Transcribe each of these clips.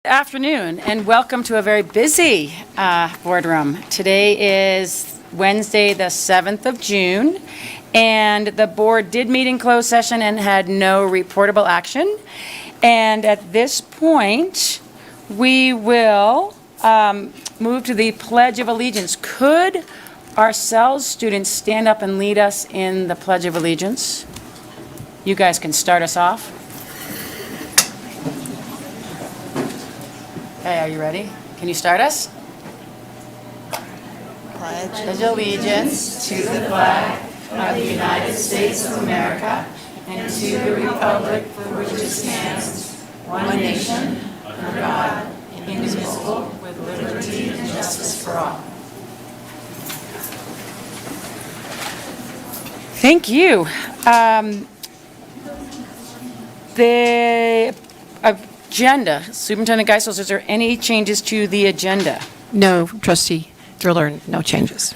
Afternoon and welcome to a very busy boardroom. Today is Wednesday, the 7th of June, and the board did meet in closed session and had no reportable action. And at this point, we will move to the Pledge of Allegiance. Could our CELS students stand up and lead us in the Pledge of Allegiance? You guys can start us off. Okay, are you ready? Can you start us? Pledge allegiance to the flag of the United States of America and to the republic for which it stands, one nation, under God, indivisible, with liberty and justice for all. Thank you. The agenda, Superintendent Geisels, is there any changes to the agenda? No, Trustee Driller, no changes.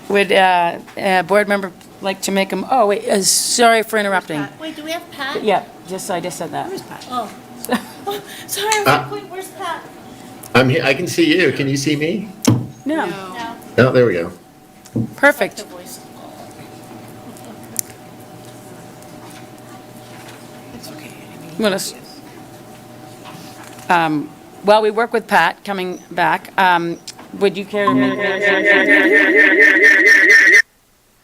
Would a board member like to make them? Oh, wait, sorry for interrupting. Wait, do we have Pat? Yeah, I just said that. Where's Pat? Oh, sorry, I was like, wait, where's Pat? I'm here. I can see you. Can you see me? No. No. No, there we go. Perfect. The voice. Well, while we work with Pat coming back, would you care to make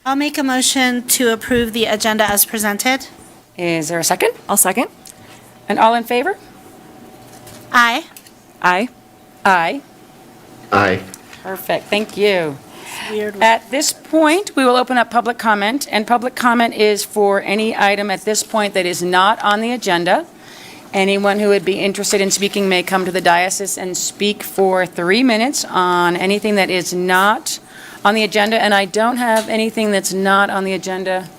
I'll make a motion to approve the agenda as presented. Is there a second? I'll second. And all in favor? Aye. Aye. Aye. Aye. Perfect, thank you. Weird. At this point, we will open up public comment, and public comment is for any item at this point that is not on the agenda. Anyone who would be interested in speaking may come to the dais and speak for 3 minutes on anything that is not on the agenda, and I don't have anything that's not on the agenda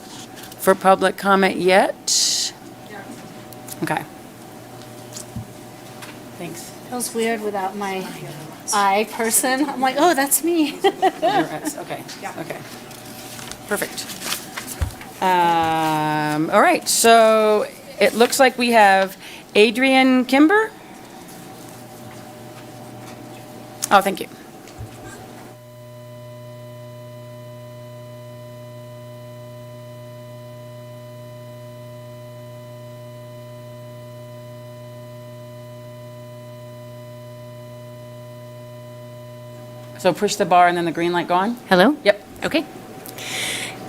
for public comment yet. Okay. Thanks. Feels weird without my eye person. I'm like, oh, that's me. Okay, okay. Perfect. All right, so it looks like we have Adrian Kimber. Oh, thank you. So push the bar and then the green light go on? Hello? Yep. Okay.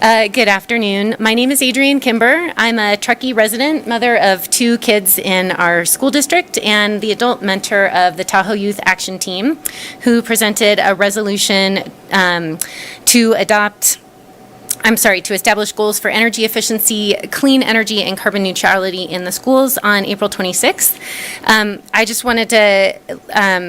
Good afternoon. My name is Adrienne Kimber. I'm a Truckee resident, mother of 2 kids in our school district, and the adult mentor of the Tahoe Youth Action Team, who presented a resolution to establish goals for energy efficiency, clean energy, and carbon neutrality in the schools on April 26th. I just wanted to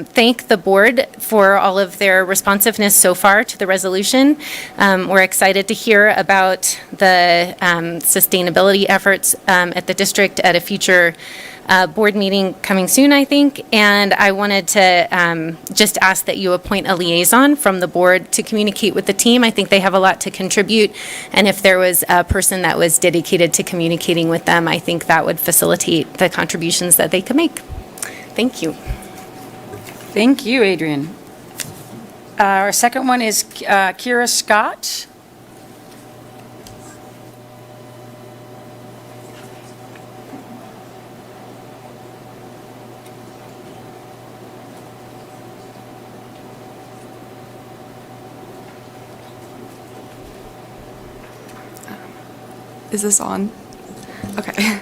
thank the board for all of their responsiveness so far to the resolution. We're excited to hear about the sustainability efforts at the district at a future board meeting coming soon, I think, and I wanted to just ask that you appoint a liaison from the board to communicate with the team. I think they have a lot to contribute, and if there was a person that was dedicated to communicating with them, I think that would facilitate the contributions that they could make. Thank you. Thank you, Adrian. Our second one is Kira Scott. Is this on? Okay.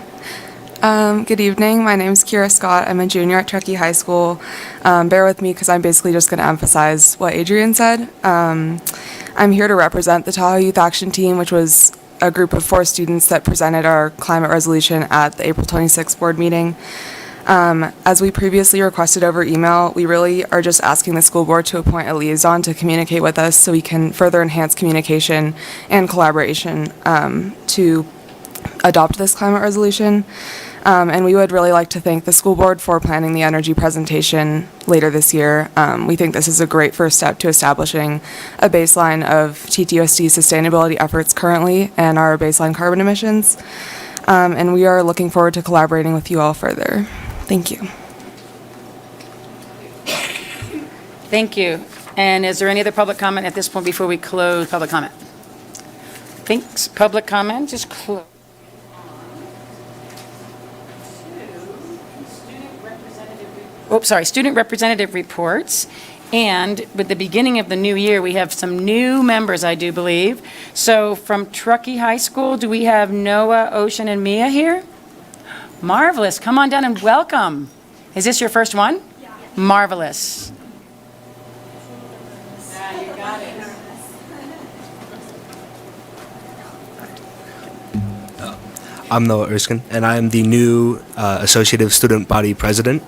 Good evening. My name is Kira Scott. I'm a junior at Truckee High School. Bear with me because I'm basically just going to emphasize what Adrian said. I'm here to represent the Tahoe Youth Action Team, which was a group of 4 students that presented our climate resolution at the April 26th board meeting. As we previously requested over email, we really are just asking the school board to appoint a liaison to communicate with us so we can further enhance communication and collaboration to adopt this climate resolution. And we would really like to thank the school board for planning the energy presentation later this year. We think this is a great first step to establishing a baseline of TTUSD sustainability efforts currently and our baseline carbon emissions. And we are looking forward to collaborating with you all further. Thank you. Thank you. And is there any other public comment at this point before we close public comment? Thanks. Public comment is closed. Student representative reports. And with the beginning of the new year, we have some new members, I do believe. So from Truckee High School, do we have Noah, Ocean, and Mia here? Marvelous. Come on down and welcome. Is this your first one? Yeah. Marvelous. You got it. I'm Noah Erskine, and I am the new Associative Student Body President.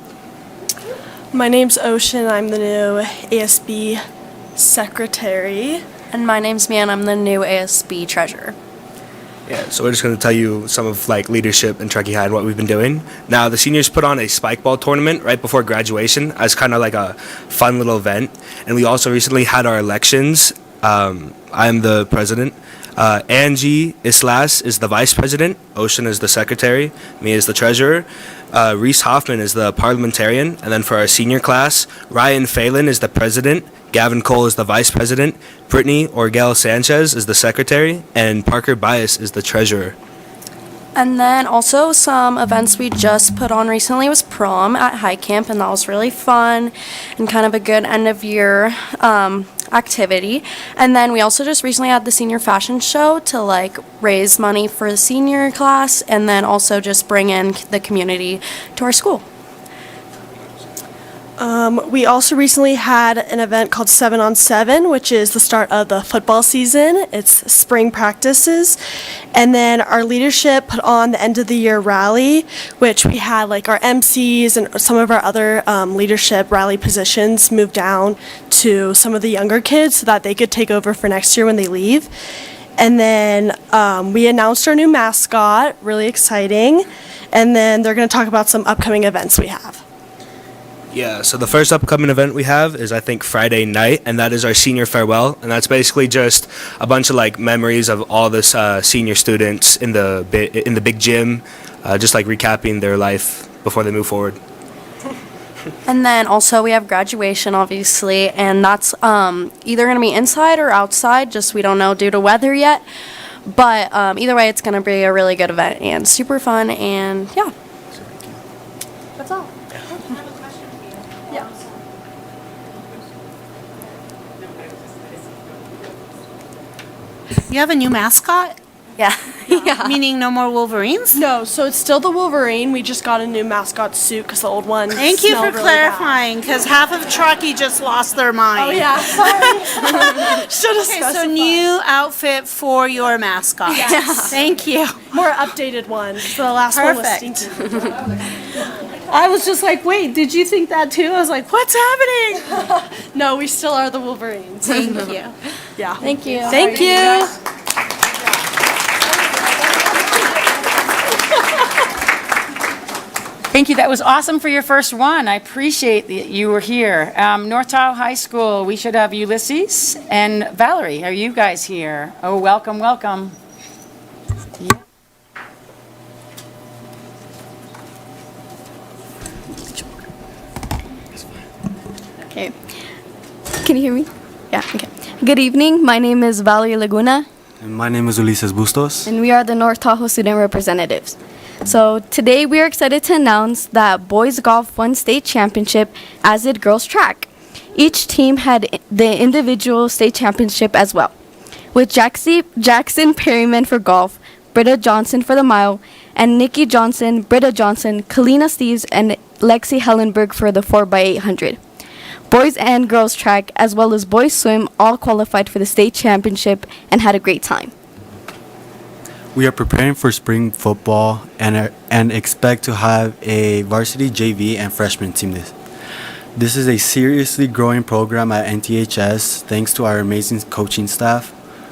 My name's Ocean. I'm the new ASB Secretary. And my name's Mia, and I'm the new ASB Treasurer. Yeah, so we're just going to tell you some of leadership in Truckee High and what we've been doing. Now, the seniors put on a spike ball tournament right before graduation as kind of like a fun little event. And we also recently had our elections. I am the president. Angie Islas is the vice president. Ocean is the secretary. Me is the treasurer. Reese Hoffman is the parliamentarian. And then for our senior class, Ryan Phelan is the president. Gavin Cole is the vice president. Brittany Orgel Sanchez is the secretary. And Parker Bias is the treasurer. And then also some events we just put on recently was prom at High Camp, and that was really fun and kind of a good end of year activity. And then we also just recently had the senior fashion show to raise money for the senior class, and then also just bring in the community to our school. We also recently had an event called 7 on 7, which is the start of the football season. It's spring practices. And then our leadership put on the end of the year rally, which we had our MCs and some of our other leadership rally positions moved down to some of the younger kids so that they could take over for next year when they leave. And then we announced our new mascot, really exciting. And then they're going to talk about some upcoming events we have. Yeah, so the first upcoming event we have is, I think, Friday night, and that is our senior farewell. And that's basically just a bunch of memories of all this senior students in the big gym, just recapping their life before they move forward. And then also we have graduation, obviously, and that's either going to be inside or outside, just we don't know due to weather yet. But either way, it's going to be a really good event and super fun, and yeah. That's all. You have a new mascot? Yeah. Yeah. Meaning no more Wolverines? No, so it's still the Wolverine. We just got a new mascot suit because the old one Thank you for smelled really clarifying, because half of Truckee just lost their mind. bad. Oh, yeah, sorry. Should have Okay, specified. so new outfit for your mascot. Yes. Thank you. More updated one. The last one was Perfect. stinky. I was just like, wait, did you think that too? I was like, what's happening? No, we still are the Wolverines. Thank you. Yeah. Thank you. Thank you. Thank you. That was awesome for your first one. I appreciate that you were here. North Tahoe High School, we should have Ulysses and Valerie. Are you guys here? Oh, welcome, welcome. Yeah. Okay. Can you hear me? Yeah, okay. Good evening. My name is Valerie Laguna, And my name is Ulises Bustos. and we are the North Tahoe Student Representatives. So today we are excited to announce that boys golf won state championship, as did girls track. Each team had the individual state championship as well, with Jackson Perryman for golf, Britta Johnson for the mile, and Nikki Johnson, Britta Johnson, Kalina Steves, and Lexi Hellenberg for the 4x800. Boys and girls track, as well as boys swim, all qualified for the state championship and had a great time. We are preparing for spring football and expect to have a varsity JV and freshman team This is a seriously growing program at NTHS thanks to our amazing coaching staff.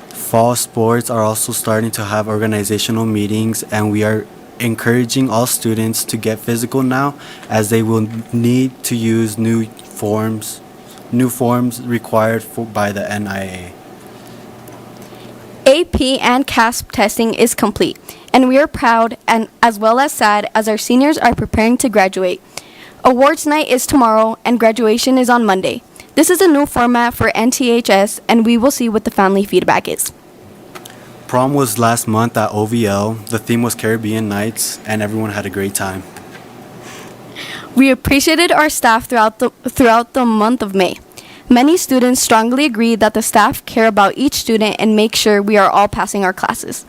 Fall sports are also starting to have organizational meetings, and we are encouraging all students to get physical now, as they will need to use new forms required by the NIA. AP and CASP testing is complete, and we are proud and as well as sad as our seniors are preparing to graduate. Awards night is tomorrow and graduation is on Monday. This is a new format for NTHS, and we will see what the family feedback is. Prom was last month at OVL. The theme was Caribbean Nights, and everyone had a great time. We appreciated our staff throughout the month of May. Many students strongly agree that the staff care about each student and make sure we are all passing our classes.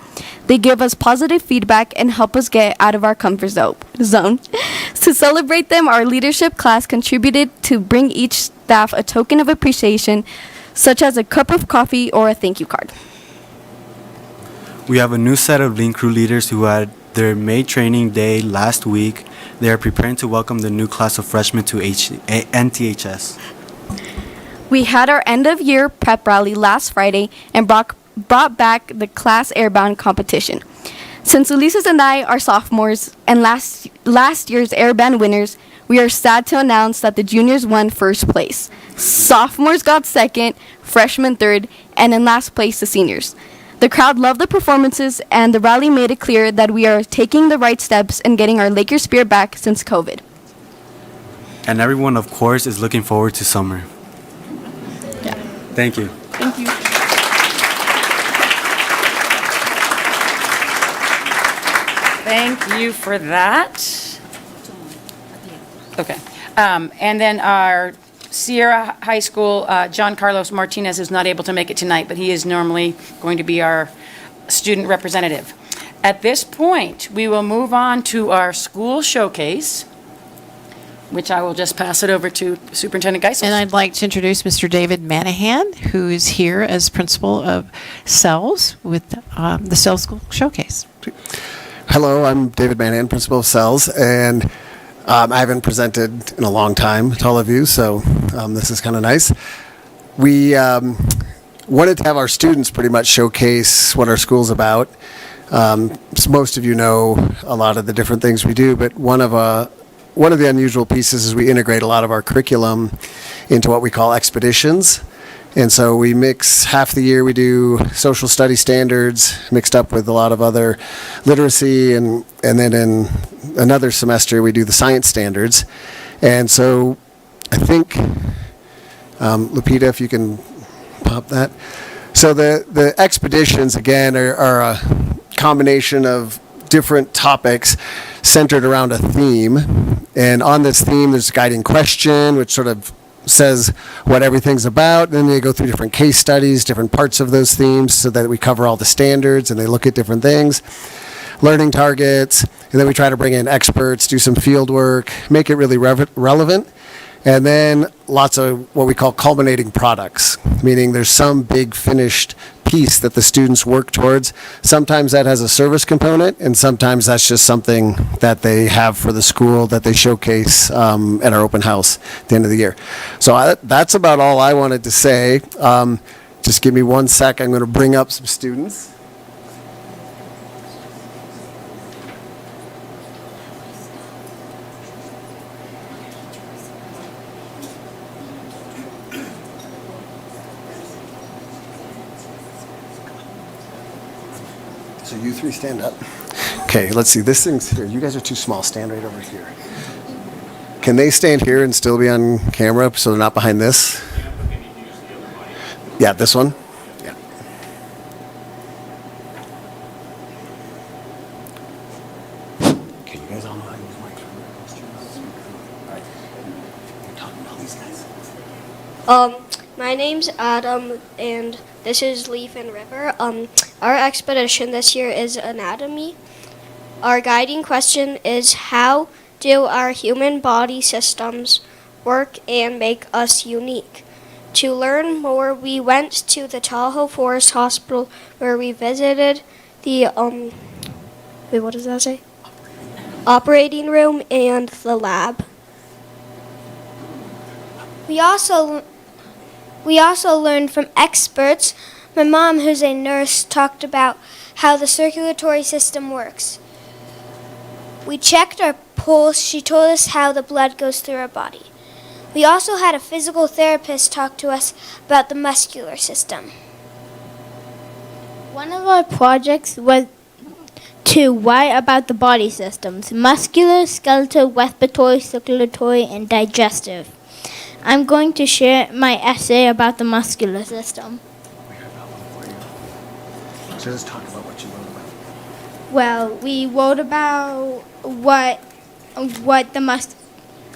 They give us positive feedback and help us get out of our comfort zone. To celebrate them, our leadership class contributed to bring each staff a token of appreciation, such as a cup of coffee or a thank you card. We have a new set of Lean Crew leaders who had their May training day last week. They are preparing to welcome the new class of freshmen to NTHS. We had our end-of-year prep rally last Friday and brought back the class airbound competition. Since Ulises and I are sophomores and last year's airband winners, we are sad to announce that the juniors won first place. Sophomores got second, freshmen third, and in last place the seniors. The crowd loved the performances, and the rally made it clear that we are taking the right steps in getting our Lakers spirit back since COVID. And everyone, of course, is looking forward to summer. Yeah. Thank you. Thank you. Thank you for that. Okay. And then our Sierra High School, John Carlos Martinez is not able to make it tonight, but he is normally going to be our student representative. At this point, we will move on to our school showcase, which I will just pass it over to Superintendent Geisel. And I'd like to introduce Mr. David Manahan, who is here as principal of CELS with the CELS School Showcase. Hello, I'm David Manahan, principal of CELS, and I haven't presented in a long time to all of you, so this is kind of nice. We wanted to have our students pretty much showcase what our school's about. So most of you know a lot of the different things we do, but one of the unusual pieces is we integrate a lot of our curriculum into what we call expeditions. And so we mix half the year, we do social study standards mixed up with a lot of other literacy, and then in another semester we do the science standards. And so I think, Lupita, if you can pop that. So the expeditions, again, are a combination of different topics centered around a theme. And on this theme, there's a guiding question, which sort of says what everything's about. Then they go through different case studies, different parts of those themes, so that we cover all the standards and they look at different things. Learning targets, and then we try to bring in experts, do some field work, make it really relevant. And then lots of what we call culminating products, meaning there's some big finished piece that the students work towards. Sometimes that has a service component, and sometimes that's just something that they have for the school that they showcase at our open house at the end of the year. So that's about all I wanted to say. Just give me 1 sec. I'm going to bring up some students. So you three stand up. Okay, let's see. This thing's here. You guys are too small. Stand right over here. Can they stand here and still be on camera so they're not behind this? Yeah, this one? Yeah. Okay, you guys all know how to use microphones. All right. You're talking about these guys. My name's Adam, and this is Leaf and River. Our expedition this year is anatomy. Our guiding question is, how do our human body systems work and make us unique? To learn more, we went to the Tahoe Forest Hospital, where we visited the what does that say? Operating room and the lab. We also learned from experts. My mom, who's a nurse, talked about how the circulatory system works. We checked our pulse. She told us how the blood goes through our body. We also had a physical therapist talk to us about the muscular system. One of our projects was to write about the body systems: muscular, skeletal, respiratory, circulatory, and digestive. I'm going to share my essay about the muscular system. Just talk about what you wrote about. Well, we wrote about what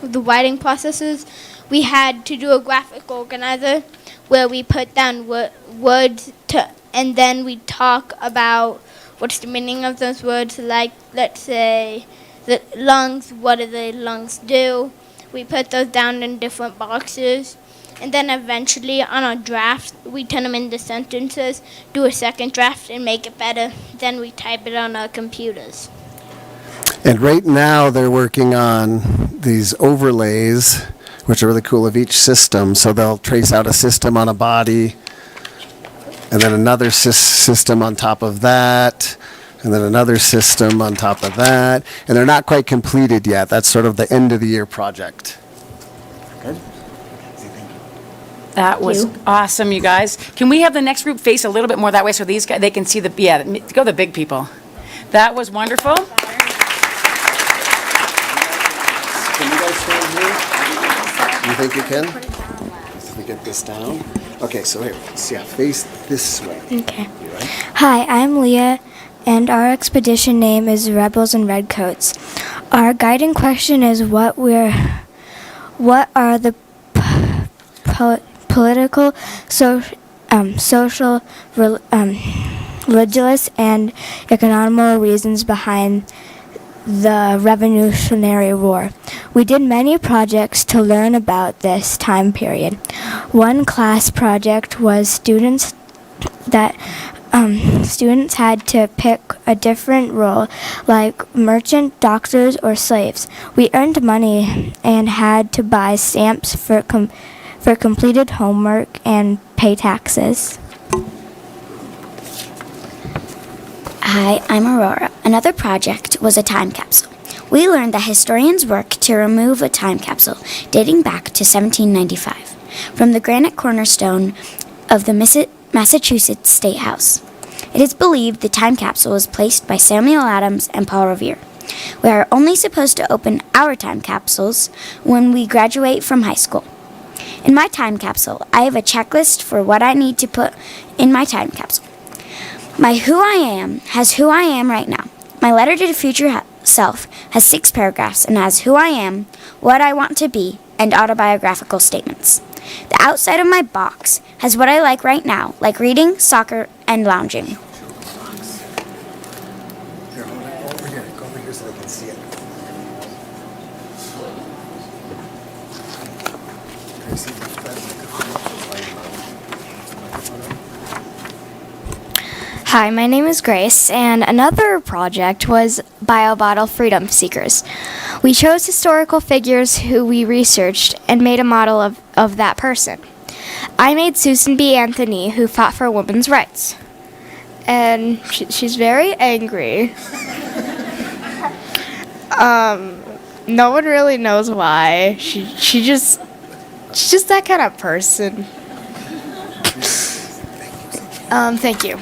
the writing process is. We had to do a graphic organizer where we put down words and then we talk about what's the meaning of those words. Like, let's say, the lungs. What do the lungs do? We put those down in different boxes. And then eventually on our draft, we turn them into sentences, do a second draft and make it better. Then we type it on our computers. And right now they're working on these overlays, which are really cool, of each system. So they'll trace out a system on a body, and then another system on top of that, and then another system on top of that. And they're not quite completed yet. That's sort of the end of the year project. Good? That was awesome, you guys. Can we have the next group face a little bit more that way so these guys, they can see go the big people. That was wonderful. Can you guys stand here? You think you can? Let me get this down. Okay, so here, face this way. Okay. You ready? Hi, I'm Leah, and our expedition name is Rebels in Redcoats. Our guiding question is what are the political, social, religious, and economic reasons behind the Revolutionary War. We did many projects to learn about this time period. One class project was students had to pick a different role, like merchant, doctors, or slaves. We earned money and had to buy stamps for completed homework and pay taxes. Hi, I'm Aurora. Another project was a time capsule. We learned that historians work to remove a time capsule dating back to 1795 from the granite cornerstone of the Massachusetts State House. It is believed the time capsule was placed by Samuel Adams and Paul Revere. We are only supposed to open our time capsules when we graduate from high school. In my time capsule, I have a checklist for what I need to put in my time capsule. My who I am has who I am right now. My letter to the future self has 6 paragraphs and has who I am, what I want to be, and autobiographical statements. The outside of my box has what I like right now, like reading, soccer, and lounging. Here, hold it over here. Go over here so they can see it. Gracie, lift that microphone. Hi, my name is Grace, and another project was BioBottle Freedom Seekers. We chose historical figures who we researched and made a model of that person. I made Susan B. Anthony, who fought for women's rights. And she's very angry. No one really knows why. She's just that kind of person. Thank you.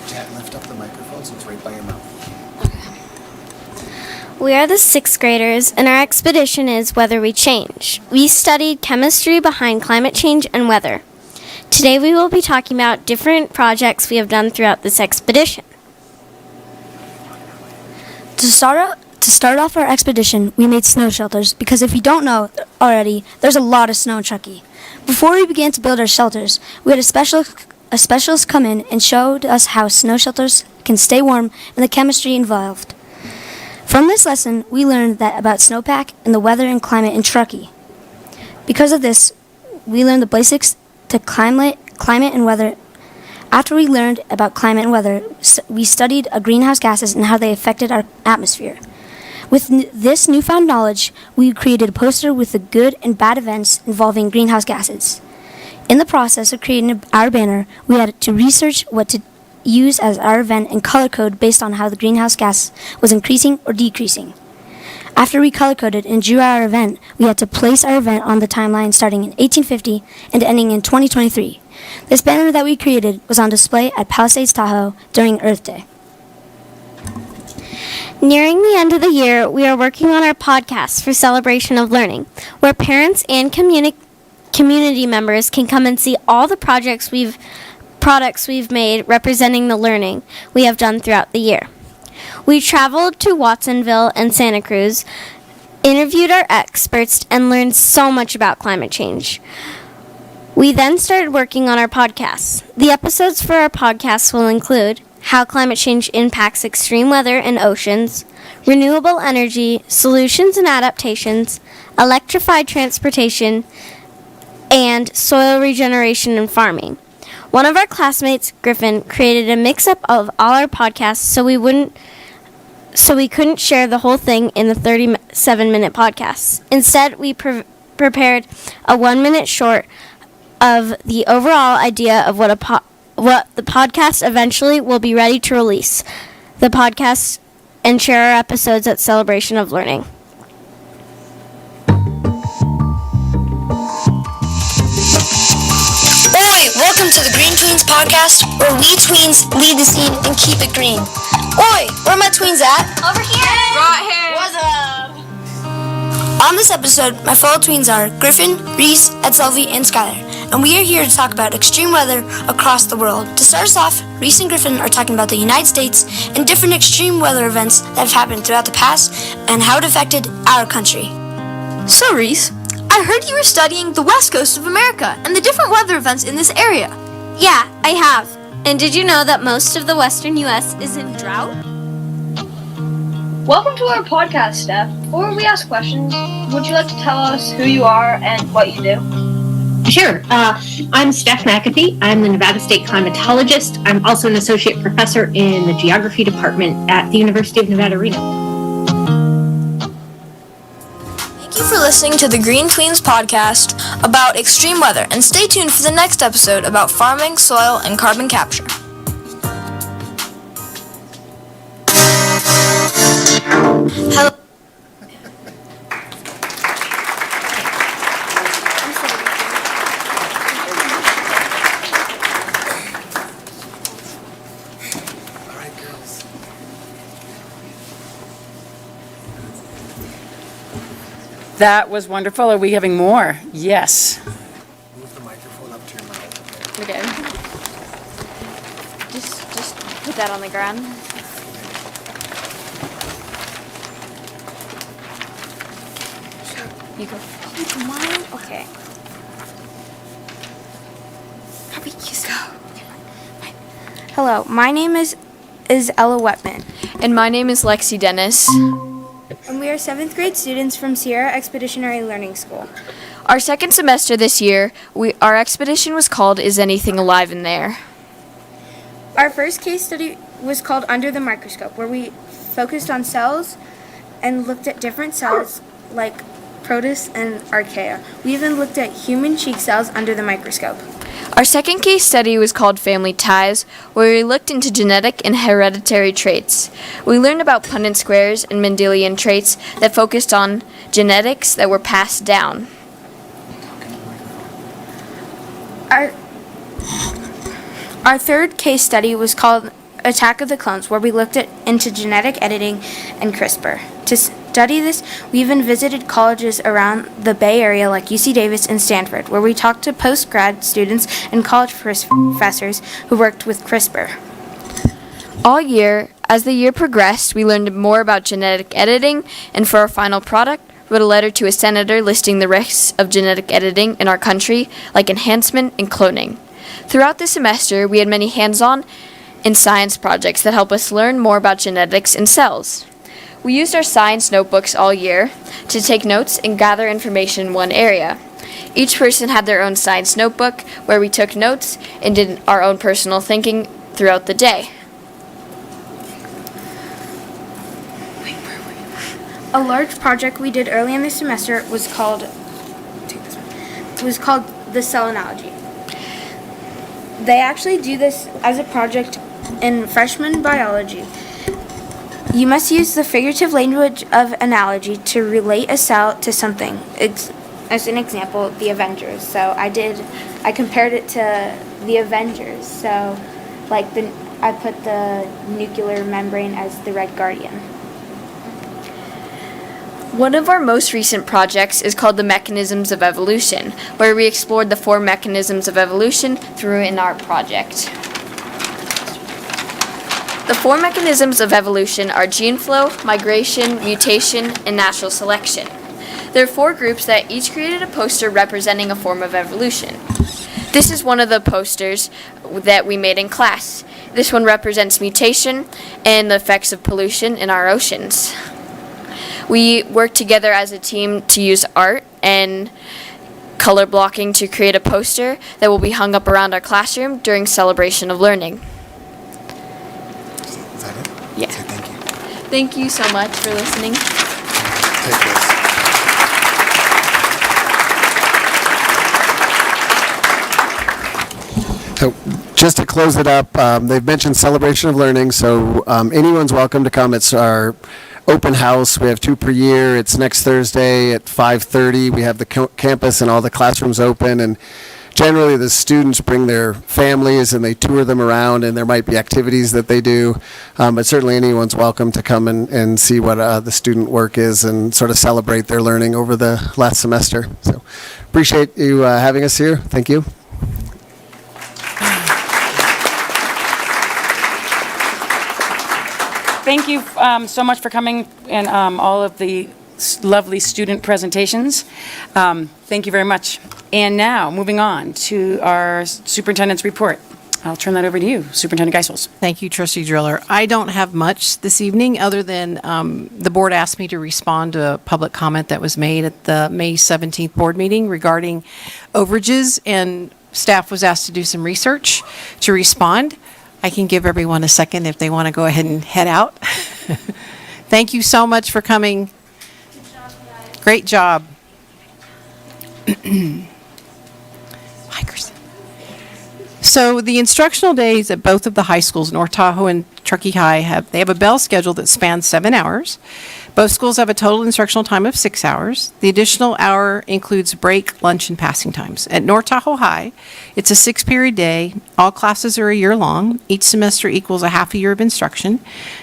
Chat, lift up the microphone so it's right by your mouth. We are the 6th graders, and our expedition is Weather We Change. We studied chemistry behind climate change and weather. Today we will be talking about different projects we have done throughout this expedition. To start off our expedition, we made snow shelters because if you don't know already, there's a lot of snow in Truckee. Before we began to build our shelters, we had a specialist come in and showed us how snow shelters can stay warm and the chemistry involved. From this lesson, we learned about snowpack and the weather and climate in Truckee. Because of this, we learned the basics to climate and weather. After we learned about climate and weather, we studied greenhouse gases and how they affected our atmosphere. With this newfound knowledge, we created a poster with the good and bad events involving greenhouse gases. In the process of creating our banner, we had to research what to use as our event and color code based on how the greenhouse gas was increasing or decreasing. After we color-coded and drew our event, we had to place our event on the timeline starting in 1850 and ending in 2023. This banner that we created was on display at Palisades Tahoe during Earth Day. Nearing the end of the year, we are working on our podcast for Celebration of Learning, where parents and community members can come and see all the products we've made representing the learning we have done throughout the year. We traveled to Watsonville and Santa Cruz, interviewed our experts, and learned so much about climate change. We then started working on our podcasts. The episodes for our podcasts will include how climate change impacts extreme weather and oceans, renewable energy, solutions and adaptations, electrified transportation, and soil regeneration and farming. One of our classmates, Griffin, created a mix-up of all our podcasts so we couldn't share the whole thing in the 37-minute podcast. Instead, we prepared a 1-minute short of the overall idea of what the podcast eventually will be ready to release the podcast and share our episodes at Celebration of Learning. Oi! Welcome to the Green Tweens podcast, where we tweens lead the scene and keep it green. Oi! Where are my tweens at? Over here. Right here. What's up? On this episode, my fellow tweens are Griffin, Reese, Edselvi, and Skylar, and we are here to talk about extreme weather across the world. To start us off, Reese and Griffin are talking about the United States and different extreme weather events that have happened throughout the past and how it affected our country. So, Reese, I heard you were studying the west coast of America and the different weather events in this area. Yeah, I have. And did you know that most of the western U.S. is in drought? Welcome to our podcast, Steph. Before we ask questions, would you like to tell us who you are and what you do? Sure. I'm Steph McAfee. I'm the Nevada State climatologist. I'm also an associate professor in the geography department at the University of Nevada, Reno. Thank you for listening to the Green Tweens podcast about extreme weather, and stay tuned for the next episode about farming, soil, and carbon capture. Hello. That was wonderful. Are we having more? Yes. Move the microphone up to your mouth. Okay. Just put that on the ground. You go. Mine? Okay. Probably just go. Hello, my name is Ella Wetman. And my name is Lexi Dennis. And we are 7th grade students from Sierra Expeditionary Learning School. Our second semester this year, our expedition was called Is Anything Alive in There? Our first case study was called Under the Microscope, where we focused on cells and looked at different cells like protists and archaea. We even looked at human cheek cells under the microscope. Our second case study was called Family Ties, where we looked into genetic and hereditary traits. We learned about Punnett squares and Mendelian traits that focused on genetics that were passed down. Our third case study was called Attack of the Clones, where we looked into genetic editing and CRISPR. To study this, we even visited colleges around the Bay Area like UC Davis and Stanford, where we talked to post-grad students and college professors who worked with CRISPR. All year, as the year progressed, we learned more about genetic editing, and for our final product, wrote a letter to a senator listing the risks of genetic editing in our country, like enhancement and cloning. Throughout the semester, we had many hands-on and science projects that help us learn more about genetics and cells. We used our science notebooks all year to take notes and gather information in one area. Each person had their own science notebook where we took notes and did our own personal thinking throughout the day. A large project we did early in the semester was called the cell analogy. They actually do this as a project in freshman biology. You must use the figurative language of analogy to relate a cell to something. It's, as an example, the Avengers. So I compared it to the Avengers. So, like, I put the nuclear membrane as the Red Guardian. One of our most recent projects is called The Mechanisms of Evolution, where we explored the 4 mechanisms of evolution through an art project. The 4 mechanisms of evolution are gene flow, migration, mutation, and natural selection. There are 4 groups that each created a poster representing a form of evolution. This is one of the posters that we made in class. This one represents mutation and the effects of pollution in our oceans. We worked together as a team to use art and color blocking to create a poster that will be hung up around our classroom during celebration of learning. Is that it? Yeah. Okay, thank you. Thank you so much for listening. Take this. So just to close it up, they've mentioned celebration of learning, so anyone's welcome to come. It's our open house. We have 2 per year. It's next Thursday at 5:30. We have the campus and all the classrooms open, and generally the students bring their families and they tour them around, and there might be activities that they do, but certainly anyone's welcome to come and see what the student work is and sort of celebrate their learning over the last semester. So appreciate you having us here. Thank you. Thank you so much for coming and all of the lovely student presentations. Thank you very much. And now, moving on to our superintendent's report. I'll turn that over to you, Superintendent Geisels. Thank you, Trustee Driller. I don't have much this evening, other than the board asked me to respond to a public comment that was made at the May 17th board meeting regarding overages, and staff was asked to do some research to respond. I can give everyone a second if they want to go ahead and head out. Thank you so much for coming. Great job. Hi, Kristen. So the instructional days at both of the high schools, North Tahoe and Truckee High, have a bell schedule that spans 7 hours. Both schools have a total instructional time of 6 hours. The additional hour includes break, lunch, and passing times. At North Tahoe High, it's a 6-period day. All classes are a year long. Each semester equals a half a year of instruction.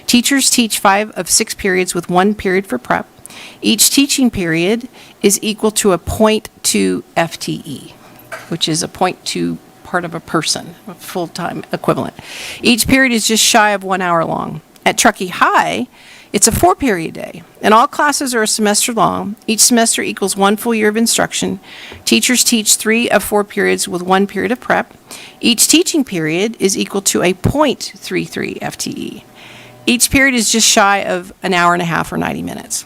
Teachers teach 5 of 6 periods with 1 period for prep. Each teaching period is equal to a 0.2 FTE, which is a 0.2 part of a person, a full-time equivalent. Each period is just shy of 1 hour long. At Truckee High, it's a 4-period day, and all classes are a semester long. Each semester equals 1 full year of instruction. Teachers teach 3 of 4 periods with 1 period of prep. Each teaching period is equal to a 0.33 FTE. Each period is just shy of an hour and a half or 90 minutes.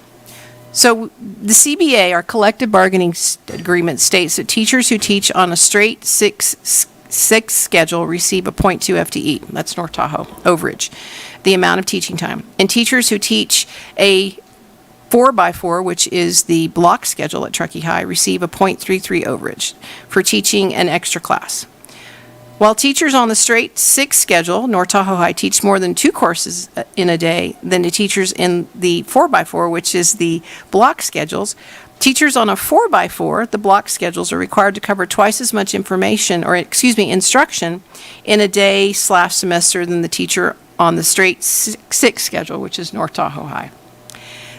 So the CBA, our collective bargaining agreement, states that teachers who teach on a straight 6 schedule receive a 0.2 FTE. That's North Tahoe overage, the amount of teaching time. And teachers who teach a 4x4, which is the block schedule at Truckee High, receive a 0.33 overage for teaching an extra class. While teachers on the straight 6 schedule, North Tahoe High, teach more than 2 courses in a day than the teachers in the 4x4, which is the block schedules. Teachers on a 4x4, the block schedules, are required to cover twice as much instruction in a day/semester than the teacher on the straight 6 schedule, which is North Tahoe High.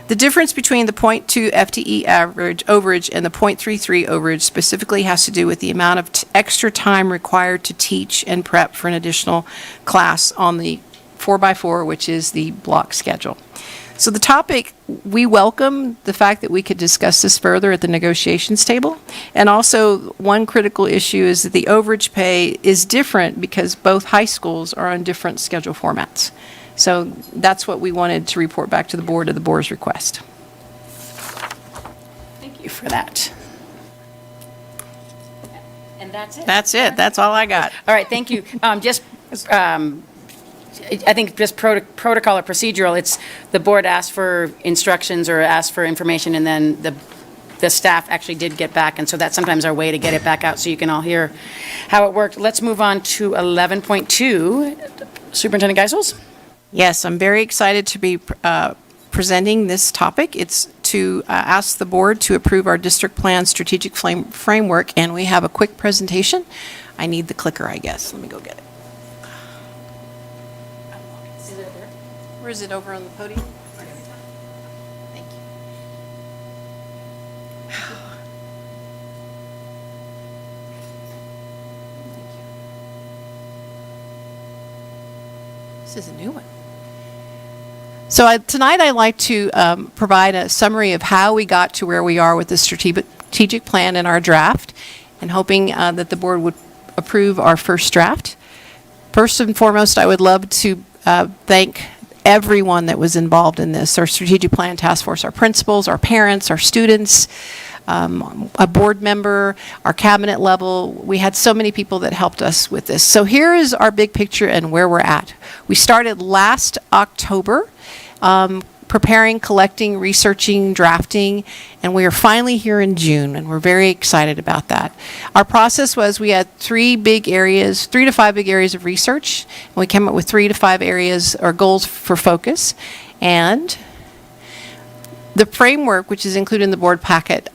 The difference between the 0.2 FTE average overage and the 0.33 overage specifically has to do with the amount of extra time required to teach and prep for an additional class on the 4x4, which is the block schedule. So the topic, we welcome the fact that we could discuss this further at the negotiations table. And also, one critical issue is that the overage pay is different because both high schools are on different schedule formats. So that's what we wanted to report back to the board at the board's request. Thank you for that. And that's it. That's it. That's all I got. All right, thank you. I think just protocol or procedural, it's the board asked for instructions or asked for information, and then the staff actually did get back, and so that's sometimes our way to get it back out so you can all hear how it worked. Let's move on to 11.2. Superintendent Geisels? Yes, I'm very excited to be presenting this topic. It's to ask the board to approve our district plan strategic framework, and we have a quick presentation. I need the clicker, I guess. Let me go get it. Is it there? Or is it over on the podium? Thank you. This is a new one. So tonight I'd like to provide a summary of how we got to where we are with the strategic plan in our draft, and hoping that the board would approve our first draft. First and foremost, I would love to thank everyone that was involved in this, our strategic plan task force, our principals, our parents, our students, a board member, our cabinet level. We had so many people that helped us with this. So here is our big picture and where we're at. We started last October, preparing, collecting, researching, drafting, and we are finally here in June, and we're very excited about that. Our process was we had 3 to 5 big areas of research, and we came up with 3 to 5 areas or goals for focus. And the framework, which is included in the board packet,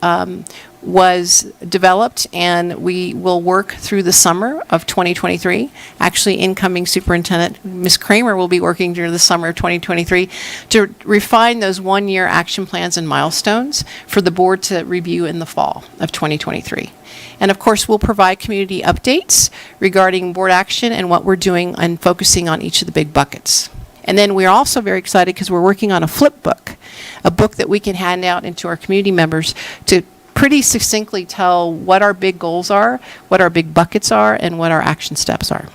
was developed, and we will work through the summer of 2023. Actually, incoming superintendent, Ms. Kramer, will be working during the summer of 2023 to refine those one-year action plans and milestones for the board to review in the fall of 2023. And of course, we'll provide community updates regarding board action and what we're doing and focusing on each of the big buckets. And then we're also very excited because we're working on a flip book, a book that we can hand out into our community members to pretty succinctly tell what our big goals are, what our big buckets are, and what our action steps are.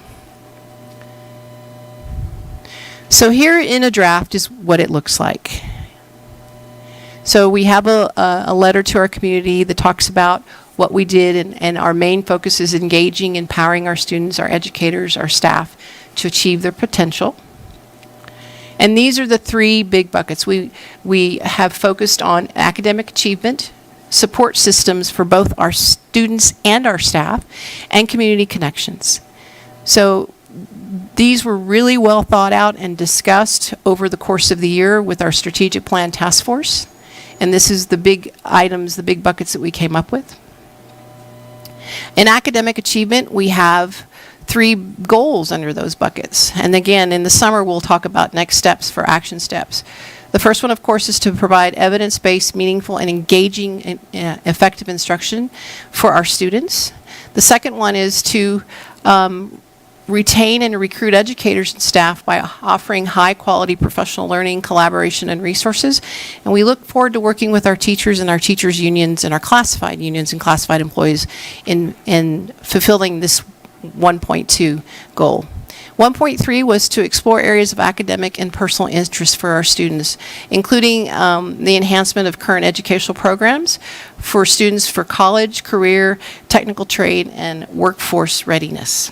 So here in a draft is what it looks like. So we have a letter to our community that talks about what we did, and our main focus is engaging, empowering our students, our educators, our staff to achieve their potential. And these are the 3 big buckets. We have focused on academic achievement, support systems for both our students and our staff, and community connections. So these were really well thought out and discussed over the course of the year with our strategic plan task force. And this is the big items, the big buckets that we came up with. In academic achievement, we have 3 goals under those buckets. And again, in the summer, we'll talk about next steps for action steps. The first one, of course, is to provide evidence-based, meaningful, and engaging effective instruction for our students. The second one is to retain and recruit educators and staff by offering high-quality professional learning, collaboration, and resources. And we look forward to working with our teachers and our teachers' unions and our classified unions and classified employees in fulfilling this 1.2 goal. 1.3 was to explore areas of academic and personal interest for our students, including the enhancement of current educational programs for students for college, career, technical trade, and workforce readiness.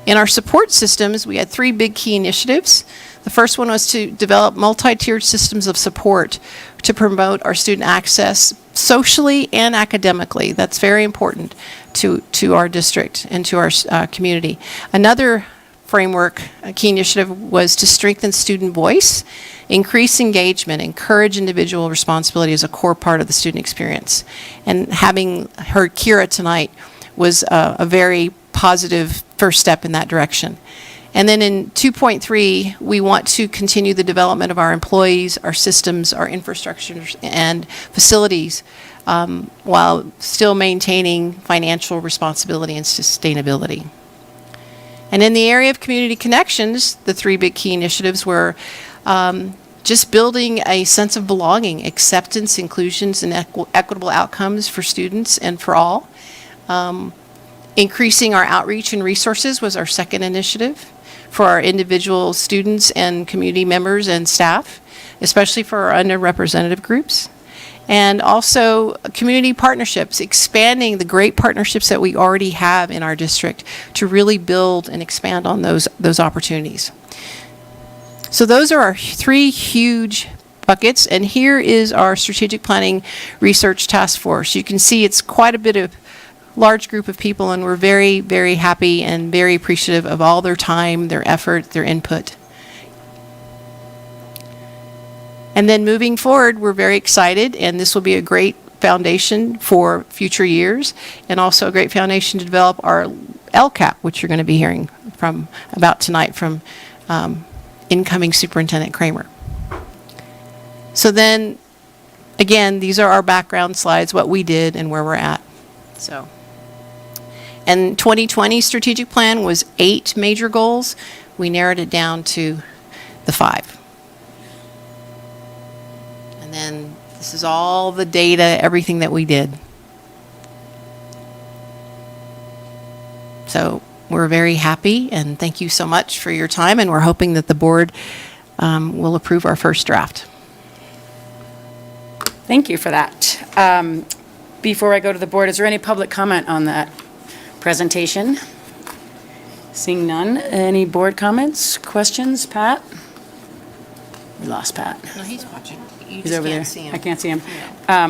In our support systems, we had 3 big key initiatives. The first one was to develop multi-tiered systems of support to promote our student access socially and academically. That's very important to our district and to our community. Another framework, a key initiative, was to strengthen student voice, increase engagement, encourage individual responsibility as a core part of the student experience. And having heard Kira tonight was a very positive first step in that direction. And then in 2.3, we want to continue the development of our employees, our systems, our infrastructures, and facilities while still maintaining financial responsibility and sustainability. And in the area of community connections, the 3 big key initiatives were just building a sense of belonging, acceptance, inclusions, and equitable outcomes for students and for all. Increasing our outreach and resources was our second initiative for our individual students and community members and staff, especially for our underrepresented groups. And also community partnerships, expanding the great partnerships that we already have in our district to really build and expand on those opportunities. So those are our 3 huge buckets, and here is our strategic planning research task force. You can see it's quite a bit of large group of people, and we're very, very happy and very appreciative of all their time, their effort, their input. And then moving forward, we're very excited, and this will be a great foundation for future years, and also a great foundation to develop our LCAP, which you're going to be hearing about tonight from incoming Superintendent Kramer. So then, again, these are our background slides, what we did and where we're at. So, and 2020 strategic plan was 8 major goals. We narrowed it down to the 5. And then this is all the data, everything that we did. So we're very happy, and thank you so much for your time, and we're hoping that the board will approve our first draft. Thank you for that. Before I go to the board, is there any public comment on that presentation? Seeing none. Any board comments, questions? Pat? We lost Pat. No, he's watching. You He's just over can't there. see him. I can't see him.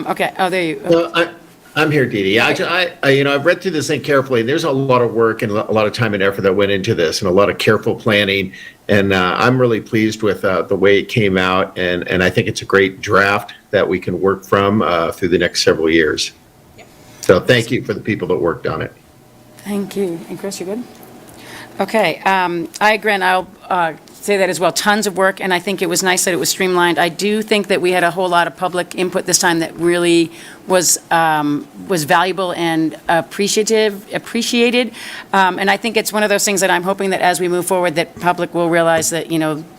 Okay. Oh, there you go. Well, I'm here, Dee Dee. I've read through this thing carefully, and there's a lot of work and a lot of time and effort that went into this, and a lot of careful planning. And I'm really pleased with the way it came out, and I think it's a great draft that we can work from through the next several years. Yep. So thank you for the people that worked on it. Thank you. And Chris, you good? Okay. I agree, and I'll say that as well. Tons of work, and I think it was nice that it was streamlined. I do think that we had a whole lot of public input this time that really was valuable and appreciated. And I think it's one of those things that I'm hoping that as we move forward, that public will realize that,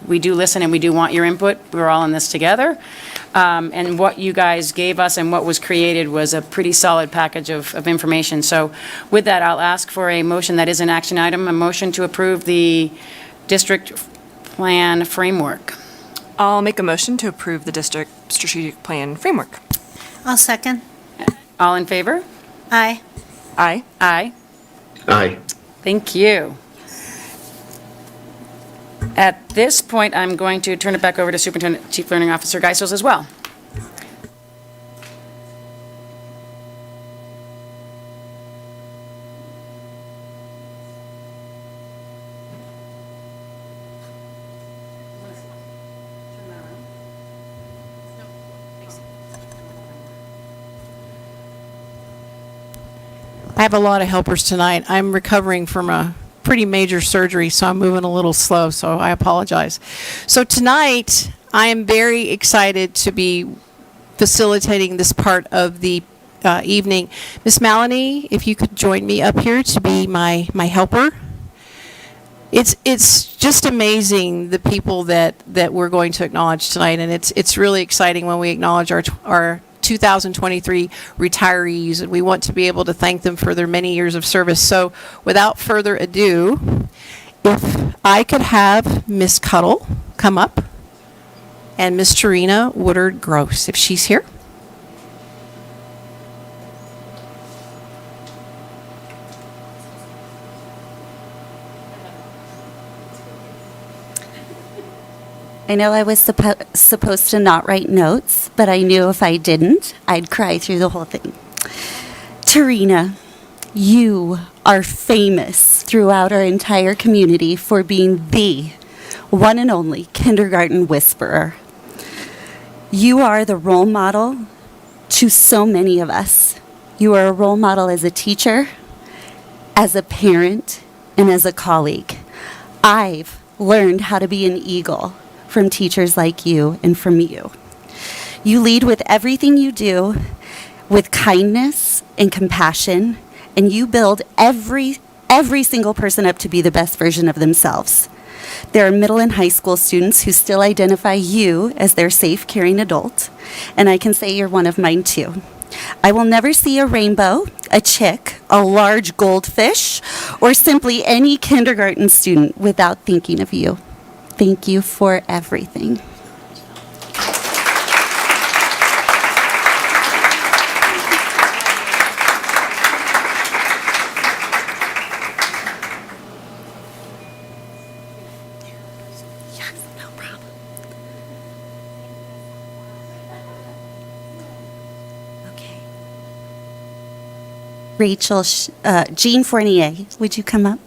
we do listen and we do want your input. We're all in this together. And what you guys gave us and what was created was a pretty solid package of information. So with that, I'll ask for a motion that is an action item, a motion to approve the district plan framework. I'll make a motion to approve the district strategic plan framework. I'll second. All in favor? Aye. Aye. Aye. Aye. Thank you. At this point, I'm going to turn it back over to Superintendent Chief Learning Officer Geisels as well. I have a lot of helpers tonight. I'm recovering from a pretty major surgery, so I'm moving a little slow, so I apologize. So tonight, I am very excited to be facilitating this part of the evening. Miss Maloney, if you could join me up here to be my helper. It's just amazing, the people that we're going to acknowledge tonight, and it's really exciting when we acknowledge our 2023 retirees, and we want to be able to thank them for their many years of service. So without further ado, if I could have Miss Cuddle come up, and Miss Tarina Woodard Gross, if she's here. I know I was supposed to not write notes, but I knew if I didn't, I'd cry through the whole thing. Tarina, you are famous throughout our entire community for being the one and only kindergarten whisperer. You are the role model to so many of us. You are a role model as a teacher, as a parent, and as a colleague. I've learned how to be an eagle from teachers like you and from you. You lead with everything you do, with kindness and compassion, and you build every single person up to be the best version of themselves. There are middle and high school students who still identify you as their safe, caring adult, and I can say you're one of mine too. I will never see a rainbow, a chick, a large goldfish, or simply any kindergarten student without thinking of you. Thank you for everything. Yes, no problem. Okay. Rachel, Jean Fournier, would you come up?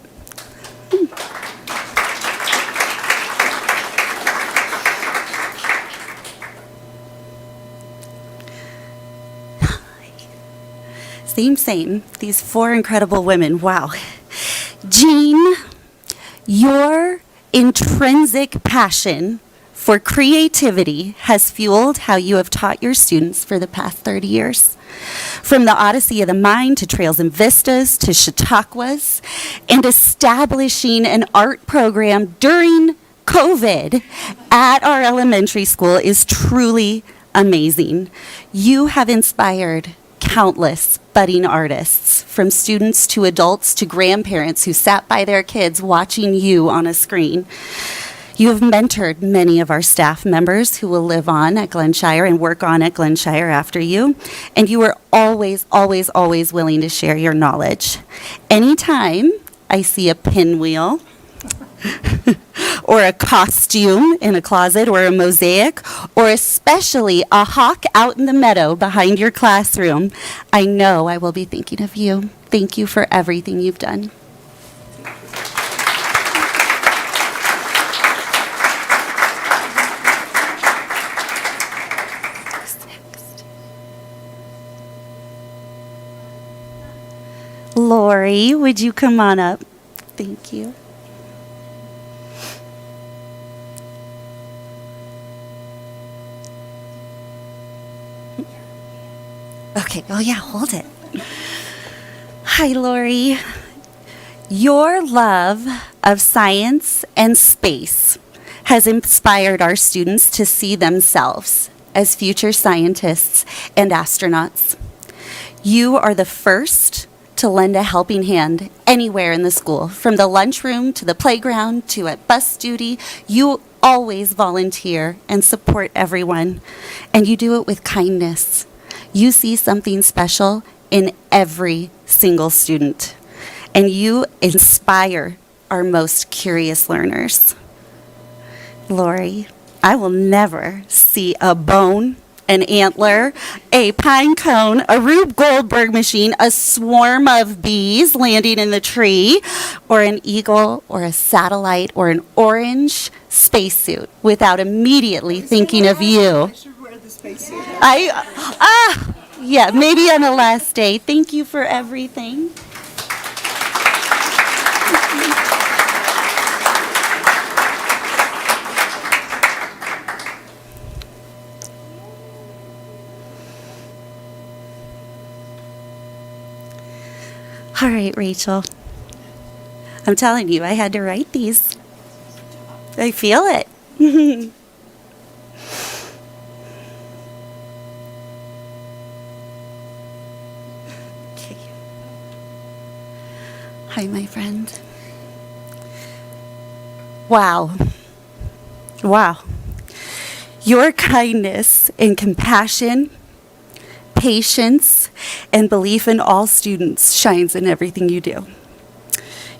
Same. These four incredible women. Wow. Jean, your intrinsic passion for creativity has fueled how you have taught your students for the past 30 years. From the Odyssey of the Mind to Trails and Vistas to Chautauquas, and establishing an art program during COVID at our elementary school is truly amazing. You have inspired countless budding artists, from students to adults to grandparents who sat by their kids watching you on a screen. You have mentored many of our staff members who will live on at Glenshire and work on at Glenshire after you, and you are always willing to share your knowledge. Anytime I see a pinwheel or a costume in a closet or a mosaic, or especially a hawk out in the meadow behind your classroom, I know I will be thinking of you. Thank you for everything you've done. Lori, would you come on up? Thank you. Okay, oh yeah, hold it. Hi, Lori. Your love of science and space has inspired our students to see themselves as future scientists and astronauts. You are the first to lend a helping hand anywhere in the school, from the lunchroom to the playground to at bus duty. You always volunteer and support everyone, and you do it with kindness. You see something special in every single student, and you inspire our most curious learners. Lori, I will never see a bone, an antler, a pine cone, a Rube Goldberg machine, a swarm of bees landing in the tree, or an eagle, or a satellite, or an orange spacesuit without immediately thinking of you. I should wear the spacesuit. Yeah, maybe on the last day. Thank you for everything. All right, Rachel. I'm telling you, I had to write these. I feel it. Okay. Hi, my friend. Wow. Your kindness and compassion, patience, and belief in all students shines in everything you do.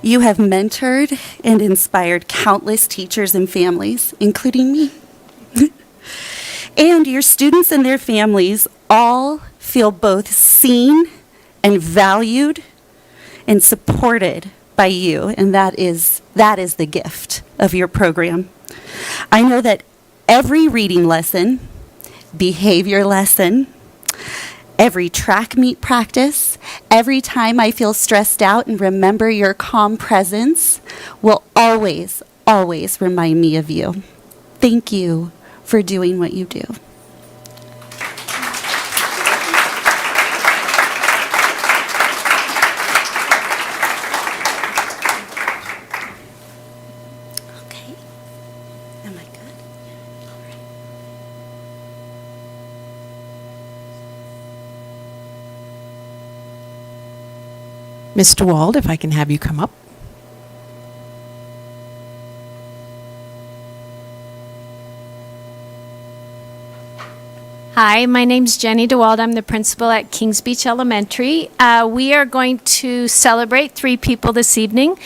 You have mentored and inspired countless teachers and families, including me. And your students and their families all feel both seen and valued and supported by you, and that is the gift of your program. I know that every reading lesson, behavior lesson, every track meet practice, every time I feel stressed out and remember your calm presence, will always remind me of you. Thank you for doing what you do. Okay. Am I good? All right. Mr. Wald, if I can have you come up. Hi, my name's Jenny DeWald. I'm the principal at Kings Beach Elementary. We are going to celebrate 3 people this evening,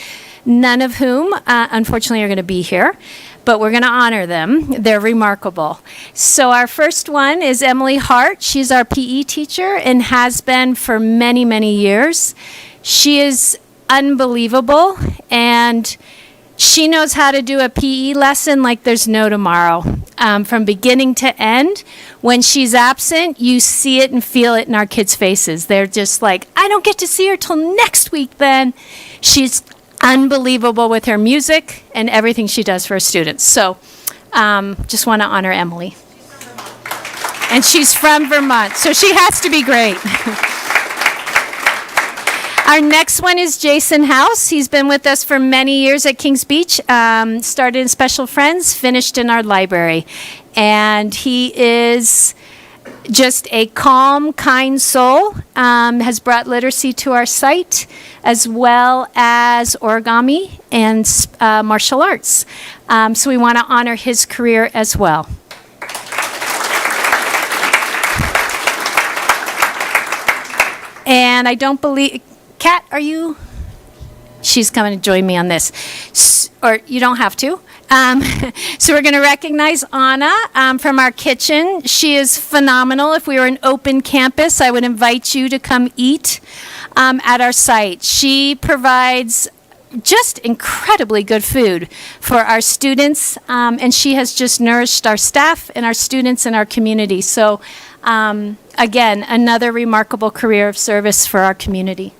none of whom, unfortunately, are going to be here, but we're going to honor them. They're remarkable. So our first one is Emily Hart. She's our PE teacher and has been for many, many years. She is unbelievable, and She knows how to do a PE lesson like there's no tomorrow, from beginning to end. When she's absent, you see it and feel it in our kids' faces. They're just like, I don't get to see her till next week then. She's unbelievable with her music and everything she does for her students. So just want to honor Emily. And she's from Vermont, so she has to be great. Our next one is Jason House. He's been with us for many years at Kings Beach, started in Special Friends, finished in our library. And he is just a calm, kind soul, has brought literacy to our site, as well as origami and martial arts. So we want to honor his career as well. And I don't believe... Kat, are you? She's coming to join me on this. Or you don't have to. So we're going to recognize Anna from our kitchen. She is phenomenal. If we were an open campus, I would invite you to come eat at our site. She provides just incredibly good food for our students, and she has just nourished our staff and our students and our community. So again, another remarkable career of service for our community.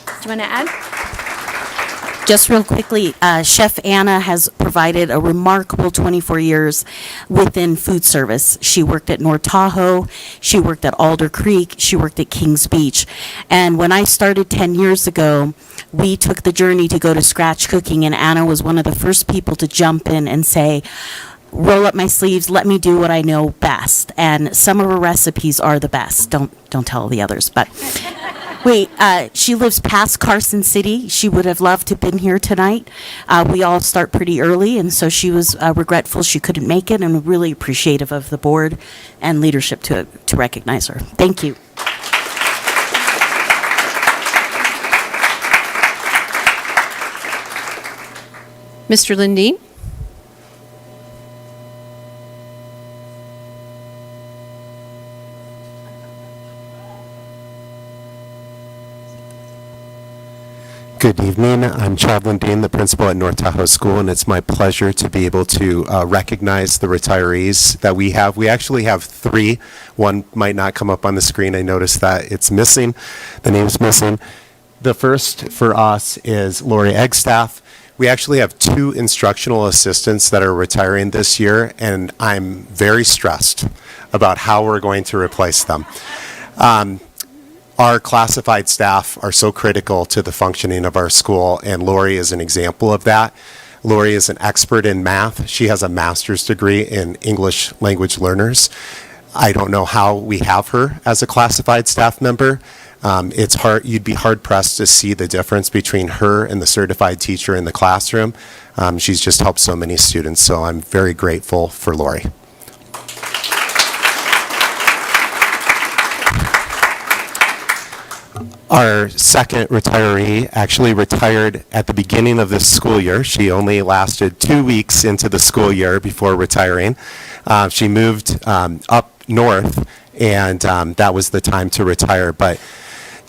Do you want to add? Just real quickly, Chef Anna has provided a remarkable 24 years within food service. She worked at North Tahoe, she worked at Alder Creek, she worked at Kings Beach. And when I started 10 years ago, we took the journey to go to scratch cooking, and Anna was one of the first people to jump in and say, roll up my sleeves, let me do what I know best. And some of her recipes are the best. Don't tell the others, but... Wait, she lives past Carson City. She would have loved to have been here tonight. We all start pretty early, and so she was regretful she couldn't make it, and really appreciative of the board and leadership to recognize her. Thank you. Mr. Lindeen? Good evening. I'm Chad Lindeen, the principal at North Tahoe School, and it's my pleasure to be able to recognize the retirees that we have. We actually have 3. One might not come up on the screen. I noticed that it's missing. The name's missing. The first for us is Lori Eggstaff. We actually have 2 instructional assistants that are retiring this year, and I'm very stressed about how we're going to replace them. Our classified staff are so critical to the functioning of our school, and Lori is an example of that. Lori is an expert in math. She has a master's degree in English language learners. I don't know how we have her as a classified staff member. It's hard. You'd be hard pressed to see the difference between her and the certified teacher in the classroom. She's just helped so many students, so I'm very grateful for Lori. Our second retiree actually retired at the beginning of this school year. She only lasted 2 weeks into the school year before retiring. She moved up north, and that was the time to retire. But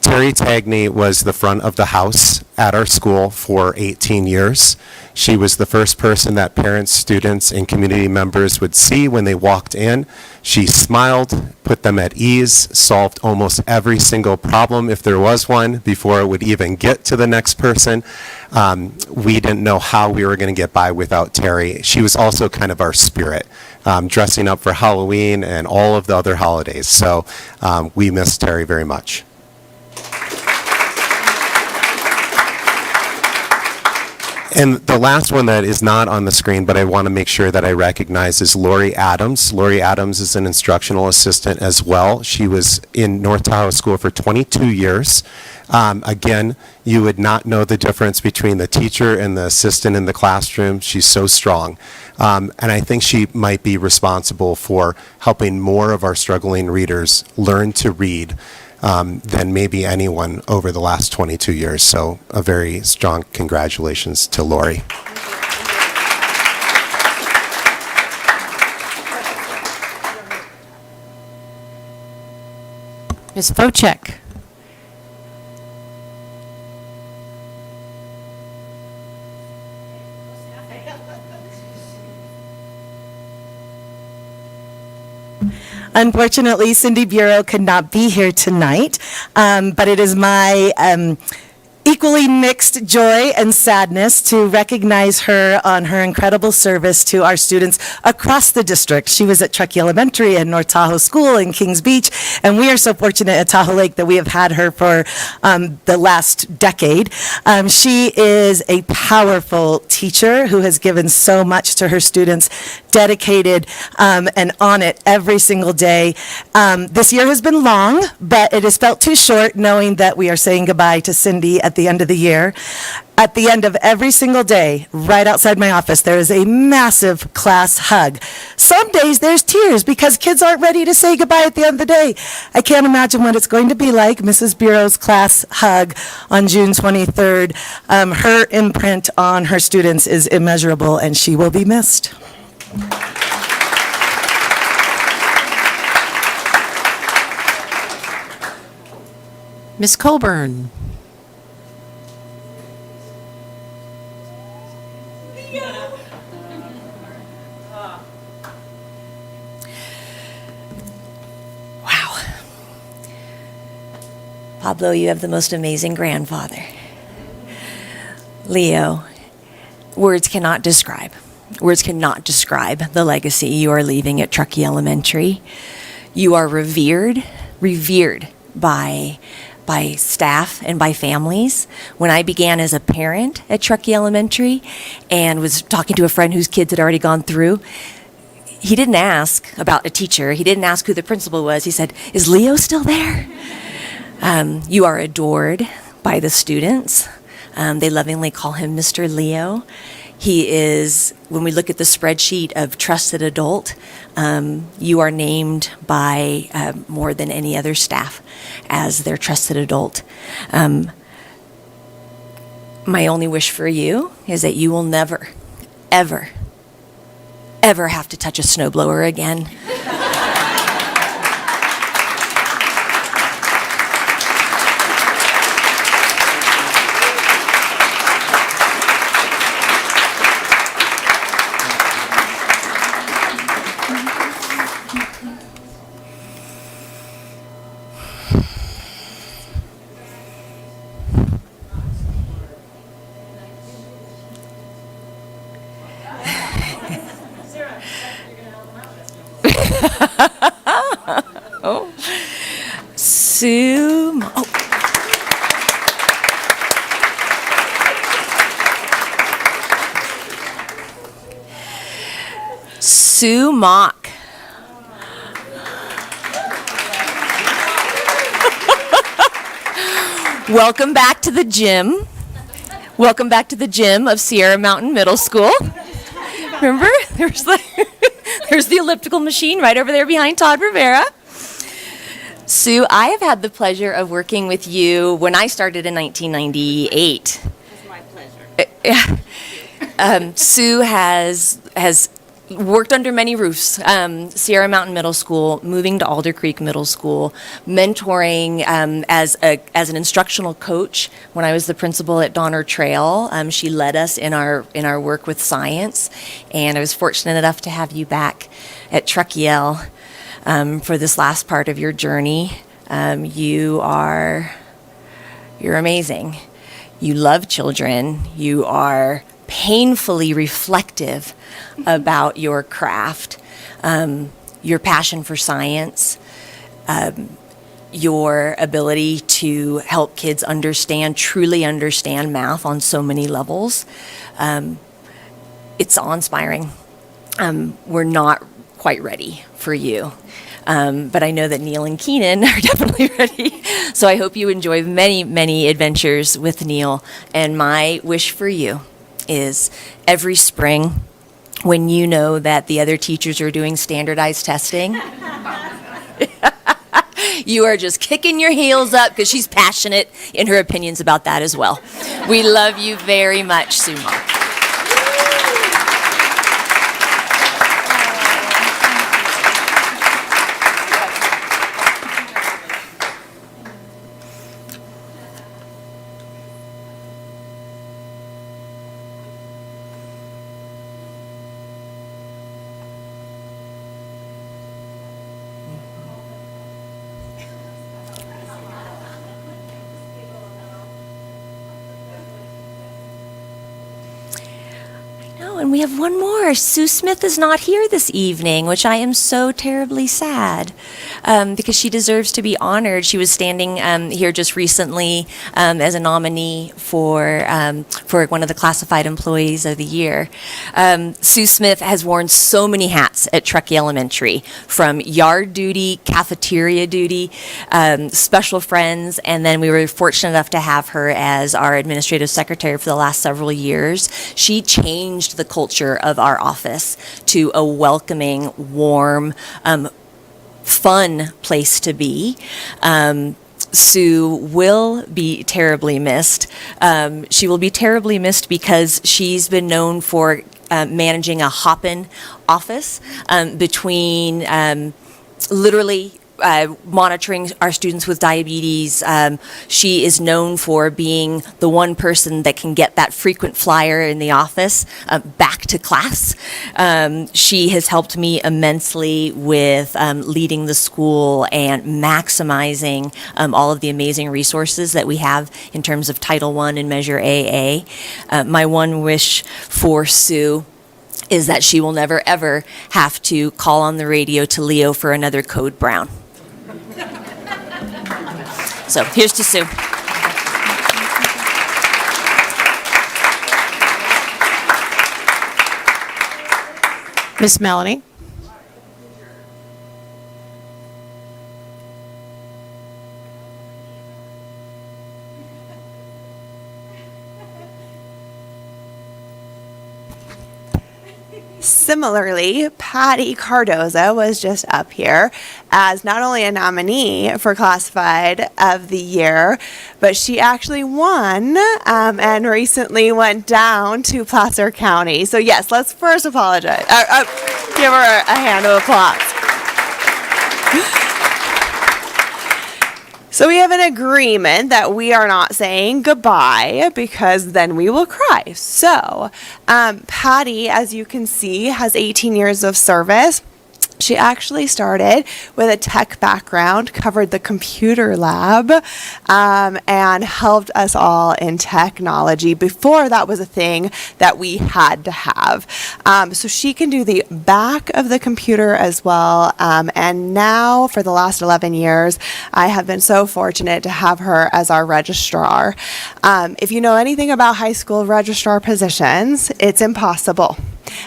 Terry Tagney was the front of the house at our school for 18 years. She was the first person that parents, students, and community members would see when they walked in. She smiled, put them at ease, solved almost every single problem, if there was one, before it would even get to the next person. We didn't know how we were going to get by without Terry. She was also kind of our spirit, dressing up for Halloween and all of the other holidays. So we miss Terry very much. And the last one that is not on the screen, but I want to make sure that I recognize, is Lori Adams. Lori Adams is an instructional assistant as well. She was in North Tahoe School for 22 years. Again, you would not know the difference between the teacher and the assistant in the classroom. She's so strong. And I think she might be responsible for helping more of our struggling readers learn to read than maybe anyone over the last 22 years. So a very strong congratulations to Lori. Ms. Vocek. Unfortunately, Cindy Bureau could not be here tonight, but it is my equally mixed joy and sadness to recognize her on her incredible service to our students across the district. She was at Truckee Elementary and North Tahoe School in Kings Beach, and we are so fortunate at Tahoe Lake that we have had her for the last decade. She is a powerful teacher who has given so much to her students, dedicated and on it every single day. This year has been long, but it has felt too short knowing that we are saying goodbye to Cindy at the end of the year. At the end of every single day, right outside my office, there is a massive class hug. Some days there's tears because kids aren't ready to say goodbye at the end of the day. I can't imagine what it's going to be like, Mrs. Bureau's class hug on June 23rd. Her imprint on her students is immeasurable, and she will be missed. Ms. Colburn. Pablo, you have the most amazing grandfather. Leo, words cannot describe the legacy you are leaving at Truckee Elementary. You are revered by staff and by families. When I began as a parent at Truckee Elementary and was talking to a friend whose kids had already gone through, he didn't ask about a teacher. He didn't ask who the principal was. He said, "Is Leo still there?" You are adored by the students. They lovingly call him Mr. Leo. He is, when we look at the spreadsheet of trusted adult, you are named by more than any other staff as their trusted adult. My only wish for you is that you will never, ever, ever have to touch a snowblower again. Oh, Sue. Oh. Sue Mock. Welcome back to the gym. Welcome back to the gym of Sierra Mountain Middle School. Remember? There's the elliptical machine right over there behind Todd Rivera. Sue, I have had the pleasure of working with you when I started in 1998. It's my pleasure. Sue has worked under many roofs. Sierra Mountain Middle School, moving to Alder Creek Middle School, mentoring as an instructional coach when I was the principal at Donner Trail. She led us in our work with science, and I was fortunate enough to have you back at Truckee for this last part of your journey. You're amazing. You love children. You are painfully reflective about your craft, your passion for science, your ability to help kids truly understand math on so many levels. It's awe-inspiring. We're not quite ready for you. But I know that Neil and Keenan are definitely ready. So I hope you enjoy many, many adventures with Neil. And my wish for you is every spring, when you know that the other teachers are doing standardized testing, you are just kicking your heels up because she's passionate in her opinions about that as well. We love you very much, Suma. and we have one more. Sue Smith is not here this evening, which I am so terribly sad, because she deserves to be honored. She was standing here just recently as a nominee for one of the classified employees of the year. Sue Smith has worn so many hats at Truckee Elementary, from yard duty, cafeteria duty, special friends, and then we were fortunate enough to have her as our administrative secretary for the last several years. She changed the culture of our office to a welcoming, warm, fun place to be. Sue will be terribly missed. She will be terribly missed because she's been known for managing a hop-in office between literally monitoring our students with diabetes. She is known for being the one person that can get that frequent flyer in the office back to class. She has helped me immensely with leading the school and maximizing all of the amazing resources that we have in terms of Title I and Measure AA. My one wish for Sue is that she will never ever have to call on the radio to Leo for another Code Brown. So here's to Sue. Miss Melanie? Similarly, Patty Cardoza was just up here as not only a nominee for Classified of the Year, but she actually won and recently went down to Placer County. So yes, let's first apologize. Give her a hand of applause. So we have an agreement that we are not saying goodbye because then we will cry. So Patty, as you can see, has 18 years of service. She actually started with a tech background, covered the computer lab, and helped us all in technology before that was a thing that we had to have. So she can do the back of the computer as well. And now, for the last 11 years, I have been so fortunate to have her as our registrar. If you know anything about high school registrar positions, it's impossible.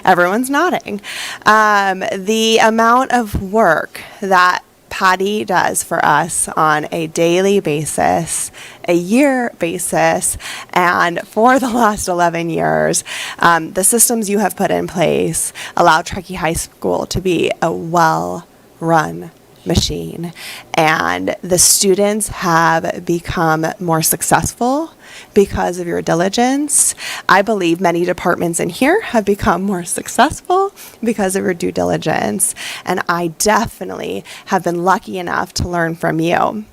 Everyone's nodding. The amount of work that Patty does for us on a daily basis, a year basis, and for the last 11 years, the systems you have put in place allow Truckee High School to be a well-run machine. And the students have become more successful because of your diligence. I believe many departments in here have become more successful because of your due diligence. And I definitely have been lucky enough to learn from you.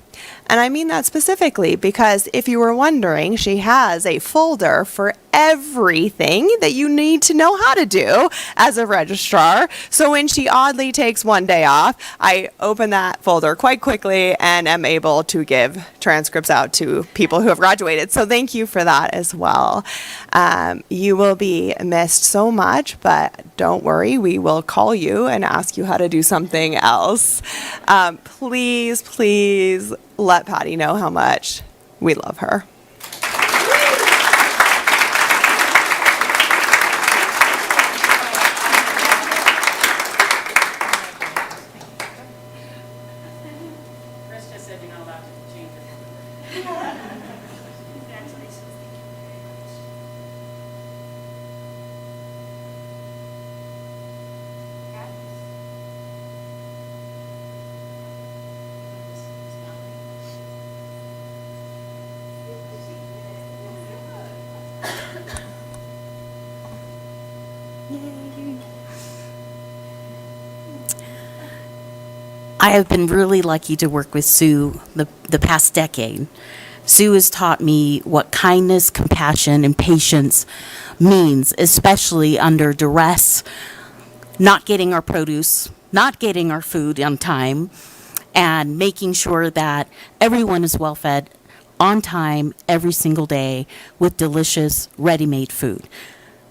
And I mean that specifically because if you were wondering, she has a folder for everything that you need to know how to do as a registrar. So when she oddly takes one day off, I open that folder quite quickly and am able to give transcripts out to people who have graduated. So thank you for that as well. You will be missed so much, but don't worry, we will call you and ask you how to do something else. Please, please let Patty know how much we love her. I have been really lucky to work with Sue the past decade. Sue has taught me what kindness, compassion, and patience means, especially under duress, not getting our produce, not getting our food on time, and making sure that everyone is well fed on time every single day with delicious ready-made food.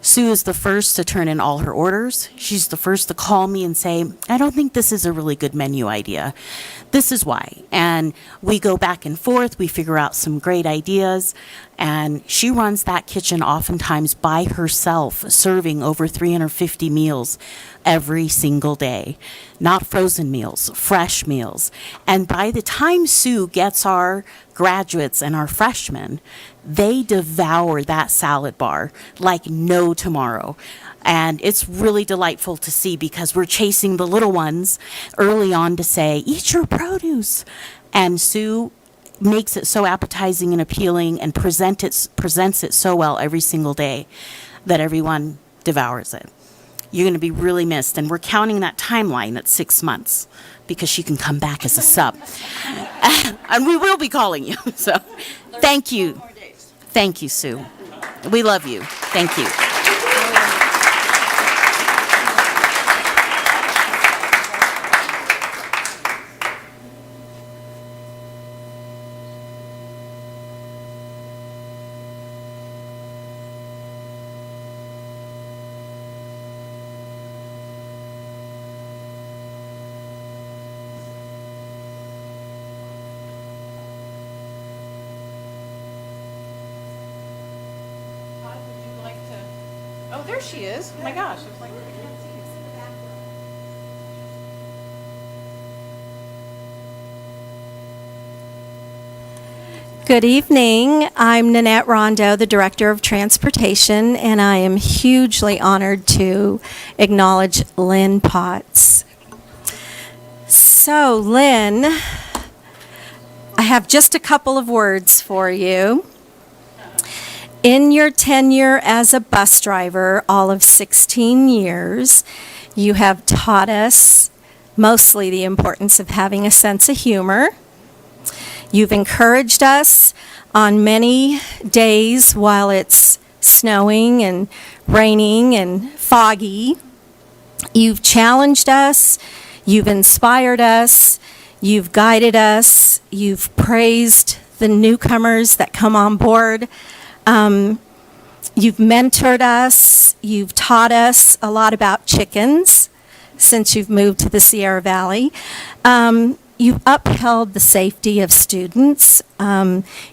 Sue is the first to turn in all her orders. She's the first to call me and say, I don't think this is a really good menu idea. This is why. And we go back and forth. We figure out some great ideas. And she runs that kitchen oftentimes by herself, serving over 350 meals every single day. Not frozen meals, fresh meals. And by the time Sue gets our graduates and our freshmen, they devour that salad bar like no tomorrow. And it's really delightful to see because we're chasing the little ones early on to say, eat your produce. And Sue makes it so appetizing and appealing and presents it so well every single day that everyone devours it. You're going to be really missed. And we're counting that timeline at 6 months because she can come back as a sub. And we will be calling you. So thank you. Thank you, Sue. We love you. Thank you. Oh, there she is. Oh my gosh. I was like, I can't see you. Good evening. I'm Nanette Rondo, the Director of Transportation, and I am hugely honored to acknowledge Lynn Potts. So, Lynn, I have just a couple of words for you. In your tenure as a bus driver, all of 16 years, you have taught us mostly the importance of having a sense of humor. You've encouraged us on many days while it's snowing and raining and foggy. You've challenged us, you've inspired us, you've guided us, you've praised the newcomers that come on board. You've mentored us, you've taught us a lot about chickens since you've moved to the Sierra Valley. You've upheld the safety of students,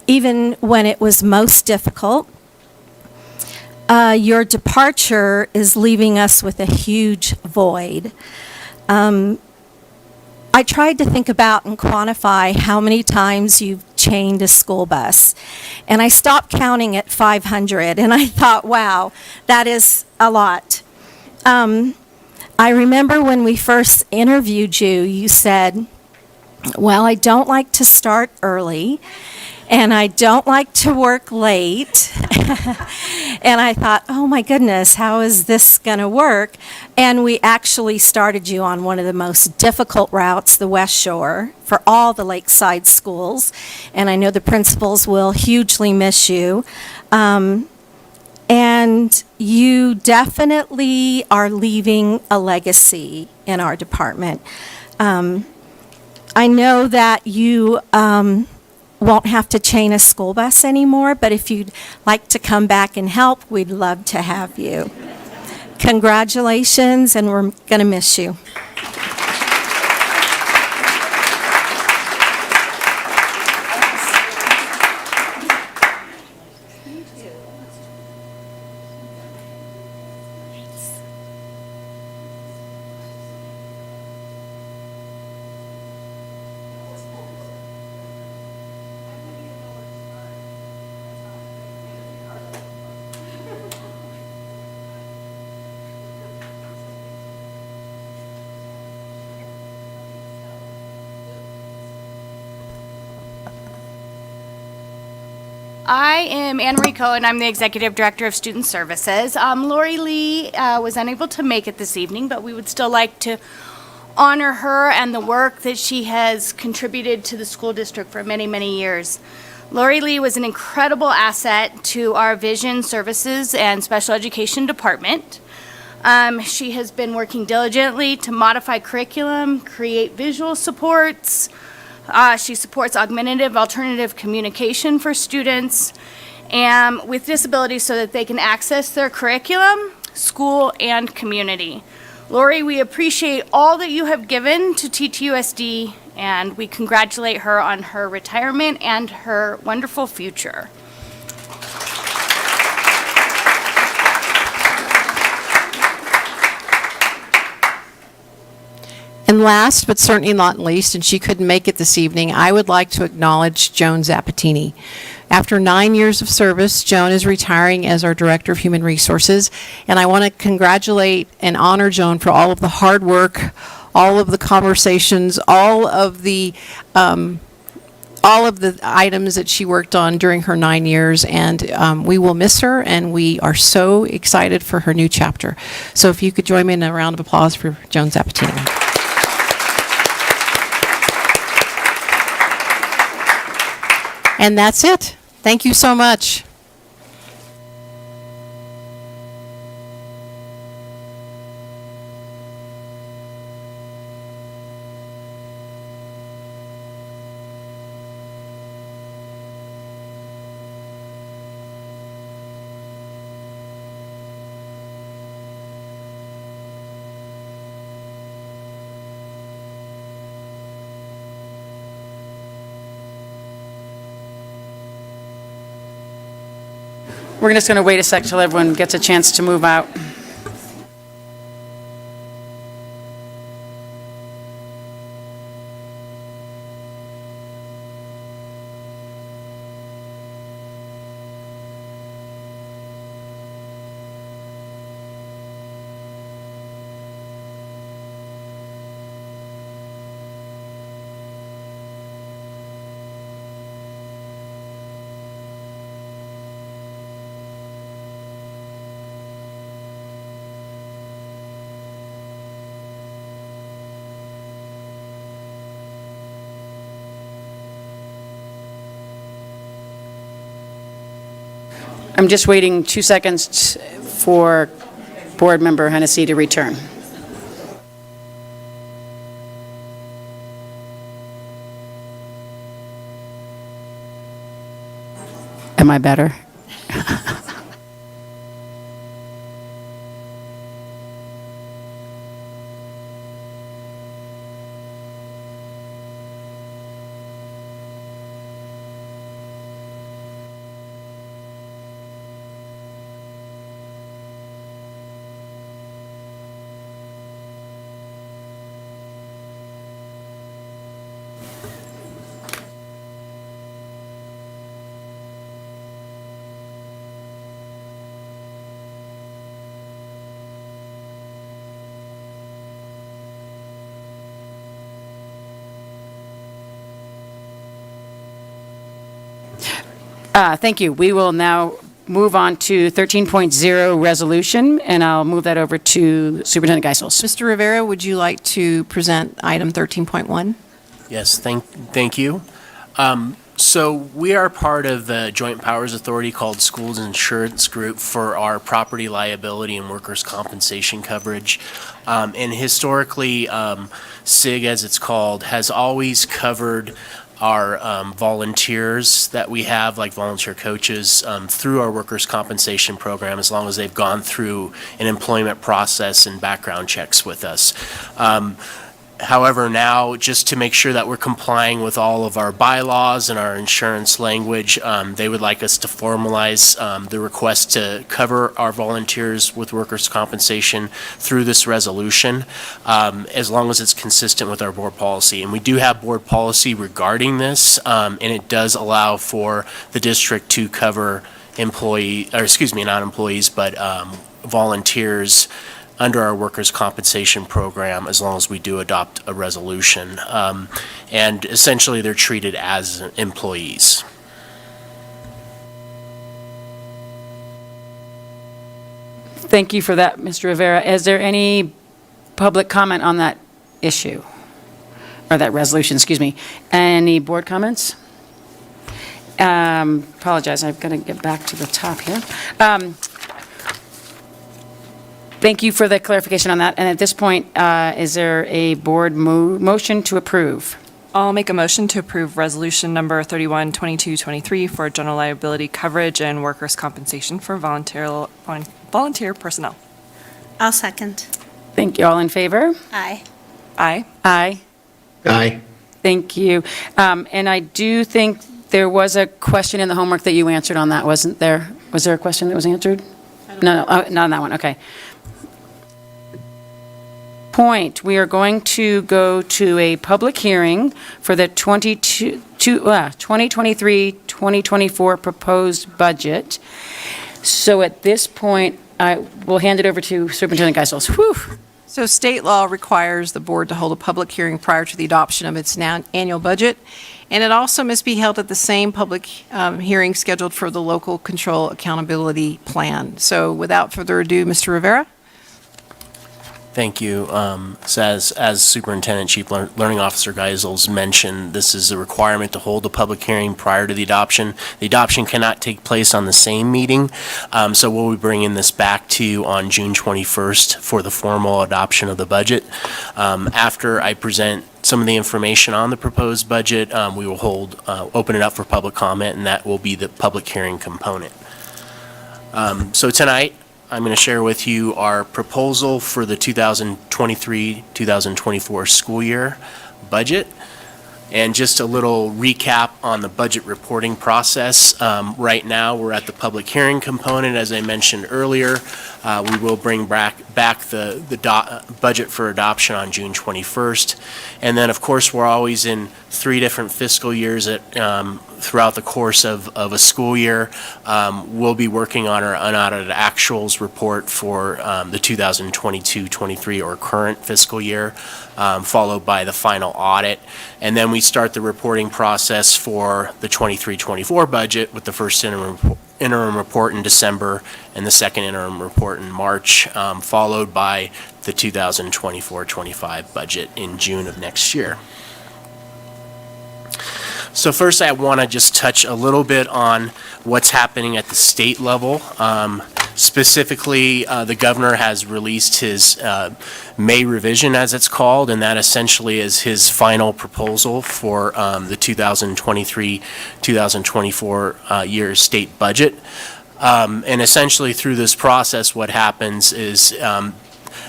even when it was most difficult. Your departure is leaving us with a huge void. I tried to think about and quantify how many times you've chained a school bus, and I stopped counting at 500, and I thought, wow, that is a lot. I remember when we first interviewed you, you said, well, I don't like to start early, and I don't like to work late. And I thought, oh my goodness, how is this going to work? And we actually started you on one of the most difficult routes, the West Shore, for all the lakeside schools. And I know the principals will hugely miss you. And you definitely are leaving a legacy in our department. I know that you won't have to chain a school bus anymore, but if you'd like to come back and help, we'd love to have you. Congratulations, and we're going to miss you. I am Anne Marie Cohen. I'm the Executive Director of Student Services. Lori Lee was unable to make it this evening, but we would still like to honor her and the work that she has contributed to the school district for many, many years. Lori Lee was an incredible asset to our Vision Services and Special Education Department. She has been working diligently to modify curriculum, create visual supports. She supports augmentative alternative communication for students, and with disabilities so that they can access their curriculum, school, and community. Lori, we appreciate all that you have given to TTUSD, and we congratulate her on her retirement and her wonderful future. And last, but certainly not least, and she couldn't make it this evening, I would like to acknowledge Joan Zapatini. After 9 years of service, Joan is retiring as our Director of Human Resources, and I want to congratulate and honor Joan for all of the hard work, all of the conversations, all of the items that she worked on during her 9 years, and we will miss her, and we are so excited for her new chapter. So if you could join me in a round of applause for Joan Zapatini. And that's it. Thank you so much. We're just going to wait a sec till everyone gets a chance to move out. I'm just waiting 2 seconds for Board Member Hennessy to return. Am I better? Thank you. We will now move on to 13.0 resolution, and I'll move that over to Superintendent Geisels. Mr. Rivera, would you like to present item 13.1? Yes, thank you. So we are part of the Joint Powers Authority called Schools Insurance Group for our property liability and workers' compensation coverage. And historically, SIG, as it's called, has always covered our volunteers that we have, like volunteer coaches, through our workers' compensation program, as long as they've gone through an employment process and background checks with us. However, now, just to make sure that we're complying with all of our bylaws and our insurance language, they would like us to formalize the request to cover our volunteers with workers' compensation through this resolution, as long as it's consistent with our board policy. And we do have board policy regarding this, and it does allow for the district to cover not employees, but volunteers under our workers' compensation program, as long as we do adopt a resolution. And essentially, they're treated as employees. Thank you for that, Mr. Rivera. Is there any public comment on that issue? Or that resolution, excuse me. Any board comments? Apologize, I've got to get back to the top here. Thank you for the clarification on that. And at this point, is there a board motion to approve? I'll make a motion to approve resolution number 312223 for general liability coverage and workers' compensation for volunteer personnel. I'll second. Thank you. All in favor? Aye. Aye. Aye. Aye. Thank you. And I do think there was a question in the homework that you answered on that, wasn't there? Was there a question that was answered? No, not on that one. Okay. Point, we are going to go to a public hearing for the 2023-2024 proposed budget. So at this point, I will hand it over to Superintendent Geisels. Whew. So state law requires the board to hold a public hearing prior to the adoption of its annual budget, and it also must be held at the same public hearing scheduled for the local control accountability plan. So without further ado, Mr. Rivera? Thank you. So as Superintendent Chief Learning Officer Geisels mentioned, this is a requirement to hold a public hearing prior to the adoption. The adoption cannot take place on the same meeting, so we'll be bringing this back to you on June 21st for the formal adoption of the budget. After I present some of the information on the proposed budget, we will open it up for public comment, and that will be the public hearing component. So tonight, I'm going to share with you our proposal for the 2023-2024 school year budget, and just a little recap on the budget reporting process. Right now, we're at the public hearing component. As I mentioned earlier, we will bring back the budget for adoption on June 21st. And then, of course, we're always in 3 different fiscal years throughout the course of a school year. We'll be working on our unaudited actuals report for the 2022-23 or current fiscal year, followed by the final audit. And then we start the reporting process for the 23-24 budget with the first interim report in December and the second interim report in March, followed by the 2024-25 budget in June of next year. So first, I want to just touch a little bit on what's happening at the state level. Specifically, the governor has released his May revision, as it's called, and that essentially is his final proposal for the 2023-2024 year state budget. And essentially, through this process, what happens is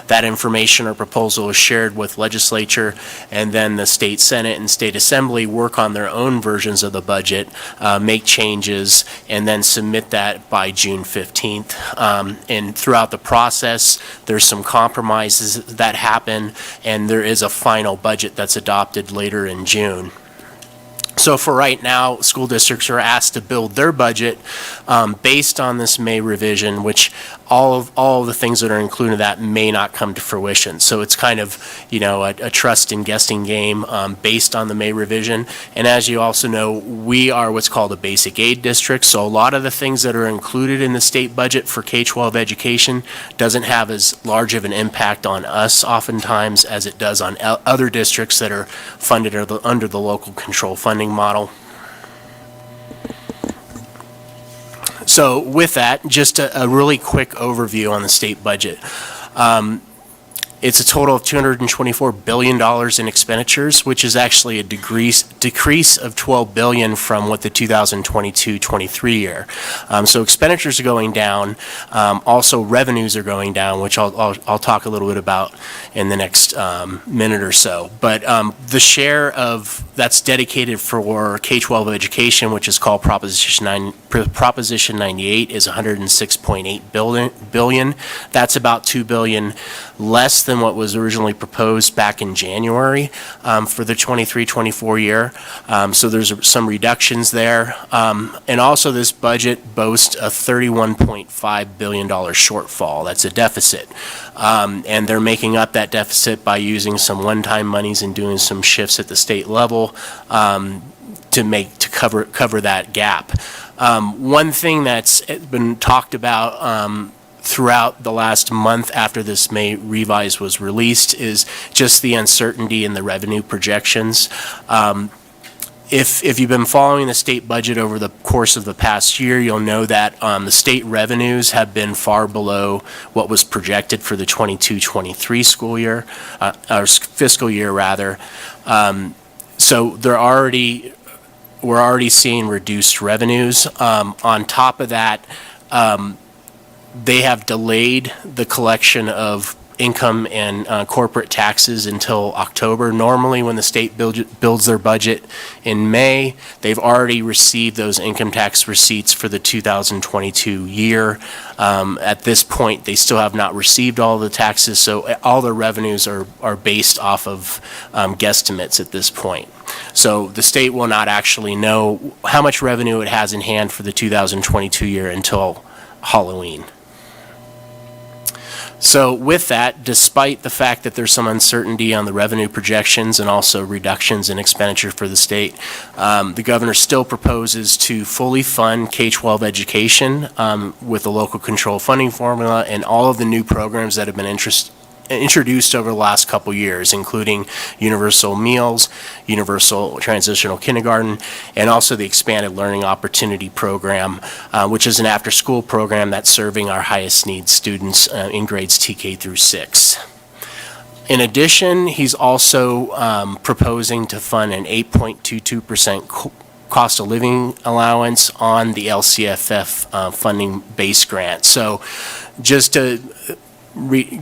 that information or proposal is shared with legislature, and then the state senate and state assembly work on their own versions of the budget, make changes, and then submit that by June 15th. And throughout the process, there's some compromises that happen, and there is a final budget that's adopted later in June. So for right now, school districts are asked to build their budget based on this May revision, which all of the things that are included in that may not come to fruition. So it's kind of, a trust and guessing game based on the May revision. And as you also know, we are what's called a basic aid district. So a lot of the things that are included in the state budget for K-12 education doesn't have as large of an impact on us oftentimes as it does on other districts that are funded under the local control funding model. So with that, just a really quick overview on the state budget. It's a total of $224 billion in expenditures, which is actually a decrease of $12 billion from what the 2022-23 year. So expenditures are going down. Also, revenues are going down, which I'll talk a little bit about in the next minute or so. But the share of that's dedicated for K-12 education, which is called Proposition 98, is $106.8 billion. That's about $2 billion less than what was originally proposed back in January for the 23-24 year. So there's some reductions there. And also this budget boasts a $31.5 billion shortfall. That's a deficit. And they're making up that deficit by using some one-time monies and doing some shifts at the state level to cover that gap. One thing that's been talked about throughout the last month after this May revise was released is just the uncertainty in the revenue projections. If you've been following the state budget over the course of the past year, you'll know that the state revenues have been far below what was projected for the 22-23 school year, or fiscal year rather. So we're already seeing reduced revenues. On top of that, they have delayed the collection of income and corporate taxes until October. Normally, when the state builds their budget in May, they've already received those income tax receipts for the 2022 year. At this point, they still have not received all the taxes, so all their revenues are based off of guesstimates at this point. So the state will not actually know how much revenue it has in hand for the 2022 year until Halloween. So with that, despite the fact that there's some uncertainty on the revenue projections and also reductions in expenditure for the state, the governor still proposes to fully fund K-12 education with the local control funding formula and all of the new programs that have been introduced over the last couple years, including universal meals, universal transitional kindergarten, and also the expanded learning opportunity program, which is an after-school program that's serving our highest needs students in grades TK through 6. In addition, he's also proposing to fund an 8.22% cost of living allowance on the LCFF funding base grant. So just to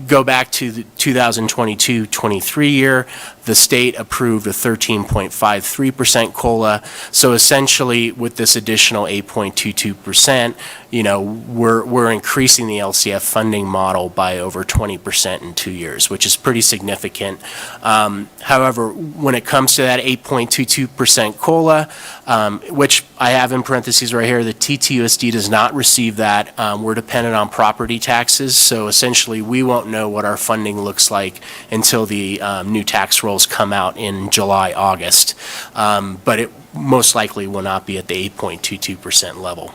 go back to the 2022-23 year, the state approved a 13.53% COLA. So essentially, with this additional 8.22%, we're increasing the LCF funding model by over 20% in 2 years, which is pretty significant. However, when it comes to that 8.22% COLA, which I have in parentheses right here, the TTUSD does not receive that. We're dependent on property taxes, so essentially we won't know what our funding looks like until the new tax rolls come out in July, August. But it most likely will not be at the 8.22% level.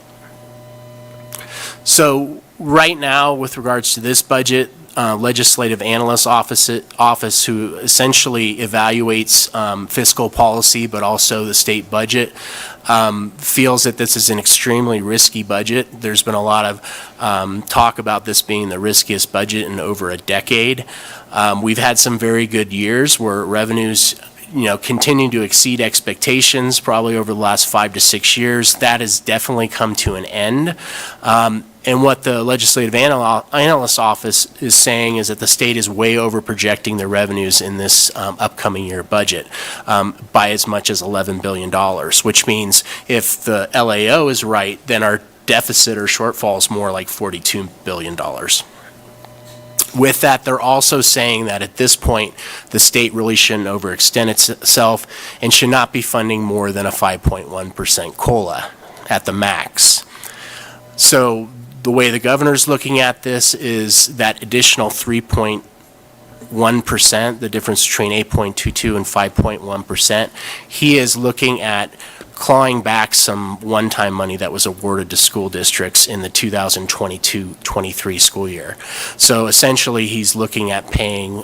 So right now, with regards to this budget, legislative analyst office who essentially evaluates fiscal policy but also the state budget feels that this is an extremely risky budget. There's been a lot of talk about this being the riskiest budget in over a decade. We've had some very good years where revenues continue to exceed expectations probably over the last 5 to 6 years. That has definitely come to an end. And what the legislative analyst office is saying is that the state is way over projecting their revenues in this upcoming year budget by as much as $11 billion, which means if the LAO is right, then our deficit or shortfall is more like $42 billion. With that, they're also saying that at this point, the state really shouldn't overextend itself and should not be funding more than a 5.1% COLA at the max. So the way the governor's looking at this is that additional 3.1%, the difference between 8.22 and 5.1%, he is looking at clawing back some one-time money that was awarded to school districts in the 2022-23 school year. So essentially, he's looking at paying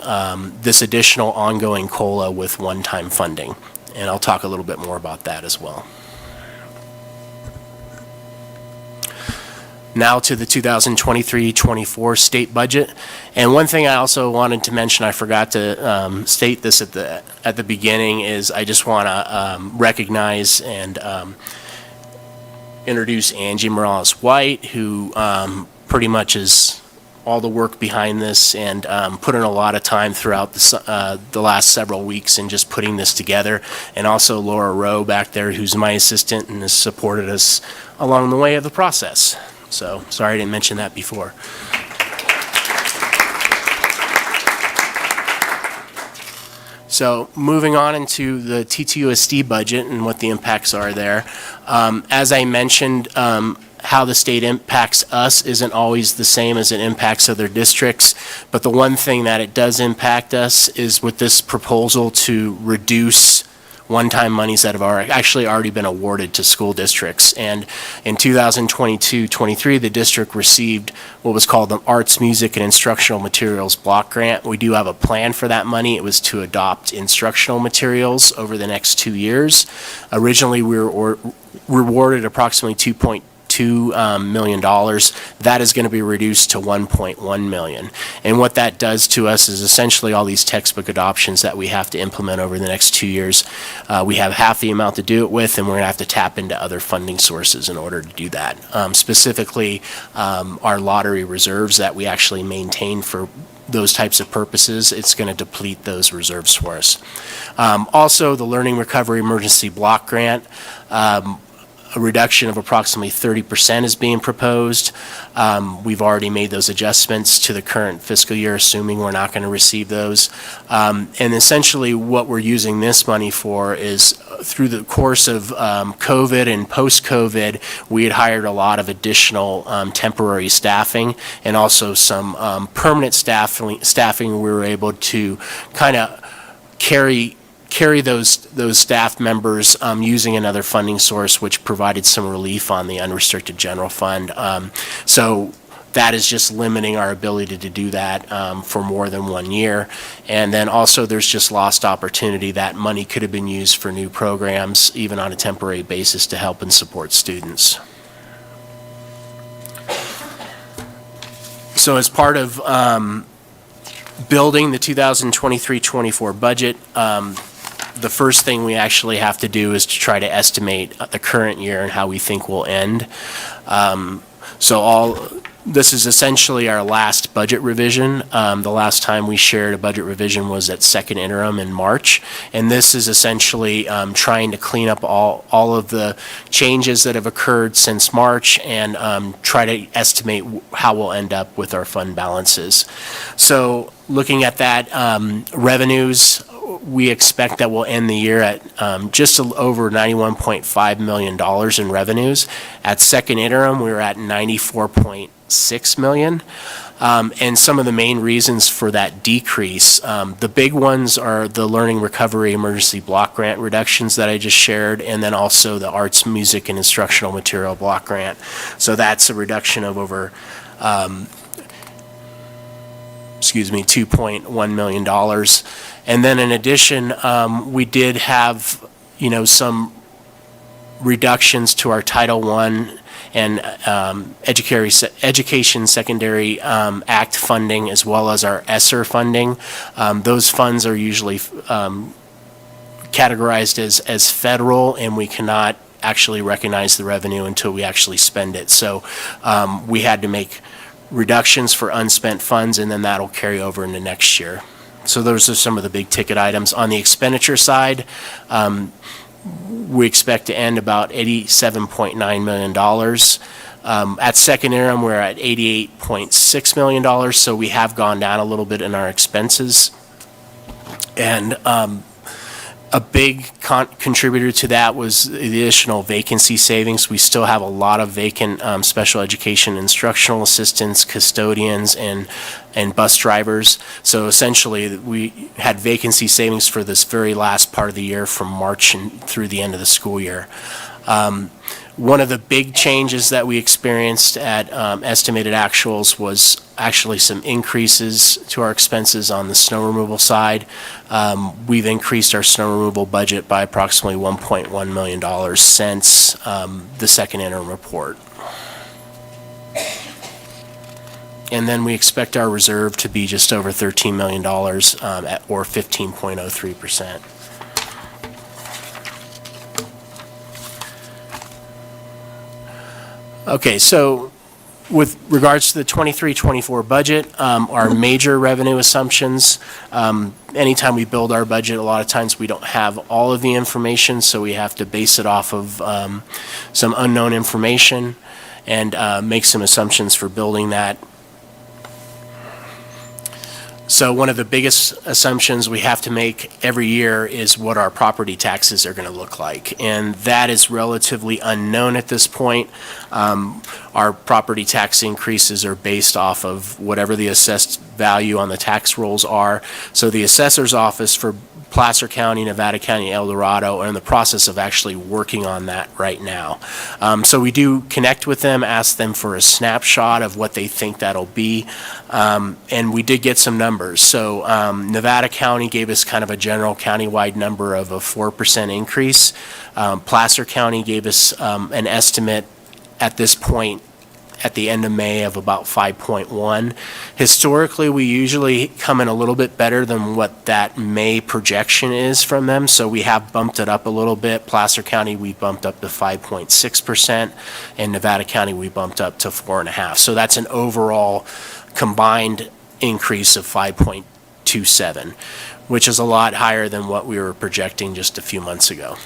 this additional ongoing COLA with one-time funding. And I'll talk a little bit more about that as well. Now to the 2023-24 state budget. And one thing I also wanted to mention, I forgot to state this at the beginning, is I just want to recognize and introduce Angie Morales-White, who pretty much is all the work behind this and put in a lot of time throughout the last several weeks in just putting this together. And also Laura Rowe back there, who's my assistant and has supported us along the way of the process. So, sorry I didn't mention that before. So, moving on into the TTUSD budget and what the impacts are there. As I mentioned, how the state impacts us isn't always the same as it impacts other districts, but the one thing that it does impact us is with this proposal to reduce one-time monies that have actually already been awarded to school districts. And in 2022-23, the district received what was called the Arts, Music, and Instructional Materials Block Grant. We do have a plan for that money. It was to adopt instructional materials over the next 2 years. Originally, we were rewarded approximately $2.2 $1.2 million, that is going to be reduced to $1.1 million. And what that does to us is essentially all these textbook adoptions that we have to implement over the next 2 years. We have half the amount to do it with, and we're going to have to tap into other funding sources in order to do that. Specifically, our lottery reserves that we actually maintain for those types of purposes, it's going to deplete those reserves for us. Also, the Learning Recovery Emergency Block Grant, a reduction of approximately 30% is being proposed. We've already made those adjustments to the current fiscal year, assuming we're not going to receive those. And essentially what we're using this money for is through the course of COVID and post-COVID, we had hired a lot of additional temporary staffing and also some permanent staffing. We were able to kind of carry those staff members using another funding source, which provided some relief on the unrestricted general fund. So that is just limiting our ability to do that for more than 1 year. And then also there's just lost opportunity. That money could have been used for new programs, even on a temporary basis, to help and support students. So as part of building the 2023-24 budget, the first thing we actually have to do is to try to estimate the current year and how we think we'll end. This is essentially our last budget revision. The last time we shared a budget revision was at second interim in March. And this is essentially trying to clean up all of the changes that have occurred since March and try to estimate how we'll end up with our fund balances. So looking at that, revenues, we expect that we'll end the year at just over $91.5 million in revenues. At second interim, we were at $94.6 million. And some of the main reasons for that decrease, the big ones are the Learning Recovery Emergency Block Grant reductions that I just shared, and then also the Arts, Music, and Instructional Material Block Grant. So that's a reduction of over $2.1 million. And then in addition, we did have, some reductions to our Title I and Education Secondary Act funding, as well as our ESSER funding. Those funds are usually categorized as federal, and we cannot actually recognize the revenue until we actually spend it. So we had to make reductions for unspent funds, and then that'll carry over into next year. So those are some of the big ticket items. On the expenditure side, we expect to end about $87.9 million. At second interim, we're at $88.6 million, so we have gone down a little bit in our expenses. And a big contributor to that was the additional vacancy savings. We still have a lot of vacant special education instructional assistants, custodians, and bus drivers. So essentially, we had vacancy savings for this very last part of the year from March and through the end of the school year. One of the big changes that we experienced at estimated actuals was actually some increases to our expenses on the snow removal side. We've increased our snow removal budget by approximately $1.1 million since the second interim report. And then we expect our reserve to be just over $13 million or 15.03%. Okay, so with regards to the 23-24 budget, our major revenue assumptions, anytime we build our budget, a lot of times we don't have all of the information, so we have to base it off of some unknown information and make some assumptions for building that. So one of the biggest assumptions we have to make every year is what our property taxes are going to look like. And that is relatively unknown at this point. Our property tax increases are based off of whatever the assessed value on the tax rolls are. So the assessor's office for Placer County, Nevada County, El Dorado are in the process of actually working on that right now. So we do connect with them, ask them for a snapshot of what they think that'll be, and we did get some numbers. So Nevada County gave us kind of a general countywide number of a 4% increase. Placer County gave us an estimate at this point, at the end of May, of about 5.1. Historically, we usually come in a little bit better than what that May projection is from them, so we have bumped it up a little bit. Placer County, we bumped up to 5.6%, and Nevada County, we bumped up to 4.5%. So that's an overall combined increase of 5.27, which is a lot higher than what we were projecting just a few months ago.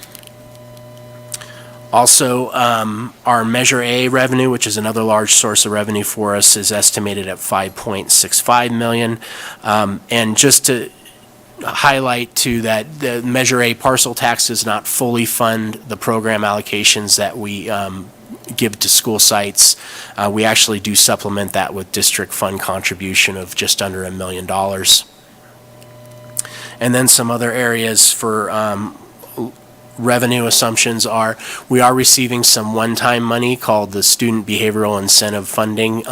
Also, our Measure A revenue, which is another large source of revenue for us, is estimated at $5.65 million. And just to highlight too that the Measure A parcel tax does not fully fund the program allocations that we give to school sites. We actually do supplement that with district fund contribution of just under $1 million. And then some other areas for revenue assumptions are, we are receiving some one-time money called the Student Behavioral Incentive Funding.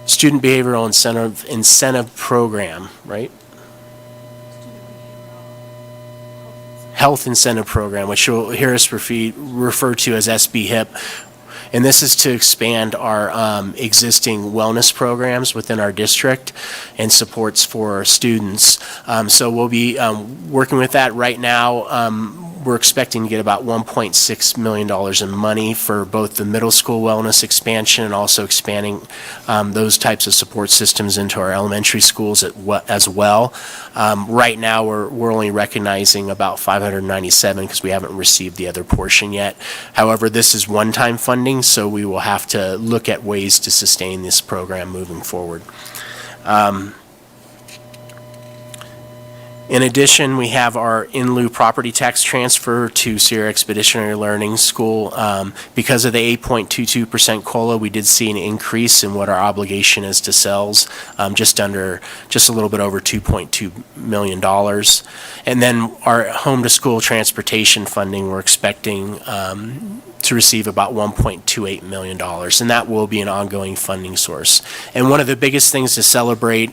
Student Behavioral Incentive Program, right? Health Incentive Program, which you'll hear us refer to as SB HIP. And this is to expand our existing wellness programs within our district and supports for our students. So we'll be working with that right now. We're expecting to get about $1.6 million in money for both the middle school wellness expansion and also expanding those types of support systems into our elementary schools as well. Right now, we're only recognizing about $597 because we haven't received the other portion yet. However, this is one-time funding, so we will have to look at ways to sustain this program moving forward. In addition, we have our in lieu property tax transfer to Sierra Expeditionary Learning School. Because of the 8.22% COLA, we did see an increase in what our obligation is to CELS, just a little bit over $2.2 million. And then our home to school transportation funding, we're expecting to receive about $1.28 million, and that will be an ongoing funding source. And one of the biggest things to celebrate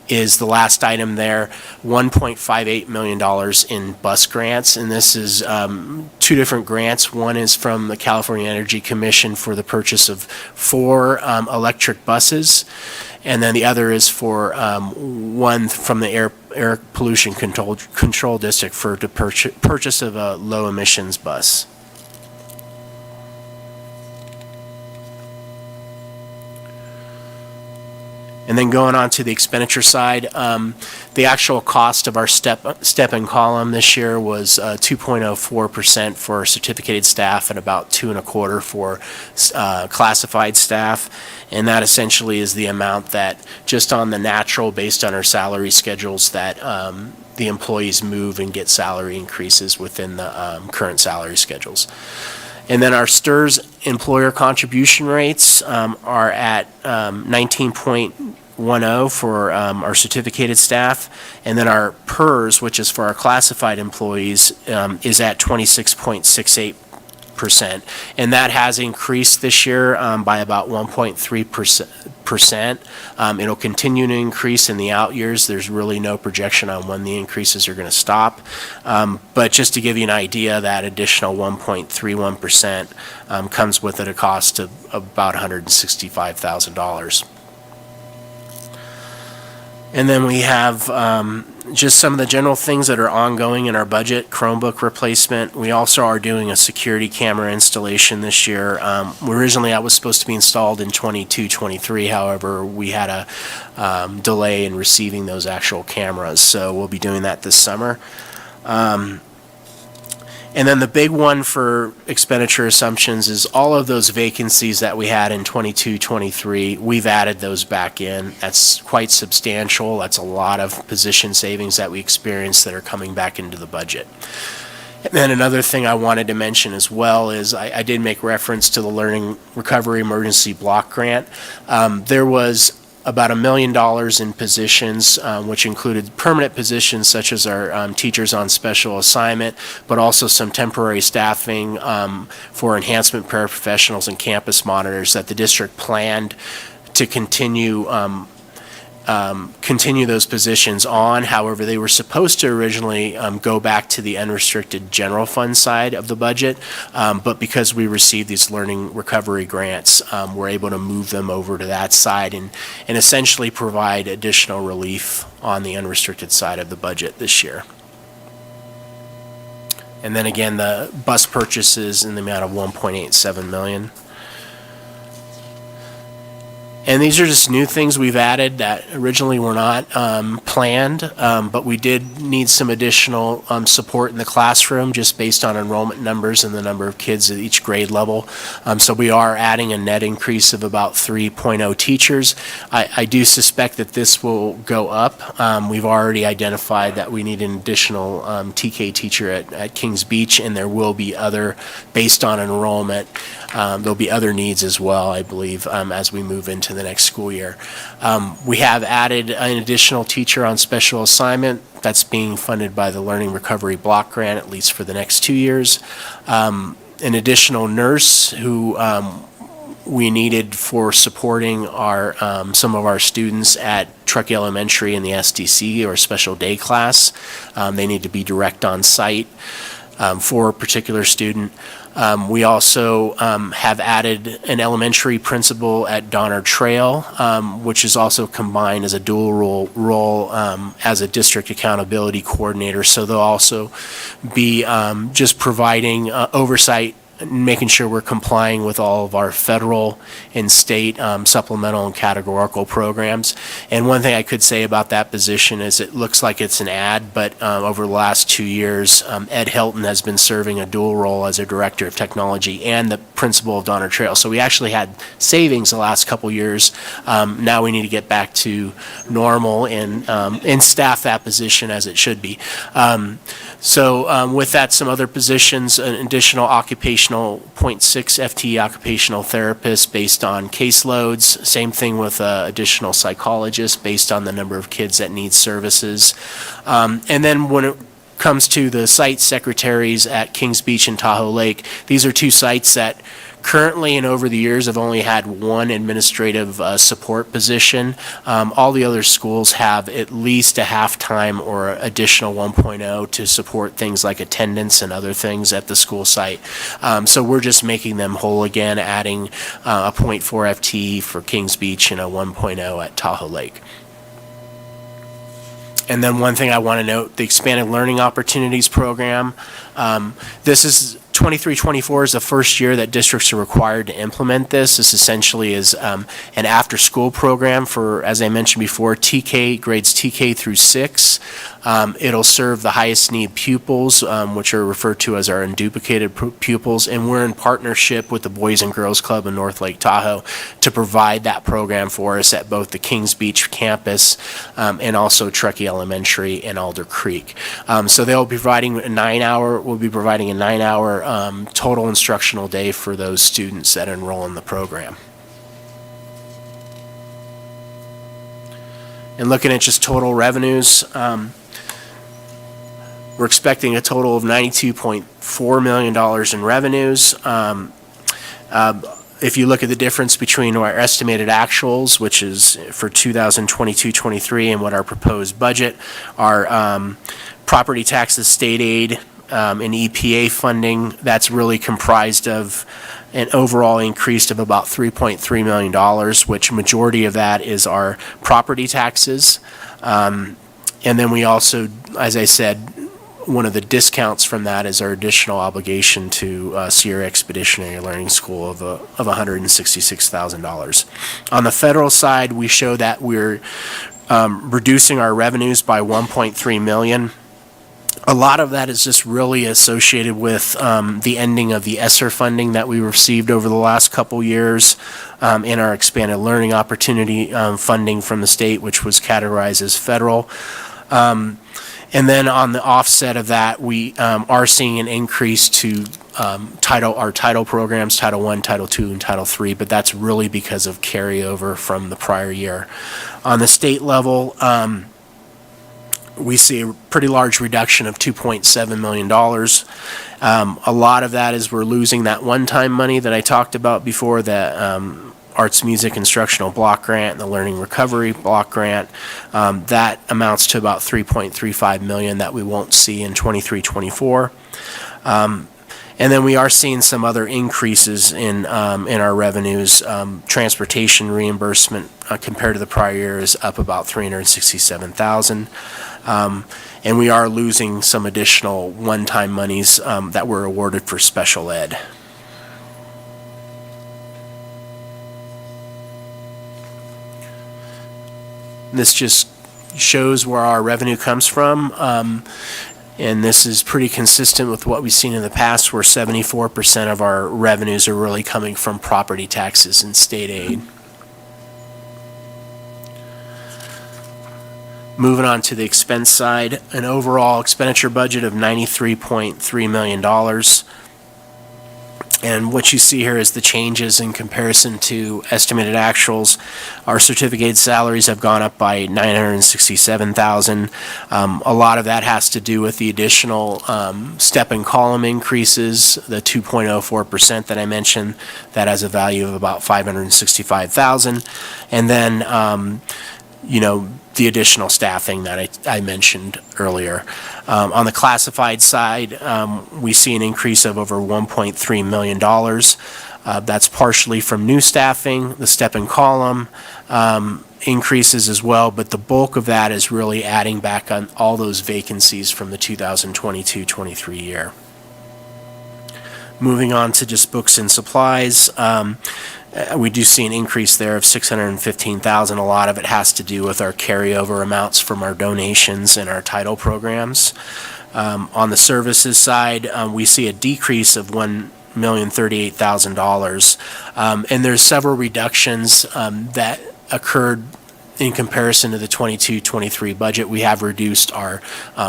is the last item there, $1.58 million in bus grants, and this is two different grants. One is from the California Energy Commission for the purchase of 4 electric buses, and then the other is for one from the Air Pollution Control District for the purchase of a low emissions bus. And then going on to the expenditure side, the actual cost of our step and column this year was 2.04% for certificated staff and about 2.25% for classified staff. And that essentially is the amount that, just on the natural, based on our salary schedules, that the employees move and get salary increases within the current salary schedules. And then our STRS employer contribution rates are at 19.10 for our certificated staff, and then our PERS, which is for our classified employees, is at 26.68%, and that has increased this year by about 1.3%. It'll continue to increase in the out years. There's really no projection on when the increases are going to stop. But just to give you an idea, that additional 1.31% comes with it a cost of about $165,000. And then we have just some of the general things that are ongoing in our budget. Chromebook replacement. We also are doing a security camera installation this year. Originally, that was supposed to be installed in 22-23. However, we had a delay in receiving those actual cameras, so we'll be doing that this summer. And then the big one for expenditure assumptions is all of those vacancies that we had in 22-23, we've added those back in. That's quite substantial. That's a lot of position savings that we experienced that are coming back into the budget. And then another thing I wanted to mention as well is I did make reference to the Learning Recovery Emergency Block Grant. There was about $1 million in positions, which included permanent positions such as our teachers on special assignment, but also some temporary staffing for enhancement paraprofessionals and campus monitors that the district planned to continue continue those positions on. However, they were supposed to originally go back to the unrestricted general fund side of the budget, but because we received these learning recovery grants, we're able to move them over to that side and essentially provide additional relief on the unrestricted side of the budget this year. And then again, the bus purchases in the amount of $1.87 million. And these are just new things we've added that originally were not planned, but we did need some additional support in the classroom just based on enrollment numbers and the number of kids at each grade level. So we are adding a net increase of about 3.0 teachers. I do suspect that this will go up. We've already identified that we need an additional TK teacher at Kings Beach, and there will be other, based on enrollment, there'll be other needs as well, I believe, as we move into the next school year. We have added an additional teacher on special assignment that's being funded by the Learning Recovery Block Grant, at least for the next 2 years. An additional nurse who we needed for supporting our some of our students at Truckee Elementary in the SDC or special day class. They need to be direct on site for a particular student. We also have added an elementary principal at Donner Trail, which is also combined as a dual role as a district accountability coordinator. So they'll also be just providing oversight, making sure we're complying with all of our federal and state supplemental and categorical programs. And one thing I could say about that position is it looks like it's an ad, but over the last 2 years, Ed Hilton has been serving a dual role as a director of technology and the principal of Donner Trail. So we actually had savings the last couple years. Now we need to get back to normal and staff that position as it should be. So with that, some other positions, an additional occupational 0.6 FTE occupational therapist based on caseloads. Same thing with additional psychologists based on the number of kids that need services. And then when it comes to the site secretaries at Kings Beach and Tahoe Lake, these are two sites that currently and over the years have only had one administrative support position. All the other schools have at least a half-time or additional 1.0 to support things like attendance and other things at the school site. So we're just making them whole again, adding a 0.4 FTE for Kings Beach and a 1.0 at Tahoe Lake. And then one thing I want to note, the Expanded Learning Opportunities Program. This is 23-24 is the first year that districts are required to implement this. This essentially is an after-school program for, as I mentioned before, TK, grades TK through 6. It'll serve the highest need pupils, which are referred to as our unduplicated pupils, and we're in partnership with the Boys and Girls Club in North Lake Tahoe to provide that program for us at both the Kings Beach campus and also Truckee Elementary and Alder Creek. So they'll be providing we'll be providing a 9-hour total instructional day for those students that enroll in the program. And looking at just total revenues, we're expecting a total of $92.4 million in revenues. If you look at the difference between our estimated actuals, which is for 2022-23, and what our proposed budget, our property taxes, state aid, and EPA funding, that's really comprised of an overall increase of about $3.3 million, which majority of that is our property taxes. And then we also, as I said, one of the discounts from that is our additional obligation to Sierra Expeditionary Learning School of $166,000. On the federal side, we show that we're reducing our revenues by $1.3 million. A lot of that is just really associated with the ending of the ESSER funding that we received over the last couple years in our expanded learning opportunity funding from the state, which was categorized as federal. And then on the offset of that, we are seeing an increase to our title programs, Title I, Title II, and Title III, but that's really because of carryover from the prior year. On the state level, we see a pretty large reduction of $2.7 million. A lot of that is we're losing that one-time money that I talked about before, that Arts Music Instructional Block Grant and the Learning Recovery Block Grant. That amounts to about $3.35 million that we won't see in 23-24. And then we are seeing some other increases in our revenues. Transportation reimbursement compared to the prior year is up about $367,000. And we are losing some additional one-time monies that were awarded for special ed. This just shows where our revenue comes from. And this is pretty consistent with what we've seen in the past, where 74% of our revenues are really coming from property taxes and state aid. Moving on to the expense side, an overall expenditure budget of $93.3 million. And what you see here is the changes in comparison to estimated actuals. Our certificated salaries have gone up by $967,000. A lot of that has to do with the additional step and column increases, the 2.04% that I mentioned. That has a value of about $565,000. And then, the additional staffing that I mentioned earlier. On the classified side, we see an increase of over $1.3 million. That's partially from new staffing, the step and column increases as well, but the bulk of that is really adding back on all those vacancies from the 2022-23 year. Moving on to just books and supplies. We do see an increase there of $615,000. A lot of it has to do with our carryover amounts from our donations and our title programs. On the services side, we see a decrease of $1,038,000. And there's several reductions that occurred in comparison to the 22-23 budget. We have reduced our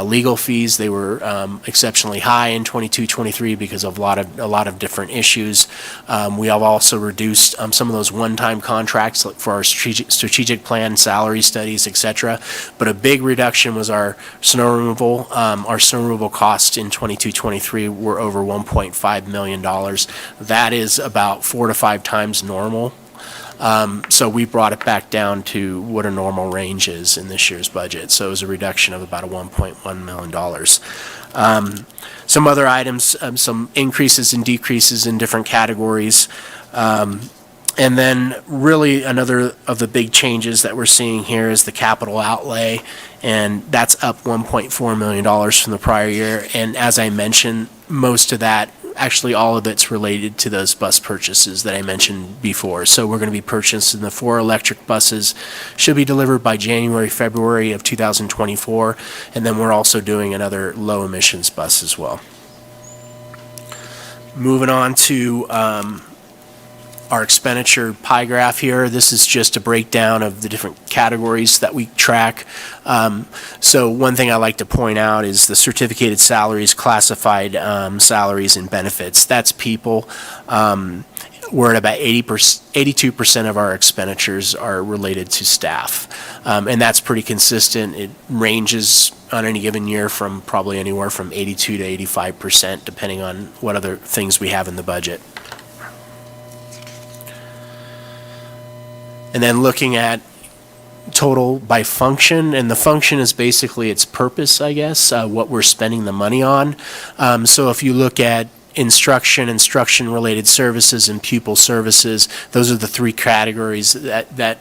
legal fees. They were exceptionally high in 22-23 because of a lot of different issues. We have also reduced some of those one-time contracts for our strategic plan, salary studies, etc. But a big reduction was our snow removal. Our snow removal costs in 22-23 were over $1.5 million. That is about 4 to 5 times normal. So we brought it back down to what a normal range is in this year's budget. So it was a reduction of about $1.1 million. Some other items, some increases and decreases in different categories. And then really another of the big changes that we're seeing here is the capital outlay, and that's up $1.4 million from the prior year. And as I mentioned, most of that, actually all of it's related to those bus purchases that I mentioned before. So we're going to be purchasing the 4 electric buses, should be delivered by January, February of 2024, and then we're also doing another low emissions bus as well. Moving on to our expenditure pie graph here. This is just a breakdown of the different categories that we track. So one thing I like to point out is the certificated salaries, classified salaries, and benefits. That's people. We're at about 82% of our expenditures are related to staff. And that's pretty consistent. It ranges on any given year from probably anywhere from 82 to 85%, depending on what other things we have in the budget. And then looking at total by function, and the function is basically its purpose, I guess, what we're spending the money on. So if you look at instruction-related services, and pupil services, those are the 3 categories that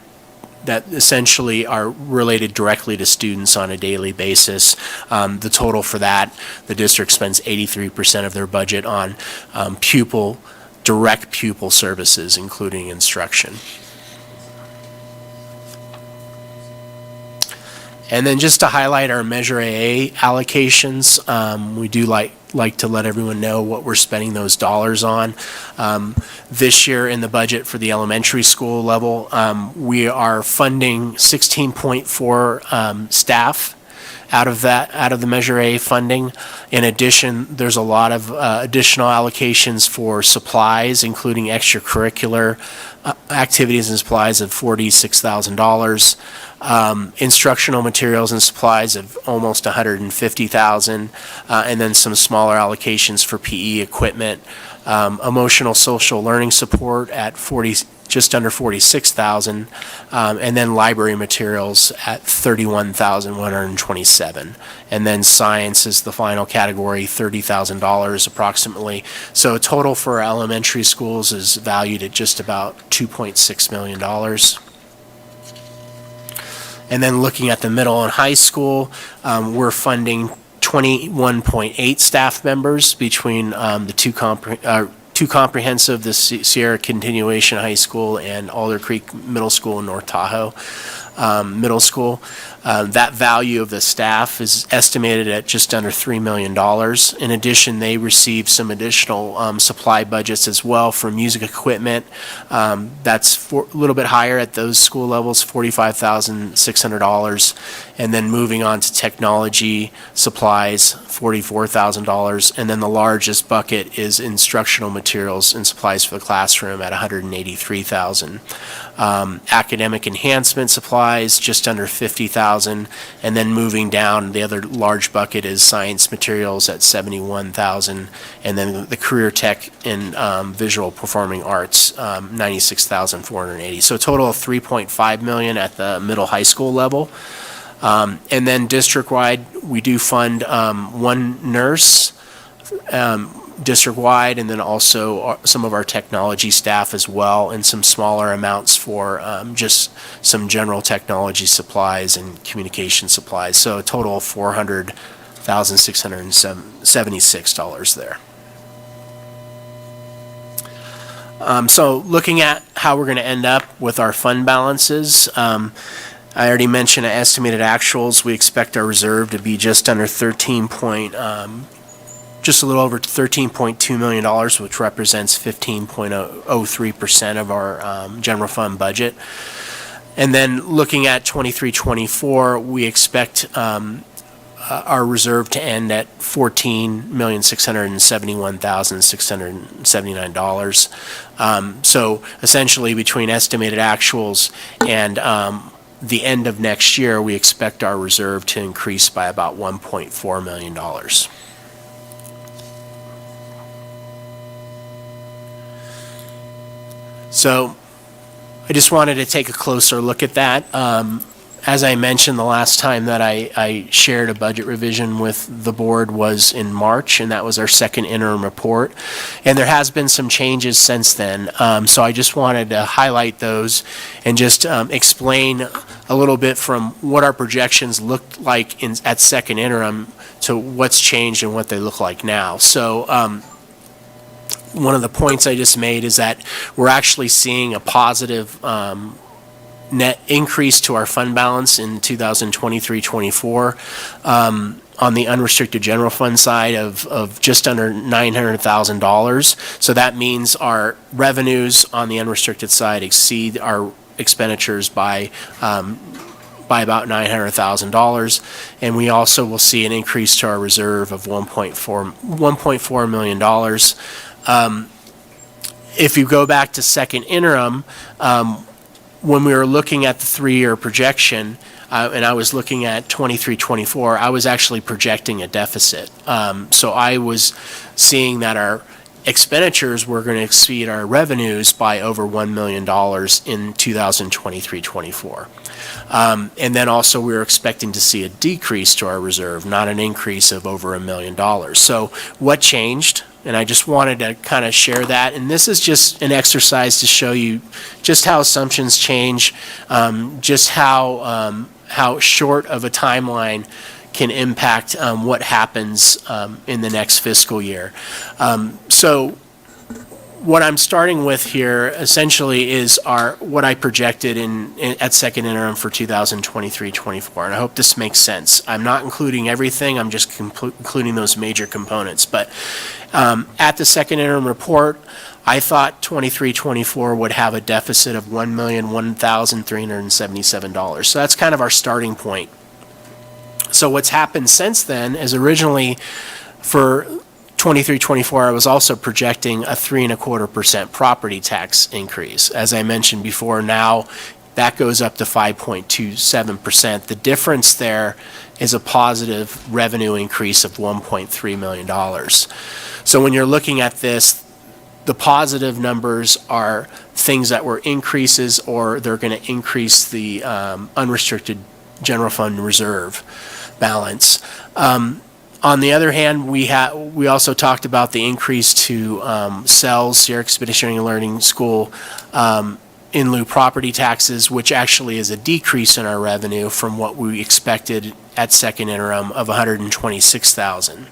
essentially are related directly to students on a daily basis. The total for that, the district spends 83% of their budget on direct pupil services, including instruction. And then just to highlight our Measure AA allocations, we do like to let everyone know what we're spending those dollars on. This year in the budget for the elementary school level, we are funding 16.4 staff out of the Measure A funding. In addition, there's a lot of additional allocations for supplies, including extracurricular activities and supplies of $46,000. instructional materials and supplies of almost $150,000, and then some smaller allocations for PE equipment. Emotional social learning support at just under $46,000, and then library materials at $31,127. And then science is the final category, $30,000 approximately. So total for elementary schools is valued at just about $2.6 million. And then looking at the middle and high school, we're funding 21.8 staff members between the two comprehensive, the Sierra Continuation High School and Alder Creek Middle School in North Tahoe Middle School. That value of the staff is estimated at just under $3 million. In addition, they receive some additional supply budgets as well for music equipment. That's a little bit higher at those school levels, $45,600. And then moving on to technology supplies, $44,000. And then the largest bucket is instructional materials and supplies for the classroom at $183,000. Academic enhancement supplies, just under $50,000. And then moving down, the other large bucket is science materials at $71,000. And then the career tech and visual performing arts, $96,480. So a total of $3.5 million at the middle high school level. And then district-wide, we do fund one nurse district-wide, and then also some of our technology staff as well, and some smaller amounts for just some general technology supplies and communication supplies. So a total of $400,676 there. So looking at how we're going to end up with our fund balances, I already mentioned estimated actuals. We expect our reserve to be just under just a little over $13.2 million, which represents 15.03% of our general fund budget. And then looking at 23-24, we expect our reserve to end at $14,671,679. So essentially, between estimated actuals and the end of next year, we expect our reserve to increase by about $1.4 million. So I just wanted to take a closer look at that. As I mentioned, the last time that I shared a budget revision with the board was in March, and that was our second interim report. And there has been some changes since then. So I just wanted to highlight those and just explain a little bit from what our projections looked like at second interim to what's changed and what they look like now. So one of the points I just made is that we're actually seeing a positive net increase to our fund balance in 2023-24 on the unrestricted general fund side of just under $900,000. So that means our revenues on the unrestricted side exceed our expenditures by about $900,000, and we also will see an increase to our reserve of $1.4 million. If you go back to second interim, when we were looking at the 3-year projection, and I was looking at 23-24, I was actually projecting a deficit. So I was seeing that our expenditures were going to exceed our revenues by over $1 million in 2023-24. And then also we were expecting to see a decrease to our reserve, not an increase of over $1 million. So what changed? And I just wanted to kind of share that. And this is just an exercise to show you just how assumptions change, just how short of a timeline can impact what happens in the next fiscal year. So what I'm starting with here essentially is what I projected at second interim for 2023-24, and I hope this makes sense. I'm not including everything, I'm just including those major components. But at the second interim report, I thought 23-24 would have a deficit of $1,001,377. So that's kind of our starting point. So what's happened since then is originally for 23-24, I was also projecting a 3.25% property tax increase. As I mentioned before, now that goes up to 5.27%. The difference there is a positive revenue increase of $1.3 million. So when you're looking at this, the positive numbers are things that were increases, or they're going to increase the unrestricted general fund reserve balance. On the other hand, we also talked about the increase to CELS, Sierra Expeditionary Learning School, in lieu property taxes, which actually is a decrease in our revenue from what we expected at second interim of $126,000.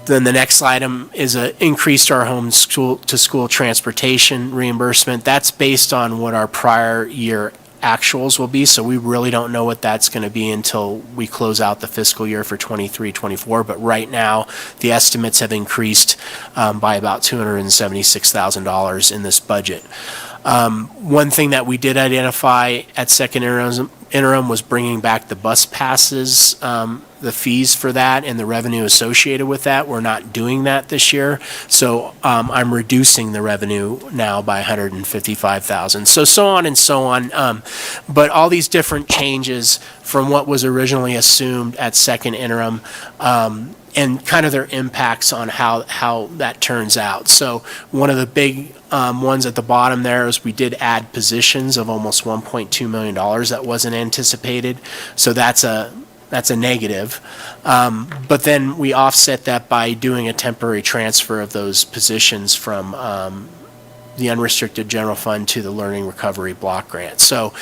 Then the next item is an increase to our home school to school transportation reimbursement. That's based on what our prior year actuals will be, so we really don't know what that's going to be until we close out the fiscal year for 23-24. But right now, the estimates have increased by about $276,000 in this budget. One thing that we did identify at second interim was bringing back the bus passes, the fees for that and the revenue associated with that. We're not doing that this year, so I'm reducing the revenue now by $155,000. So on and so on. But all these different changes from what was originally assumed at second interim, and kind of their impacts on how that turns out. So one of the big ones at the bottom there is we did add positions of almost $1.2 million that wasn't anticipated. So that's a negative. But then we offset that by doing a temporary transfer of those positions from the unrestricted general fund to the learning recovery block grant. So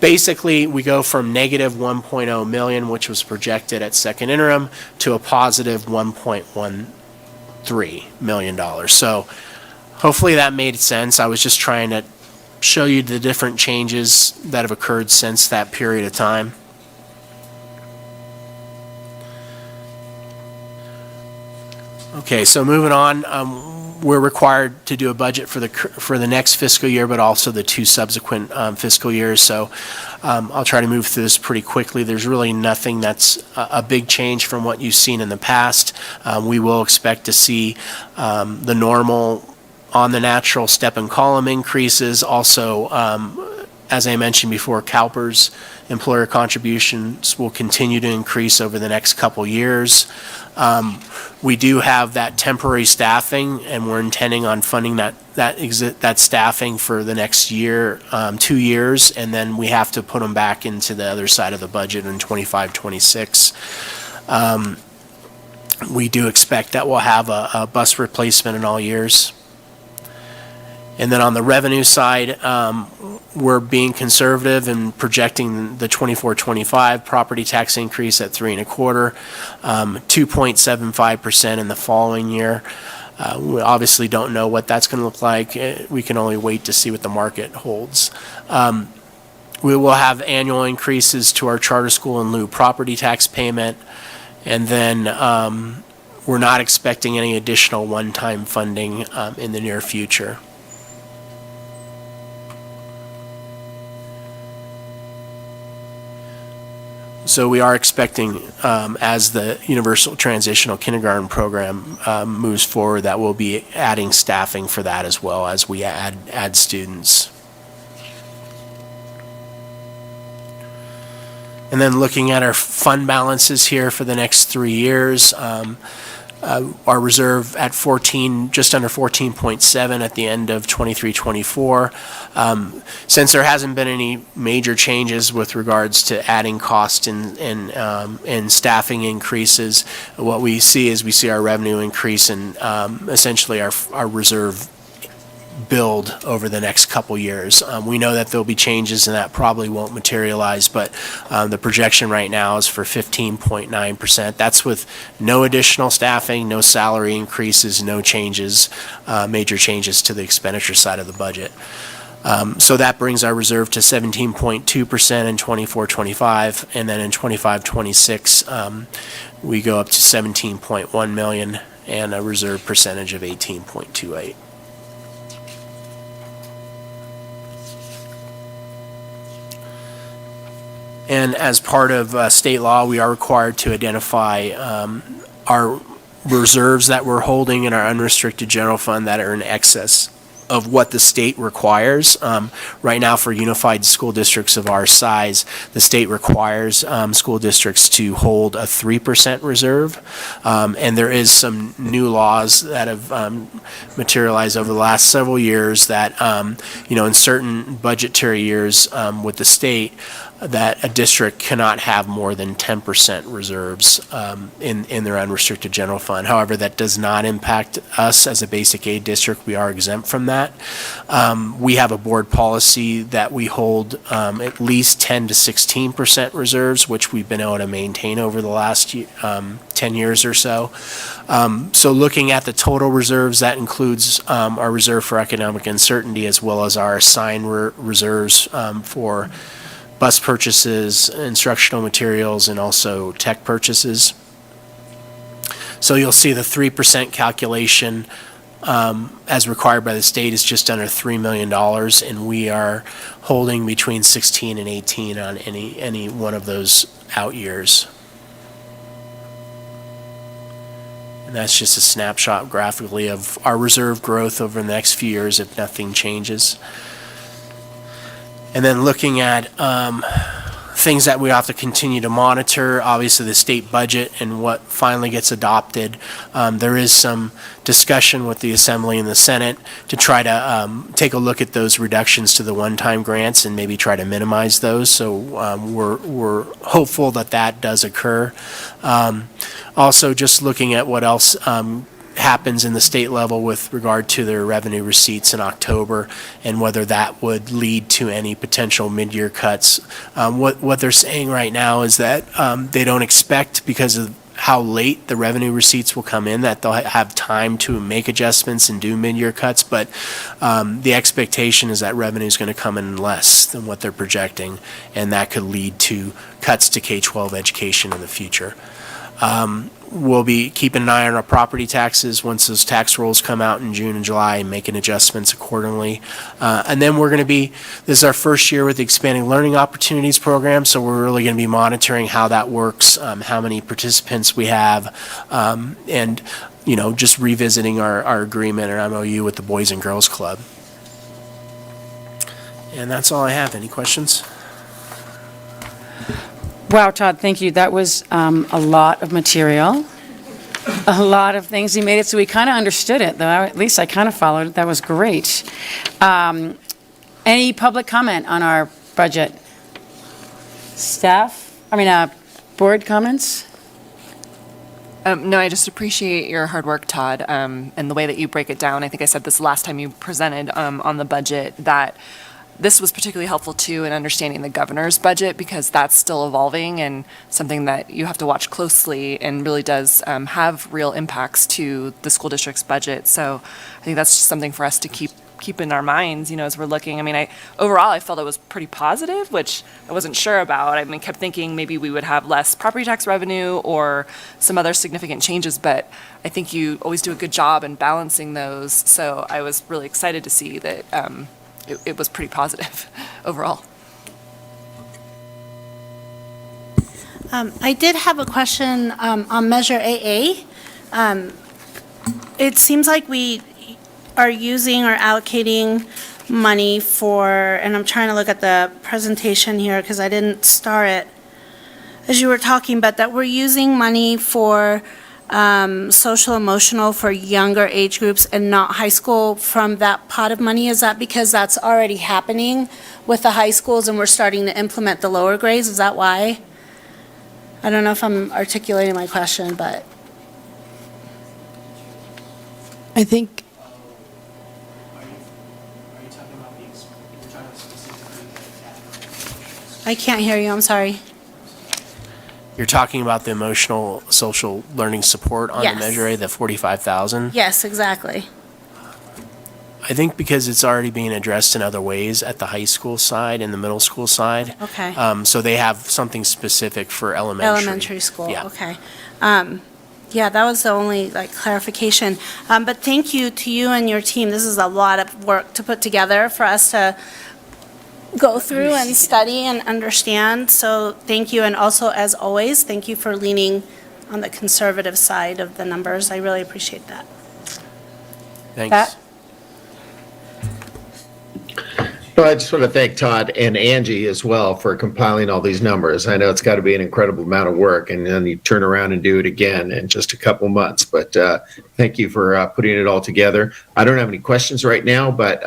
basically, we go from negative 1.0 million, which was projected at second interim, to a positive $1.13 million. So hopefully that made sense. I was just trying to show you the different changes that have occurred since that period of time. Okay, so moving on, we're required to do a budget for the next fiscal year, but also the two subsequent fiscal years. So I'll try to move through this pretty quickly. There's really nothing that's a big change from what you've seen in the past. We will expect to see the normal on the natural step and column increases. Also, as I mentioned before, CalPERS employer contributions will continue to increase over the next couple years. We do have that temporary staffing, and we're intending on funding that staffing for the next year, 2 years, and then we have to put them back into the other side of the budget in 25-26. We do expect that we'll have a bus replacement in all years. And then on the revenue side, we're being conservative and projecting the 24-25 property tax increase at 3.25%, 2.75% in the following year. We obviously don't know what that's going to look like. We can only wait to see what the market holds. We will have annual increases to our charter school in lieu property tax payment, and then we're not expecting any additional one-time funding in the near future. So we are expecting, as the Universal Transitional Kindergarten Program moves forward, that we'll be adding staffing for that as well as we add students. And then looking at our fund balances here for the next 3 years, our reserve at just under 14.7 at the end of 23-24. Since there hasn't been any major changes with regards to adding cost and staffing increases, what we see our revenue increase and essentially our reserve build over the next couple years. We know that there'll be changes and that probably won't materialize, but the projection right now is for 15.9%. That's with no additional staffing, no salary increases, no changes, major changes to the expenditure side of the budget. So that brings our reserve to 17.2% in 24-25, and then in 25-26, we go up to 17.1 million and a reserve percentage of 18.28. And as part of state law, we are required to identify our reserves that we're holding in our unrestricted general fund that are in excess of what the state requires. Right now, for unified school districts of our size, the state requires school districts to hold a 3% reserve. And there is some new laws that have materialized over the last several years that, in certain budgetary years with the state, that a district cannot have more than 10% reserves in their unrestricted general fund. However, that does not impact us as a basic aid district. We are exempt from that. We have a board policy that we hold at least 10 to 16% reserves, which we've been able to maintain over the last 10 years or so. So looking at the total reserves, that includes our reserve for economic uncertainty as well as our assigned reserves for bus purchases, instructional materials, and also tech purchases. So you'll see the 3% calculation as required by the state is just under $3 million, and we are holding between 16 and 18 on any one of those out years. And that's just a snapshot graphically of our reserve growth over the next few years if nothing changes. And then looking at things that we have to continue to monitor, obviously the state budget and what finally gets adopted. There is some discussion with the Assembly and the Senate to try to take a look at those reductions to the one-time grants and maybe try to minimize those. So we're hopeful that that does occur. Also, just looking at what else happens in the state level with regard to their revenue receipts in October and whether that would lead to any potential mid-year cuts. What they're saying right now is that they don't expect, because of how late the revenue receipts will come in, that they'll have time to make adjustments and do mid-year cuts, but the expectation is that revenue is going to come in less than what they're projecting, and that could lead to cuts to K-12 education in the future. We'll be keeping an eye on our property taxes once those tax rolls come out in June and July and making adjustments accordingly. And then we're going to be, this is our first year with the Expanding Learning Opportunities Program, so we're really going to be monitoring how that works, how many participants we have, and, just revisiting our agreement or MOU with the Boys and Girls Club. And that's all I have. Any questions? Wow, Todd, thank you. That was a lot of material, a lot of things. You made it so we kind of understood it, though. At least I kind of followed it. That was great. Any public comment on our budget? Board comments? No, I just appreciate your hard work, Todd, and the way that you break it down. I think I said this last time you presented on the budget, that this was particularly helpful, too, in understanding the governor's budget, because that's still evolving and something that you have to watch closely and really does have real impacts to the school district's budget. So I think that's just something for us to keep in our minds, as we're looking. Overall, I felt it was pretty positive, which I wasn't sure about. Kept thinking maybe we would have less property tax revenue or some other significant changes, but I think you always do a good job in balancing those. So I was really excited to see that it was pretty positive overall. I did have a question on Measure AA. It seems like we are using or allocating money for, and I'm trying to look at the presentation here because I didn't star it as you were talking, but that we're using money for social emotional for younger age groups and not high school from that pot of money. Is that because that's already happening with the high schools and we're starting to implement the lower grades? Is that why? I don't know if I'm articulating my question, but I think I can't hear you. I'm sorry. You're talking about the emotional social learning support on Yes. the Measure A, the 45,000? Yes, exactly. I think because it's already being addressed in other ways at the high school side and the middle school side. Okay. So they have something specific for elementary. Elementary school, Yeah. okay. Yeah, that was the only clarification. But thank you to you and your team. This is a lot of work to put together for us to go through and study and understand. So thank you. And also, as always, thank you for leaning on the conservative side of the numbers. I really appreciate that. Thanks. Pat? Well, I just want to thank Todd and Angie as well for compiling all these numbers. I know it's got to be an incredible amount of work, and then you turn around and do it again in just a couple months. But thank you for putting it all together. I don't have any questions right now, but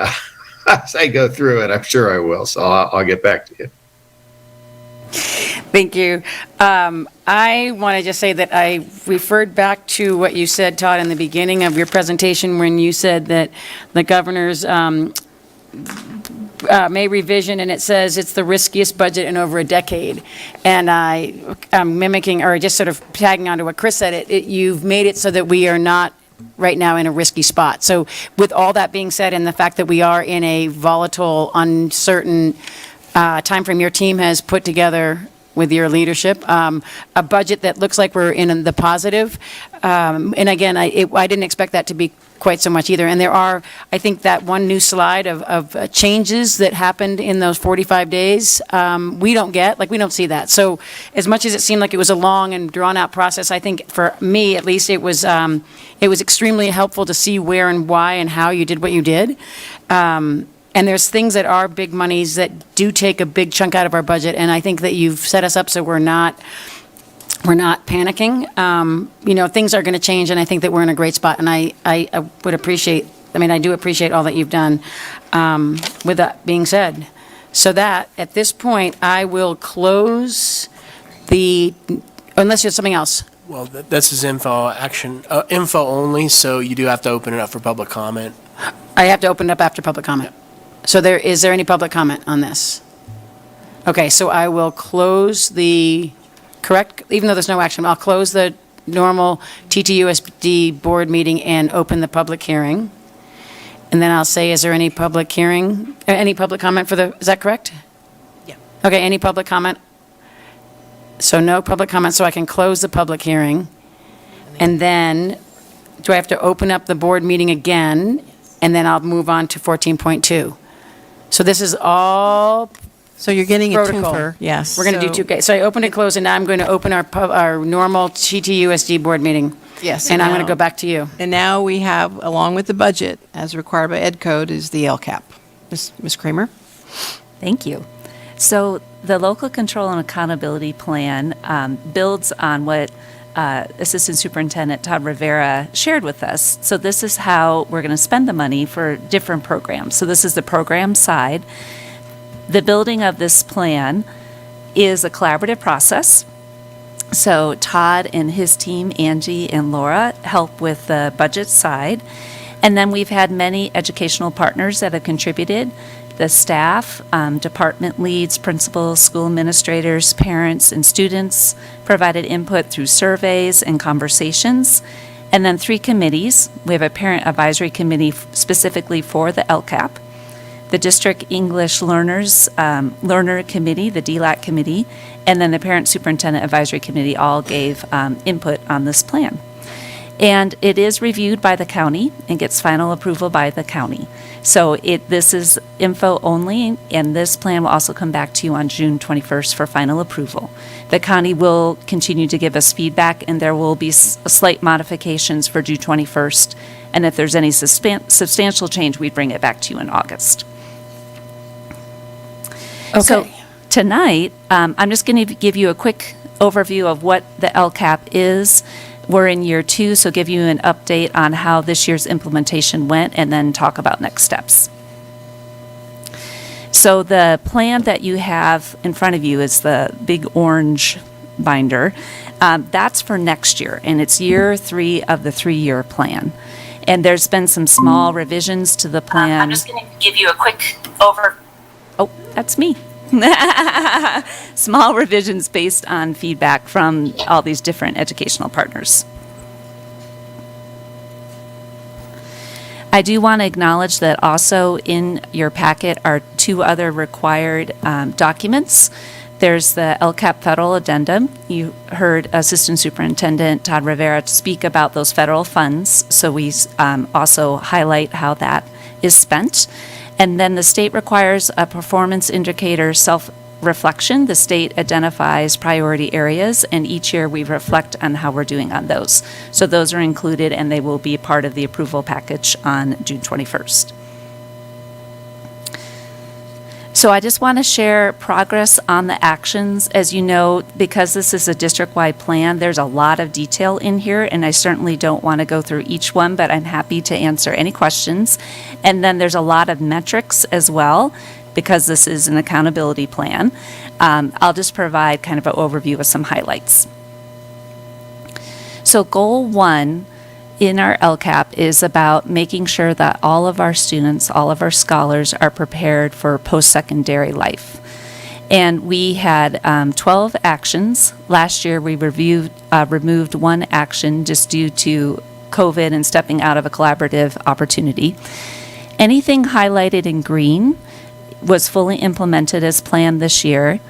as I go through it, I'm sure I will. So I'll get back to you. Thank you. I want to just say that I referred back to what you said, Todd, in the beginning of your presentation when you said that the governor's May revision, and it says it's the riskiest budget in over a decade. And I'm mimicking, or just sort of tagging on to what Chris said, you've made it so that we are not right now in a risky spot. So with all that being said, and the fact that we are in a volatile, uncertain timeframe, your team has put together with your leadership, a budget that looks like we're in the positive. And again, I didn't expect that to be quite so much either. And there are, I think, that one new slide of changes that happened in those 45 days, we don't see that. So as much as it seemed like it was a long and drawn-out process, I think for me, at least, it was extremely helpful to see where and why and how you did what you did. And there's things that are big monies that do take a big chunk out of our budget, and I think that you've set us up so we're not panicking. Things are going to change, and I think that we're in a great spot, and I would appreciate, I do appreciate all that you've done. With that being said, so that, at this point, I will close unless you have something else. Well, this is info only, so you do have to open it up for public comment. I have to open it up after public comment. So is there any public comment on this? Okay, so I will close correct, even though there's no action, I'll close the normal TTUSD board meeting and open the public hearing. And then I'll say, is there any public comment is that correct? Yeah. Okay, any public comment? So no public comment, so I can close the public hearing. And then, do I have to open up the board meeting again? And then I'll move on to 14.2. So this is all So you're getting a protocol. twofer, yes. We're going to do two. So I opened and closed, and now I'm going to open our normal TTUSD board meeting. Yes. And I'm going to go back to you. And now we have, along with the budget, as required by Ed Code, is the LCAP. Ms. Kramer? Thank you. So the Local Control and Accountability Plan builds on what Assistant Superintendent Todd Rivera shared with us. So this is how we're going to spend the money for different programs. So this is the program side. The building of this plan is a collaborative process. So Todd and his team, Angie and Laura, help with the budget side. And then we've had many educational partners that have contributed. The staff, department leads, principals, school administrators, parents, and students provided input through surveys and conversations. And then 3 committees. We have a parent advisory committee specifically for the LCAP, the district English learner committee, the DLAC committee, and then the parent superintendent advisory committee all gave input on this plan. And it is reviewed by the county and gets final approval by the county. So this is info only, and this plan will also come back to you on June 21st for final approval. The county will continue to give us feedback, and there will be slight modifications for June 21st. And if there's any substantial change, we'd bring it back to you in August. Okay. So tonight, I'm just going to give you a quick overview of what the LCAP is. We're in year 2, so give you an update on how this year's implementation went and then talk about next steps. So the plan that you have in front of you is the big orange binder. That's for next year, and it's year 3 of the 3-year plan. And there's been some small revisions to the plan. I'm just going to give you a quick Oh, that's me. Small revisions based on feedback from all these different educational partners. I do want to acknowledge that also in your packet are 2 other required documents. There's the LCAP federal addendum. You heard Assistant Superintendent Todd Rivera speak about those federal funds, so we also highlight how that is spent. And then the state requires a performance indicator self-reflection. The state identifies priority areas, and each year we reflect on how we're doing on those. So those are included, and they will be part of the approval package on June 21st. So I just want to share progress on the actions. As you know, because this is a district-wide plan, there's a lot of detail in here, and I certainly don't want to go through each one, but I'm happy to answer any questions. And then there's a lot of metrics as well, because this is an accountability plan. I'll just provide kind of an overview of some highlights. So goal 1 in our LCAP is about making sure that all of our students, all of our scholars are prepared for post-secondary life. And we had 12 actions. Last year we removed 1 action just due to COVID and stepping out of a collaborative opportunity. Anything highlighted in green was fully implemented as planned this year.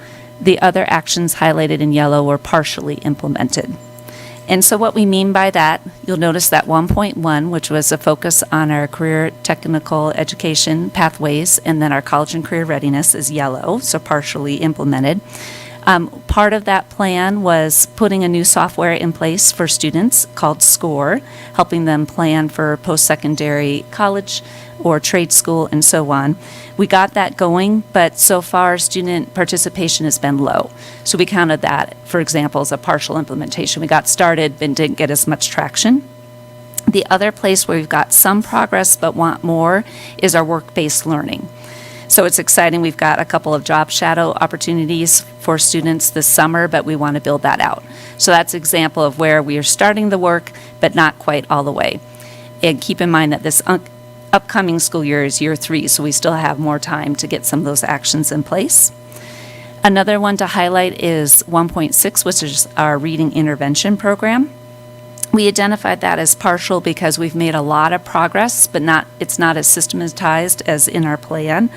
The other actions highlighted in yellow were partially implemented. And so what we mean by that, you'll notice that 1.1, which was a focus on our career technical education pathways, and then our college and career readiness is yellow, so partially implemented. Part of that plan was putting a new software in place for students called SCORE, helping them plan for post-secondary college or trade school and so on. We got that going, but so far student participation has been low. So we counted that, for example, as a partial implementation. We got started but didn't get as much traction. The other place where we've got some progress but want more is our work-based learning. So it's exciting. We've got a couple of job shadow opportunities for students this summer, but we want to build that out. So that's an example of where we are starting the work, but not quite all the way. And keep in mind that this upcoming school year is year 3, so we still have more time to get some of those actions in place. Another one to highlight is 1.6, which is our reading intervention program. We identified that as partial because we've made a lot of progress, but it's not as systematized as in our plan.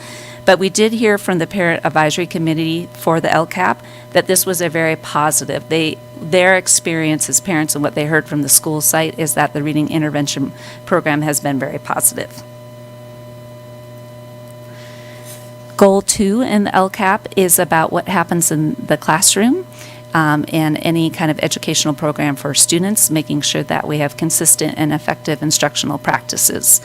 But we did hear from the Parent Advisory Committee for the LCAP that this was a very positive. Their experience as parents and what they heard from the school site is that the reading intervention program has been very positive. Goal 2 in the LCAP is about what happens in the classroom and any kind of educational program for students, making sure that we have consistent and effective instructional practices.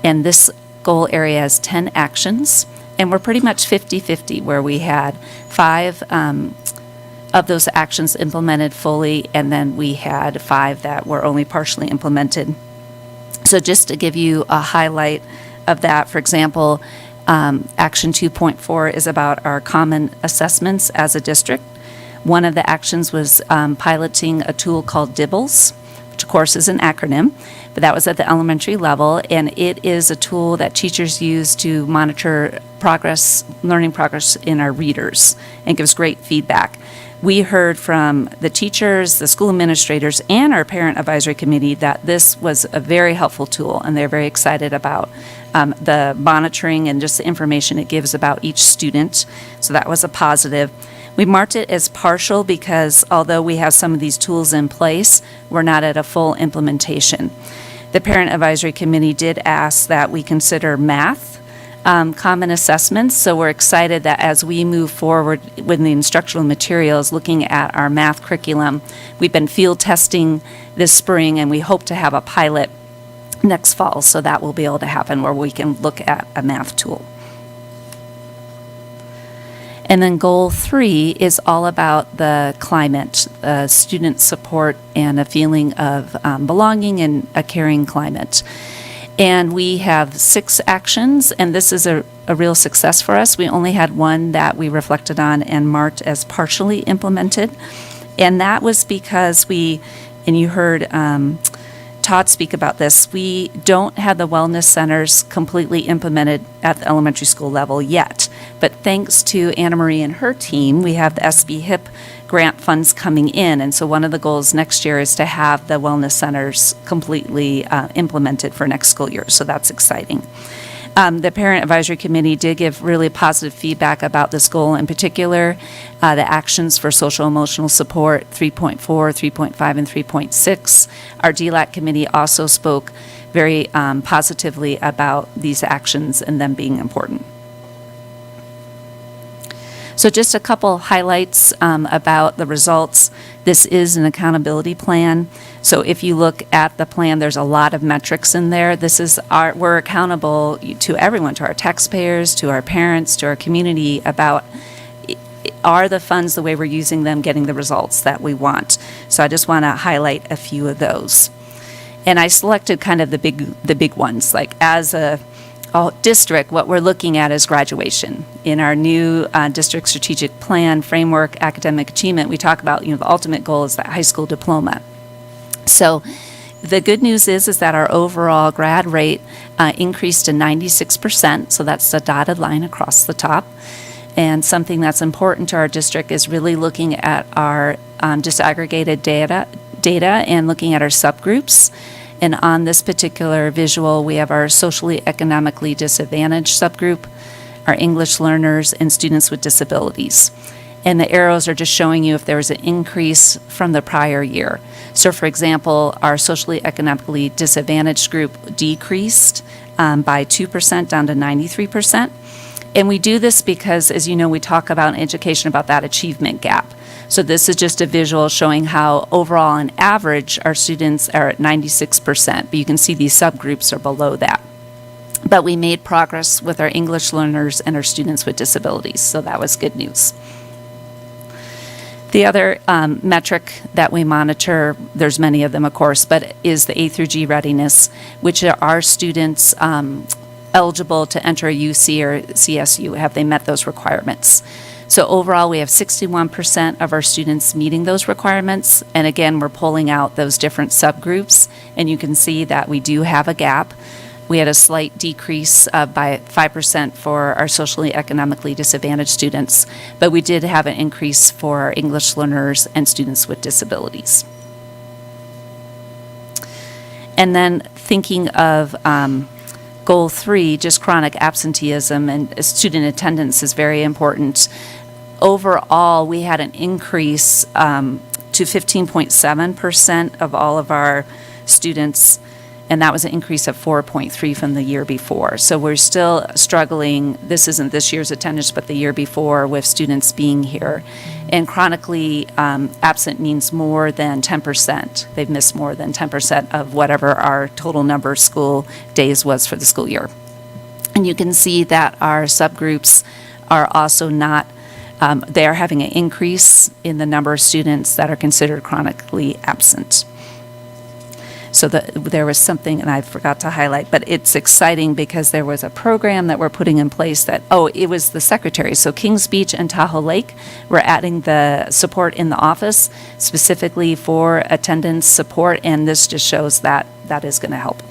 And this goal area has 10 actions, and we're pretty much 50-50, where we had 5 of those actions implemented fully, and then we had 5 that were only partially implemented. So just to give you a highlight of that, for example, Action 2.4 is about our common assessments as a district. One of the actions was piloting a tool called DIBBLES, which of course is an acronym, but that was at the elementary level, and it is a tool that teachers use to monitor progress, learning progress in our readers, and gives great feedback. We heard from the teachers, the school administrators, and our parent advisory committee that this was a very helpful tool, and they're very excited about the monitoring and just the information it gives about each student. So that was a positive. We marked it as partial because although we have some of these tools in place, we're not at a full implementation. The Parent Advisory Committee did ask that we consider math common assessments, so we're excited that as we move forward with the instructional materials, looking at our math curriculum, we've been field testing this spring, and we hope to have a pilot next fall, so that will be able to happen where we can look at a math tool. And then goal 3 is all about the climate, student support, and a feeling of belonging and a caring climate. And we have 6 actions, and this is a real success for us. We only had 1 that we reflected on and marked as partially implemented. And that was because and you heard Todd speak about this, we don't have the wellness centers completely implemented at the elementary school level yet. But thanks to Anna Marie and her team, we have the SB HIP grant funds coming in. And so one of the goals next year is to have the wellness centers completely implemented for next school year. So that's exciting. The Parent Advisory Committee did give really positive feedback about this goal, in particular, the actions for social emotional support, 3.4, 3.5, and 3.6. Our DLAC committee also spoke very positively about these actions and them being important. So just a couple highlights about the results. This is an accountability plan. So if you look at the plan, there's a lot of metrics in there. We're accountable to everyone, to our taxpayers, to our parents, to our community about are the funds, the way we're using them, getting the results that we want. So I just want to highlight a few of those. And I selected kind of the big ones, like as a district, what we're looking at is graduation. In our new district strategic plan framework, academic achievement, we talk about, the ultimate goal is that high school diploma. So the good news is that our overall grad rate increased to 96%, so that's the dotted line across the top. And something that's important to our district is really looking at our disaggregated data and looking at our subgroups. And on this particular visual, we have our socially economically disadvantaged subgroup, our English learners, and students with disabilities. And the arrows are just showing you if there was an increase from the prior year. So for example, our socially economically disadvantaged group decreased by 2% down to 93%. And we do this because, as you know, we talk about in education about that achievement gap. So this is just a visual showing how overall on average our students are at 96%, but you can see these subgroups are below that. But we made progress with our English learners and our students with disabilities, so that was good news. The other metric that we monitor, there's many of them of course, but is the A through G readiness, which are our students eligible to enter a UC or CSU? Have they met those requirements? So overall, we have 61% of our students meeting those requirements. And again, we're pulling out those different subgroups, and you can see that we do have a gap. We had a slight decrease by 5% for our socially economically disadvantaged students, but we did have an increase for our English learners and students with disabilities. And then thinking of Goal 3, just chronic absenteeism and student attendance is very important. Overall, we had an increase to 15.7% of all of our students, and that was an increase of 4.3 from the year before. So we're still struggling. This isn't this year's attendance, but the year before with students being here. And chronically absent means more than 10%. They've missed more than 10% of whatever our total number of school days was for the school year. And you can see that our subgroups are also not, they are having an increase in the number of students that are considered chronically absent. So there was something, and I forgot to highlight, but it's exciting because there was a program that we're putting in place that, it was the secretary. So Kings Beach and Tahoe Lake, we're adding the support in the office specifically for attendance support, and this just shows that that is going to help.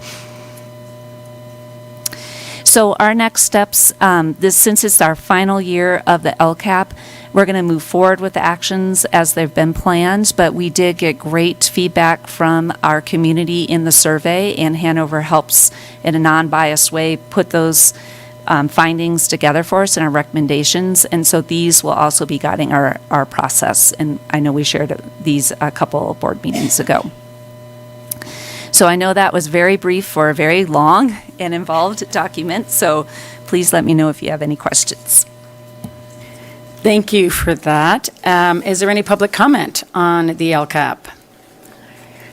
So our next steps, since it's our final year of the LCAP, we're going to move forward with the actions as they've been planned, but we did get great feedback from our community in the survey, and Hanover helps in a non-biased way put those findings together for us and our recommendations, and so these will also be guiding our process, and I know we shared these a couple board meetings ago. So I know that was very brief for a very long and involved document, so please let me know if you have any questions. Thank you for that. Is there any public comment on the LCAP?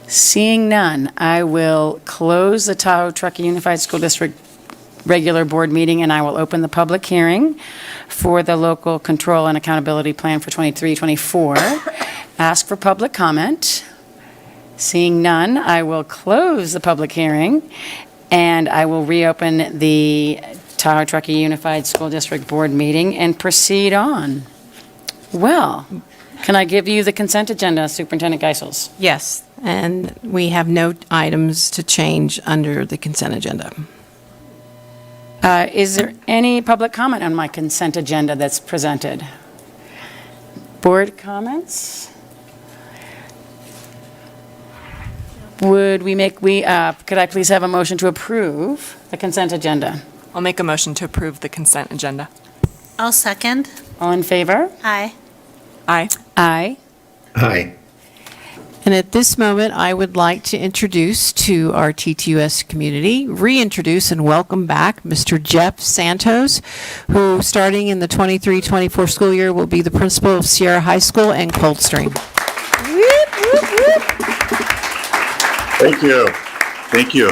Seeing none, I will close the Tahoe Truckee Unified School District regular board meeting, and I will open the public hearing for the local control and accountability plan for 23-24. Ask for public comment. Seeing none, I will close the public hearing, and I will reopen the Tahoe Truckee Unified School District Board meeting and proceed on. Well, can I give you the consent agenda, Superintendent Geisels? Yes, and we have no items to change under the consent agenda. Is there any public comment on my consent agenda that's presented? Board comments? Could I please have a motion to approve the consent agenda? I'll make a motion to approve the consent agenda. I'll second. All in favor? Aye. Aye. Aye. Hi. And at this moment, I would like to introduce to our TTUS community, reintroduce and welcome back Mr. Jeff Santos, who, starting in the 23-24 school year, will be the principal of Sierra High School and Coldstream. Thank you. Thank you.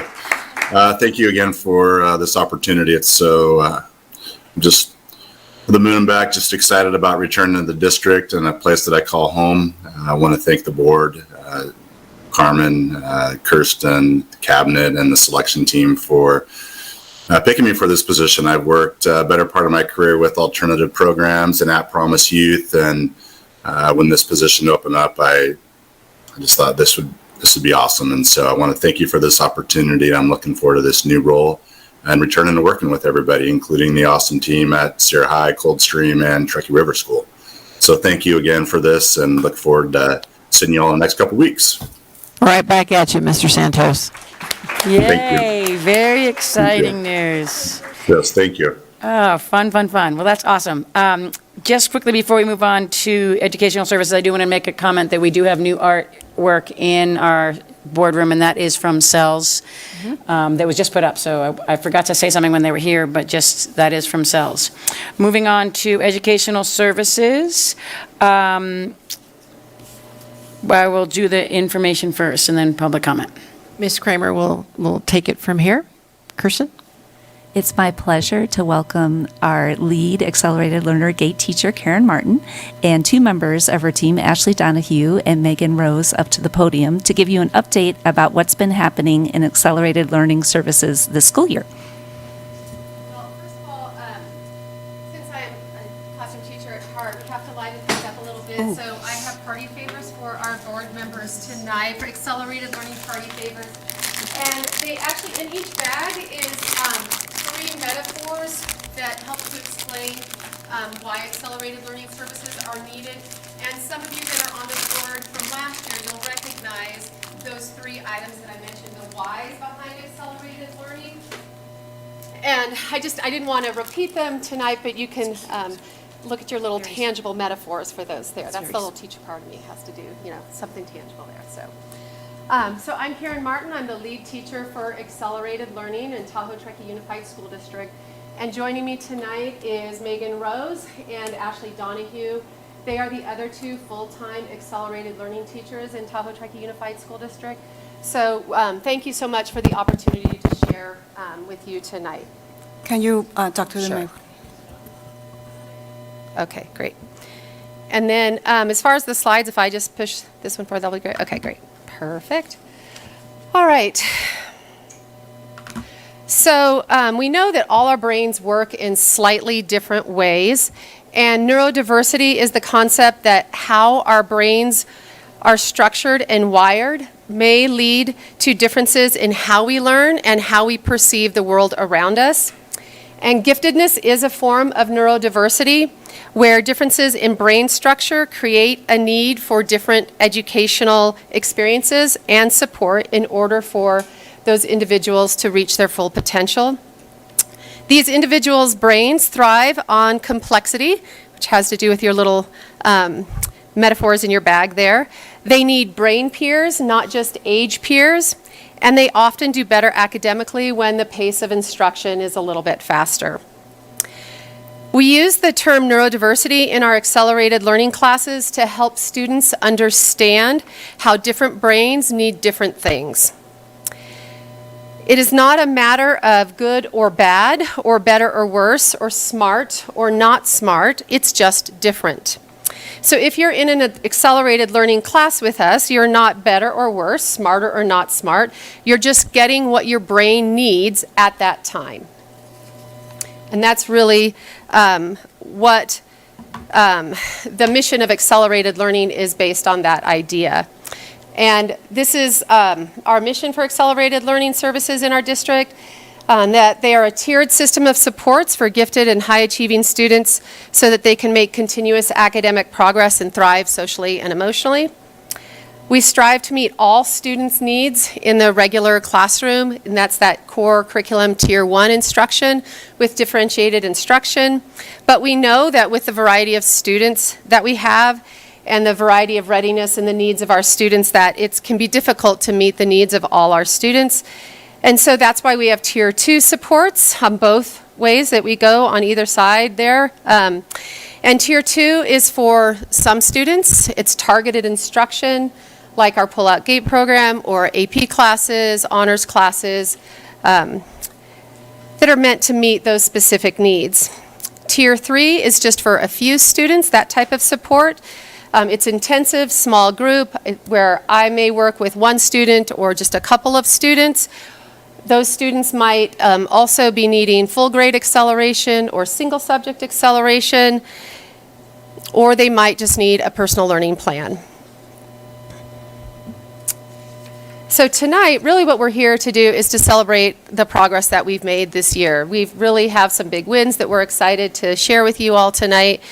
Thank you again for this opportunity. It's so just the moon and back, just excited about returning to the district and a place that I call home. I want to thank the board, Carmen, Kirsten, the cabinet, and the selection team for picking me for this position. I've worked a better part of my career with alternative programs and at Promise Youth, and when this position opened up, I just thought this would be awesome. And so I want to thank you for this opportunity. I'm looking forward to this new role and returning to working with everybody, including the awesome team at Sierra High, Coldstream, and Truckee River School. So thank you again for this, and look forward to seeing you all in the next couple of weeks. Right back at you, Mr. Santos. Yay, very exciting news. Yes, thank you. Oh, fun. Well, that's awesome. Just quickly before we move on to educational services, I do want to make a comment that we do have new artwork in our boardroom, and that is from Cells, that was just put up. So I forgot to say something when they were here, but just that is from Cells. Moving on to educational services. I will do the information first and then public comment. Ms. Kramer will take it from here. Kirsten? It's my pleasure to welcome our lead accelerated learner gate teacher, Karen Martin, and two members of her team, Ashley Donahue and Megan Rose, up to the podium to give you an update about what's been happening in accelerated learning services this school year. Well, first of all, since I'm a classroom teacher at heart, we have to liven things up a little bit. Ooh. So I have party favors for our board members tonight, for accelerated learning party favors. And they actually, in each bag is 3 metaphors that help to explain why accelerated learning services are needed. And some of you that are on the board from last year, you'll recognize those 3 items that I mentioned, the whys behind accelerated learning. And I didn't want to repeat them tonight, but you can look at your little tangible metaphors for those there. That's the little teacher part of me has to do, something tangible there. So I'm Karen Martin. I'm the lead teacher for Accelerated Learning in Tahoe Truckee Unified School District. And joining me tonight is Megan Rose and Ashley Donahue. They are the other 2 full-time Accelerated Learning teachers in Tahoe Truckee Unified School District. So thank you so much for the opportunity to share with you tonight. Can you talk to the mic? Okay, great. And then as far as the slides, if I just push this one forward, that'll be great. Okay, great. Perfect. All right. So we know that all our brains work in slightly different ways, and neurodiversity is the concept that how our brains are structured and wired may lead to differences in how we learn and how we perceive the world around us. And giftedness is a form of neurodiversity, where differences in brain structure create a need for different educational experiences and support in order for those individuals to reach their full potential. These individuals' brains thrive on complexity, which has to do with your little metaphors in your bag there. They need brain peers, not just age peers, and they often do better academically when the pace of instruction is a little bit faster. We use the term neurodiversity in our accelerated learning classes to help students understand how different brains need different things. It is not a matter of good or bad, or better or worse, or smart or not smart. It's just different. So if you're in an accelerated learning class with us, you're not better or worse, smarter or not smart. You're just getting what your brain needs at that time. And that's really what the mission of accelerated learning is based on, that idea. And this is our mission for accelerated learning services in our district, that they are a tiered system of supports for gifted and high-achieving students so that they can make continuous academic progress and thrive socially and emotionally. We strive to meet all students' needs in the regular classroom, and that's that core curriculum Tier 1 instruction with differentiated instruction. But we know that with the variety of students that we have, and the variety of readiness and the needs of our students that it can be difficult to meet the needs of all our students. And so that's why we have Tier 2 supports on both ways that we go on either side there. And Tier 2 is for some students. It's targeted instruction, like our Pull-Out Gate program or AP classes, honors classes, that are meant to meet those specific needs. Tier 3 is just for a few students, that type of support. It's intensive, small group, where I may work with one student or just a couple of students. Those students might also be needing full grade acceleration or single subject acceleration, or they might just need a personal learning plan. So tonight, really what we're here to do is to celebrate the progress that we've made this year. We really have some big wins that we're excited to share with you all tonight.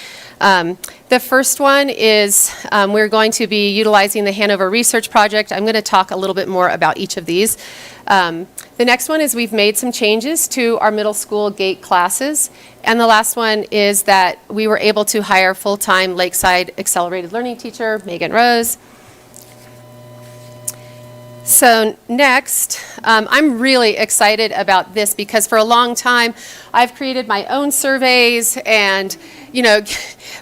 The first one is we're going to be utilizing the Hanover Research Project. I'm going to talk a little bit more about each of these. The next one is we've made some changes to our middle school GATE classes. And the last one is that we were able to hire full-time Lakeside Accelerated Learning teacher, Megan Rose. So next, I'm really excited about this because for a long time, I've created my own surveys and,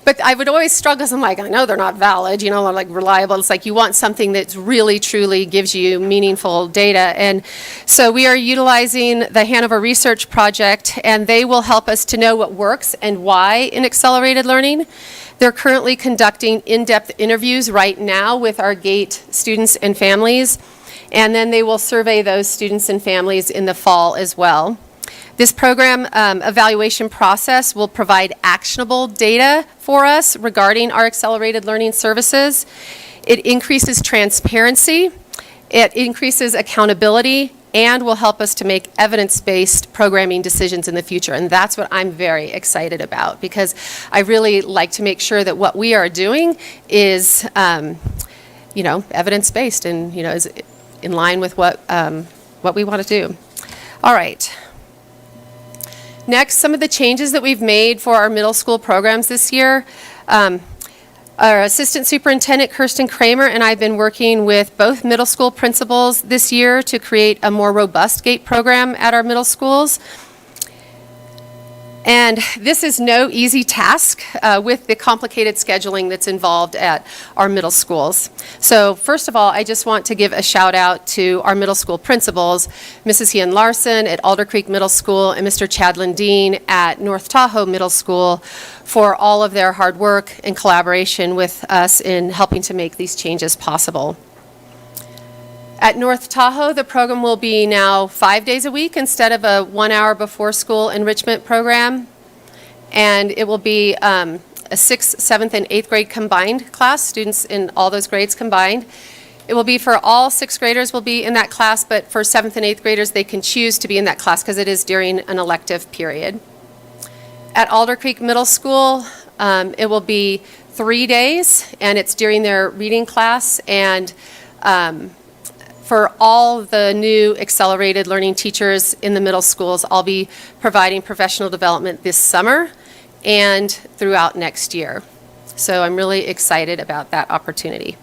but I would always struggle. I'm like, I know they're not valid, or like reliable. It's like you want something that really, truly gives you meaningful data. And so we are utilizing the Hanover Research Project, and they will help us to know what works and why in accelerated learning. They're currently conducting in-depth interviews right now with our GATE students and families. And then they will survey those students and families in the fall as well. This program evaluation process will provide actionable data for us regarding our accelerated learning services. It increases transparency, it increases accountability, and will help us to make evidence-based programming decisions in the future. And that's what I'm very excited about because I really like to make sure that what we are doing is, evidence-based and, is in line with what we want to do. All right. Next, some of the changes that we've made for our middle school programs this year. Our Assistant Superintendent, Kirsten Kramer, and I have been working with both middle school principals this year to create a more robust GATE program at our middle schools. And this is no easy task with the complicated scheduling that's involved at our middle schools. So first of all, I just want to give a shout out to our middle school principals, Mrs. Ian Larson at Alder Creek Middle School and Mr. Chad Lundeen at North Tahoe Middle School for all of their hard work and collaboration with us in helping to make these changes possible. At North Tahoe, the program will be now 5 days a week instead of a 1 hour before school enrichment program. And it will be a 6th, 7th, and 8th grade combined class, students in all those grades combined. It will be for all 6th graders will be in that class, but for 7th and 8th graders, they can choose to be in that class because it is during an elective period. At Alder Creek Middle School, it will be 3 days, and it's during their reading class, and for all the new accelerated learning teachers in the middle schools, I'll be providing professional development this summer and throughout next year. So I'm really excited about that opportunity.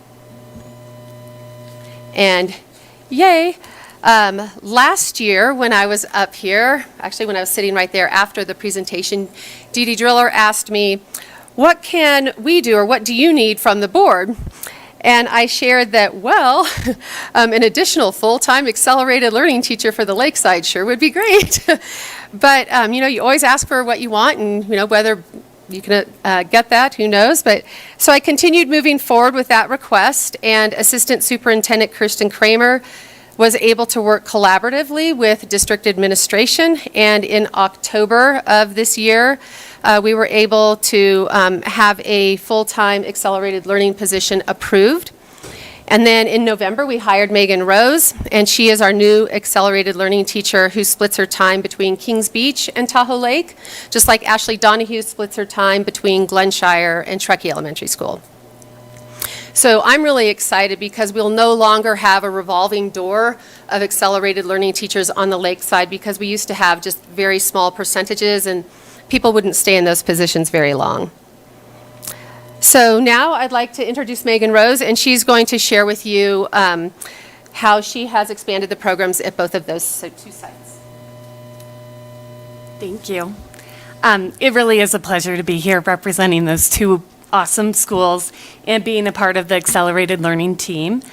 And yay, last year when I was up here, actually when I was sitting right there after the presentation, Dee Dee Driller asked me, what can we do or what do you need from the board? And I shared that, well, an additional full-time accelerated learning teacher for the Lakeside sure would be great. But, you always ask for what you want and, whether you can get that, who knows. But so I continued moving forward with that request, and Assistant Superintendent Kirsten Kramer was able to work collaboratively with district administration. And in October of this year, we were able to have a full-time accelerated learning position approved. And then in November, we hired Megan Rose, and she is our new accelerated learning teacher who splits her time between Kings Beach and Tahoe Lake, just like Ashley Donahue splits her time between Glenshire and Truckee Elementary School. So I'm really excited because we'll no longer have a revolving door of accelerated learning teachers on the Lakeside because we used to have just very small percentages and people wouldn't stay in those positions very long. So now I'd like to introduce Megan Rose, and she's going to share with you how she has expanded the programs at both of those two sites. Thank you. It really is a pleasure to be here representing those two awesome schools and being a part of the Accelerated Learning team.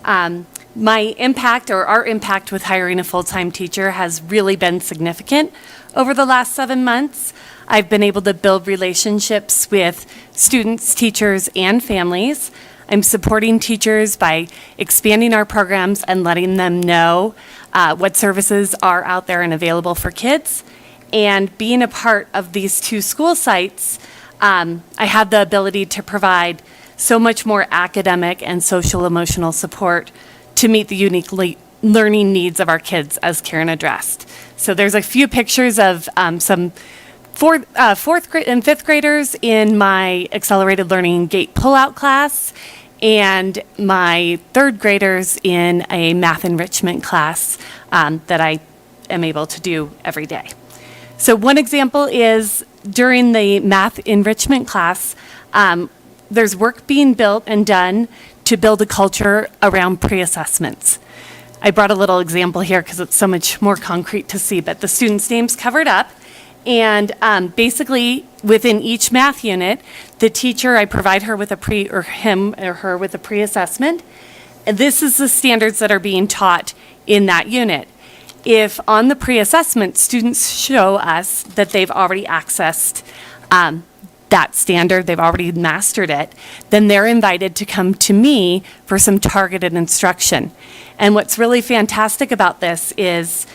My impact, or our impact with hiring a full-time teacher, has really been significant over the last 7 months. I've been able to build relationships with students, teachers, and families. I'm supporting teachers by expanding our programs and letting them know what services are out there and available for kids. And being a part of these two school sites, I have the ability to provide so much more academic and social emotional support to meet the unique learning needs of our kids, as Karen addressed. So there's a few pictures of some fourth grade and fifth graders in my Accelerated Learning Gate Pullout class, and my third graders in a math enrichment class that I am able to do every day. So one example is during the math enrichment class, there's work being built and done to build a culture around pre-assessments. I brought a little example here because it's so much more concrete to see, but the students' names covered up. And basically, within each math unit, the teacher, I provide her with her with a pre-assessment. And this is the standards that are being taught in that unit. If on the pre-assessment, students show us that they've already accessed that standard, they've already mastered it, then they're invited to come to me for some targeted instruction. And what's really fantastic about this is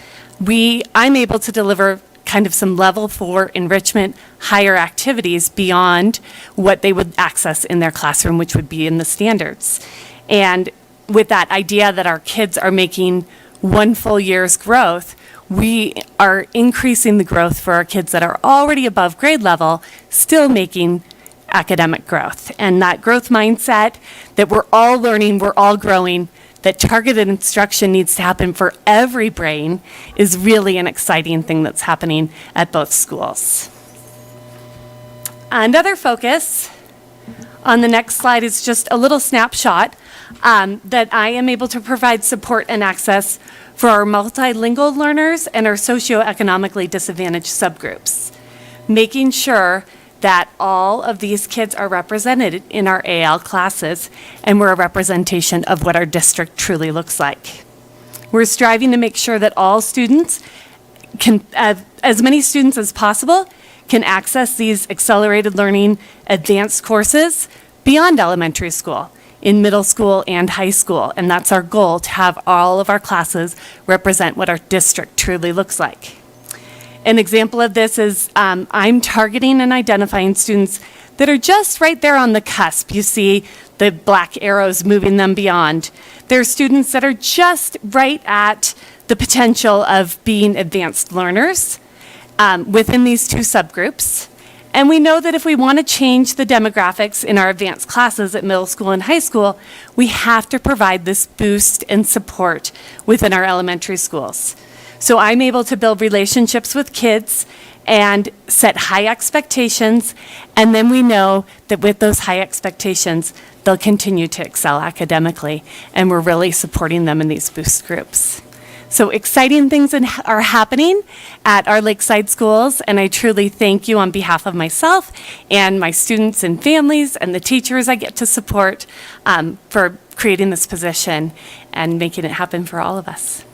I'm able to deliver kind of some level 4 enrichment, higher activities beyond what they would access in their classroom, which would be in the standards. And with that idea that our kids are making one full year's growth, we are increasing the growth for our kids that are already above grade level, still making academic growth. And that growth mindset that we're all learning, we're all growing, that targeted instruction needs to happen for every brain is really an exciting thing that's happening at both schools. Another focus on the next slide is just a little snapshot that I am able to provide support and access for our multilingual learners and our socioeconomically disadvantaged subgroups, making sure that all of these kids are represented in our AL classes and we're a representation of what our district truly looks like. We're striving to make sure that all students can, as many students as possible, can access these accelerated learning advanced courses beyond elementary school, in middle school and high school. And that's our goal, to have all of our classes represent what our district truly looks like. An example of this is I'm targeting and identifying students that are just right there on the cusp. You see the black arrows moving them beyond. There are students that are just right at the potential of being advanced learners within these two subgroups. And we know that if we want to change the demographics in our advanced classes at middle school and high school, we have to provide this boost and support within our elementary schools. So I'm able to build relationships with kids and set high expectations, and then we know that with those high expectations, they'll continue to excel academically, and we're really supporting them in these boost groups. So exciting things are happening at our Lakeside schools, and I truly thank you on behalf of myself and my students and families and the teachers I get to support for creating this position and making it happen for all of us.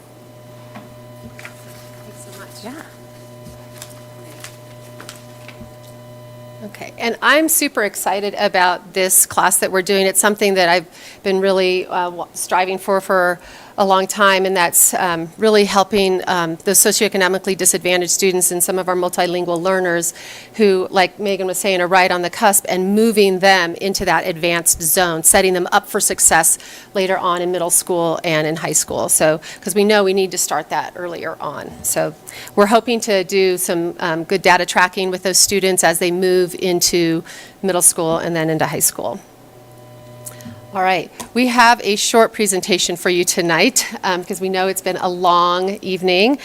Okay, and I'm super excited about this class that we're doing. It's something that I've been really striving for a long time, and that's really helping the socioeconomically disadvantaged students and some of our multilingual learners who, like Megan was saying, are right on the cusp, and moving them into that advanced zone, setting them up for success later on in middle school and in high school. So, because we know we need to start that earlier on. So we're hoping to do some good data tracking with those students as they move into middle school and then into high school. All right, we have a short presentation for you tonight because we know it's been a long evening.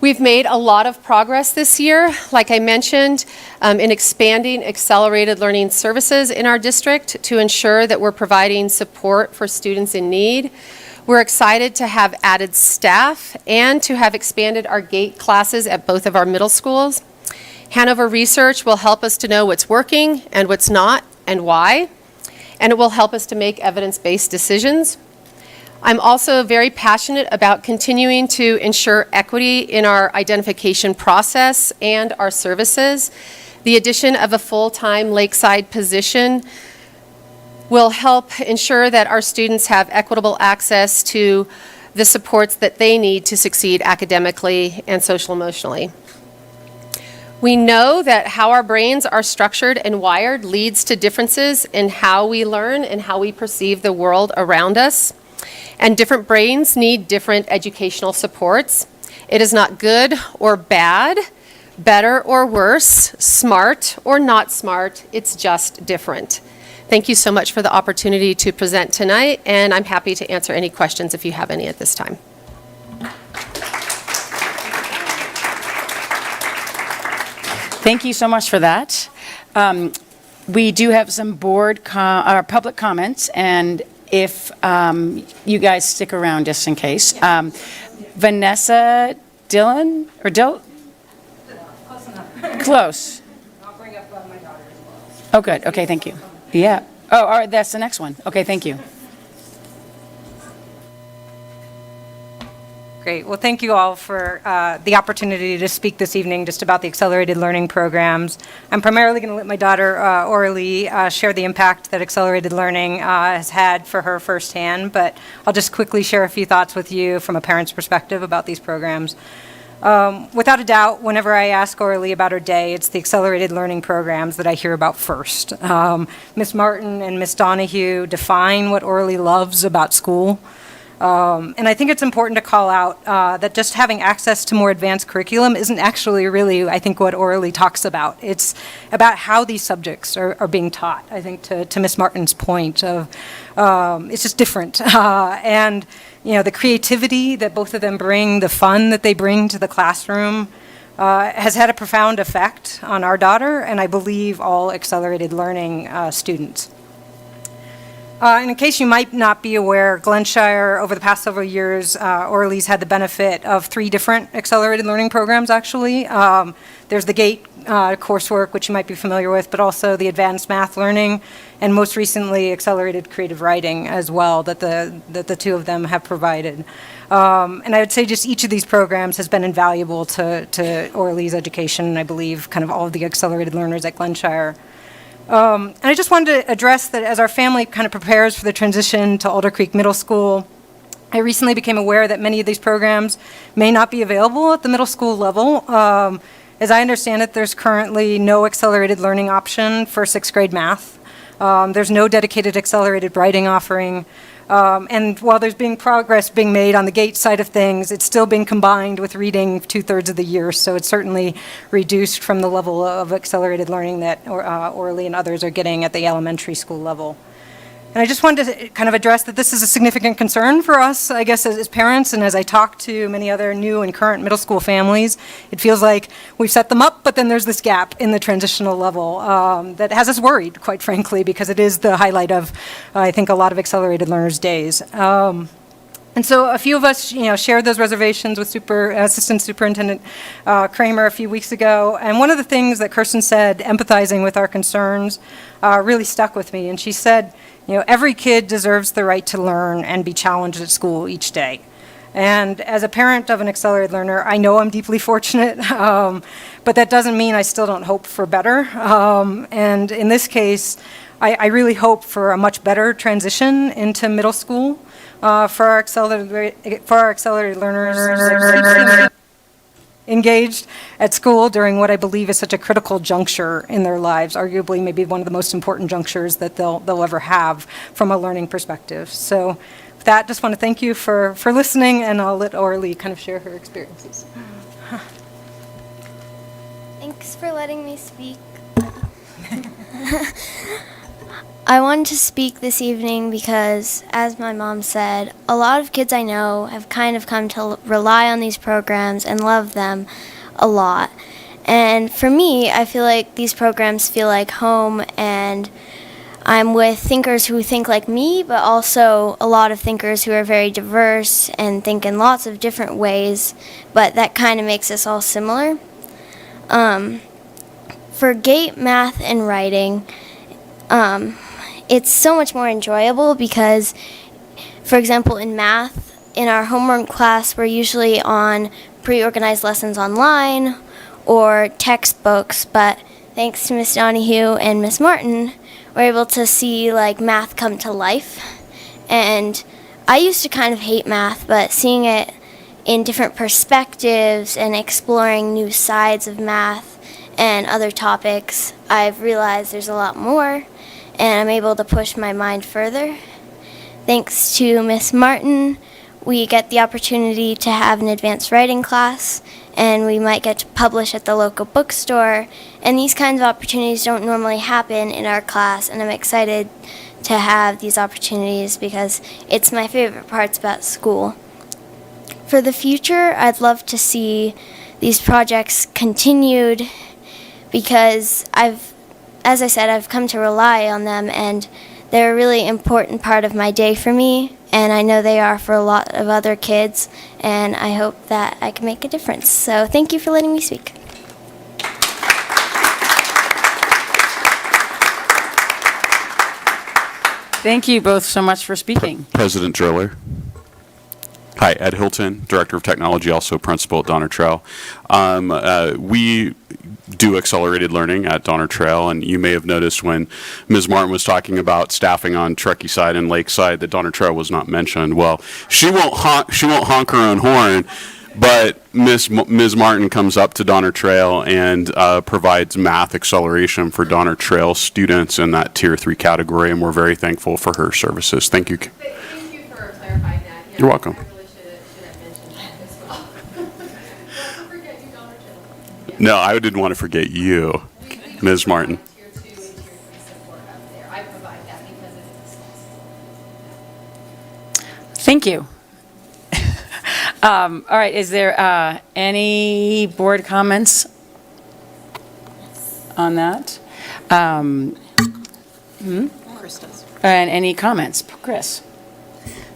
We've made a lot of progress this year, like I mentioned, in expanding accelerated learning services in our district to ensure that we're providing support for students in need. We're excited to have added staff and to have expanded our GATE classes at both of our middle schools. Hanover Research will help us to know what's working and what's not and why, and it will help us to make evidence-based decisions. I'm also very passionate about continuing to ensure equity in our identification process and our services. The addition of a full-time Lakeside position will help ensure that our students have equitable access to the supports that they need to succeed academically and social-emotionally. We know that how our brains are structured and wired leads to differences in how we learn and how we perceive the world around us. And different brains need different educational supports. It is not good or bad, better or worse, smart or not smart. It's just different. Thank you so much for the opportunity to present tonight, and I'm happy to answer any questions if you have any at this time. Thank you so much for that. We do have some public comments, and if you guys stick around just in case. Vanessa Dillon, or Dill? Close. I'll bring up my daughter as well. Oh, good. Okay, thank you. Yeah. Oh, all right, that's the next one. Okay, thank you. Great. Well, thank you all for the opportunity to speak this evening just about the accelerated learning programs. I'm primarily going to let my daughter, Orly, share the impact that accelerated learning has had for her firsthand, but I'll just quickly share a few thoughts with you from a parent's perspective about these programs. Without a doubt, whenever I ask Orly about her day, it's the accelerated learning programs that I hear about first. Ms. Martin and Ms. Donahue define what Orly loves about school. And I think it's important to call out that just having access to more advanced curriculum isn't actually really, I think, what Orly talks about. It's about how these subjects are being taught, I think, to Ms. Martin's point of it's just different. And you know, the creativity that both of them bring, the fun that they bring to the classroom, has had a profound effect on our daughter, and I believe all accelerated learning students. And in case you might not be aware, Glenshire, over the past several years, Orly's had the benefit of 3 different accelerated learning programs, actually. There's the GATE coursework, which you might be familiar with, but also the advanced math learning, and most recently, accelerated creative writing as well, that the two of them have provided. And I would say just each of these programs has been invaluable to Orly's education, and I believe kind of all of the accelerated learners at Glenshire. And I just wanted to address that as our family kind of prepares for the transition to Alder Creek Middle School, I recently became aware that many of these programs may not be available at the middle school level. As I understand it, there's currently no accelerated learning option for 6th grade math. There's no dedicated accelerated writing offering. And while there's progress being made on the GATE side of things, it's still being combined with reading 2/3 of the year, so it's certainly reduced from the level of accelerated learning that Orly and others are getting at the elementary school level. And I just wanted to kind of address that this is a significant concern for us, I guess, as parents, and as I talk to many other new and current middle school families, it feels like we've set them up, but then there's this gap in the transitional level that has us worried, quite frankly, because it is the highlight of, I think, a lot of accelerated learners' days. And so a few of us, shared those reservations with Assistant Superintendent Kramer a few weeks ago, and one of the things that Kirsten said, empathizing with our concerns, really stuck with me, and she said, every kid deserves the right to learn and be challenged at school each day. And as a parent of an accelerated learner, I know I'm deeply fortunate, but that doesn't mean I still don't hope for better. And in this case, I really hope for a much better transition into middle school for our accelerated learners engaged at school during what I believe is such a critical juncture in their lives, arguably maybe one of the most important junctures that they'll ever have from a learning perspective. So with that, just want to thank you for listening, and I'll let Orly kind of share her experiences. Thanks for letting me speak. I wanted to speak this evening because, as my mom said, a lot of kids I know have kind of come to rely on these programs and love them a lot. And for me, I feel like these programs feel like home, and I'm with thinkers who think like me, but also a lot of thinkers who are very diverse and think in lots of different ways, but that kind of makes us all similar. For GATE, math, and writing, it's so much more enjoyable because, for example, in math, in our homework class, we're usually on pre-organized lessons online or textbooks, but thanks to Miss Donahue and Miss Martin, we're able to see like math come to life. And I used to kind of hate math, but seeing it in different perspectives and exploring new sides of math and other topics, I've realized there's a lot more, and I'm able to push my mind further. Thanks to Miss Martin, we get the opportunity to have an advanced writing class, and we might get to publish at the local bookstore, and these kinds of opportunities don't normally happen in our class, and I'm excited to have these opportunities because it's my favorite parts about school. For the future, I'd love to see these projects continued because as I said, I've come to rely on them, and they're a really important part of my day for me, and I know they are for a lot of other kids, and I hope that I can make a difference. So thank you for letting me speak. Thank you both so much for speaking. President Driller. Hi, Ed Hilton, Director of Technology, also Principal at Donner Trail. We do accelerated learning at Donner Trail, and you may have noticed when Ms. Martin was talking about staffing on Truckee side and Lakeside that Donner Trail was not mentioned. Well, she won't honk her own horn, but Ms. Martin comes up to Donner Trail and provides math acceleration for Donner Trail students in that Tier 3 category, and we're very thankful for her services. Thank you. Thank you for clarifying that. Yeah, You're welcome. I really should have mentioned that as well. Don't forget you, Donner Trail. No, I didn't want to forget you, Ms. Martin. Tier 2 and Tier 3 support up there. I provide that because it exists. Thank you. All right, is there any board comments on that? Chris does. And any comments? Chris?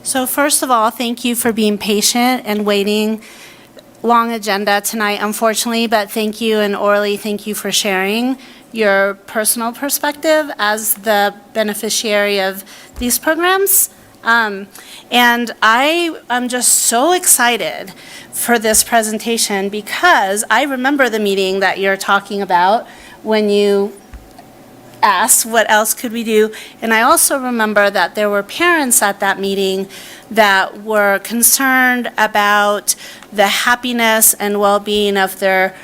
So first of all, thank you for being patient and waiting. Long agenda tonight, unfortunately, but thank you, and Orly, thank you for sharing your personal perspective as the beneficiary of these programs. And I am just so excited for this presentation because I remember the meeting that you're talking about when you asked what else could we do. And I also remember that there were parents at that meeting that were concerned about the happiness and well-being of their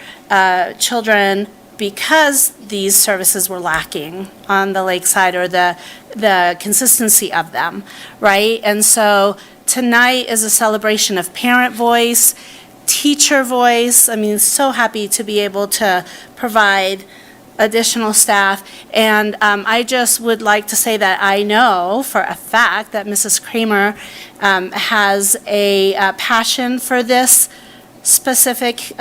children because these services were lacking on the Lakeside, or the consistency of them, right? And so tonight is a celebration of parent voice, teacher voice. I mean, so happy to be able to provide additional staff. And I just would like to say that I know for a fact that Mrs. Kramer has a passion for this specific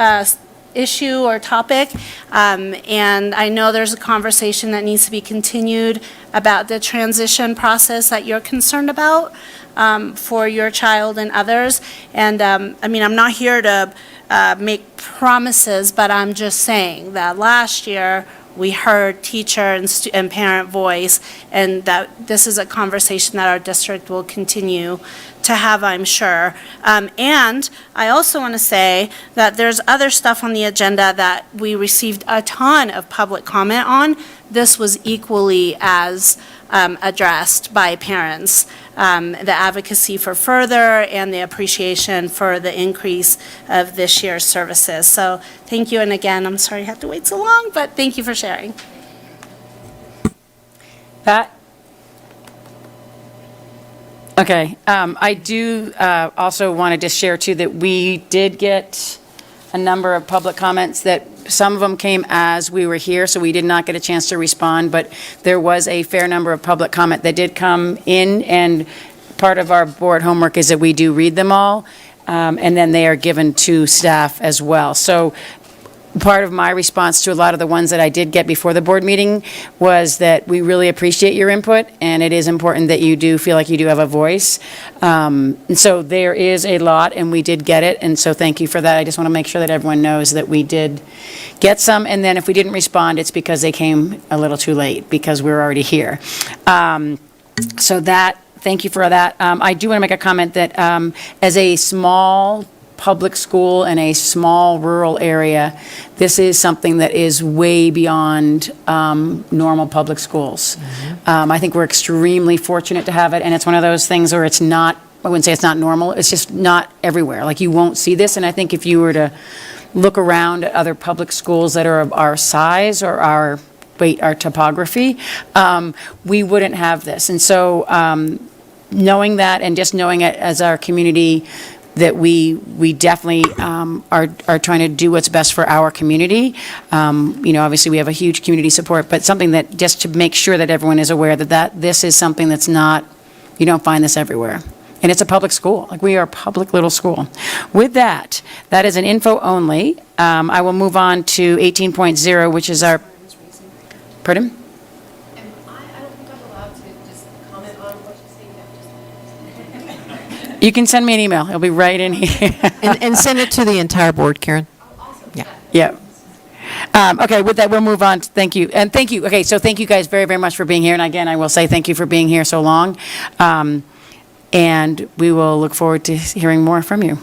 issue or topic, and I know there's a conversation that needs to be continued about the transition process that you're concerned about for your child and others. And I mean, I'm not here to make promises, but I'm just saying that last year we heard teacher and parent voice, and that this is a conversation that our district will continue to have, I'm sure. And I also want to say that there's other stuff on the agenda that we received a ton of public comment on. This was equally as addressed by parents. The advocacy for further and the appreciation for the increase of this year's services. So thank you, and again, I'm sorry you had to wait so long, but thank you for sharing. Pat? Okay, I do also wanted to share too that we did get a number of public comments that some of them came as we were here, so we did not get a chance to respond, but there was a fair number of public comment that did come in, and part of our board homework is that we do read them all, and then they are given to staff as well. So part of my response to a lot of the ones that I did get before the board meeting was that we really appreciate your input, and it is important that you do feel like you do have a voice. And so there is a lot, and we did get it, and so thank you for that. I just want to make sure that everyone knows that we did get some, and then if we didn't respond, it's because they came a little too late, because we're already here. So that, thank you for that. I do want to make a comment that as a small public school in a small rural area, this is something that is way beyond normal public schools. I think we're extremely fortunate to have it, and it's one of those things where it's not, I wouldn't say it's not normal, it's just not everywhere. Like, you won't see this, and I think if you were to look around at other public schools that are of our size or our topography, we wouldn't have this. And so knowing that, and just knowing it as our community, that we definitely are trying to do what's best for our community. Obviously we have a huge community support, but something that, just to make sure that everyone is aware that this is something that's not, you don't find this everywhere. And it's a public school. Like, we are a public little school. With that is an info only. I will move on to 18.0, which is our, pardon? You can send me an email. It'll be right in here. And send it to the entire board, Karen. Yeah. Okay, with that, we'll move on. Thank you. And thank you. Okay, so thank you guys very, very much for being here. And again, I will say thank you for being here so long. And we will look forward to hearing more from you.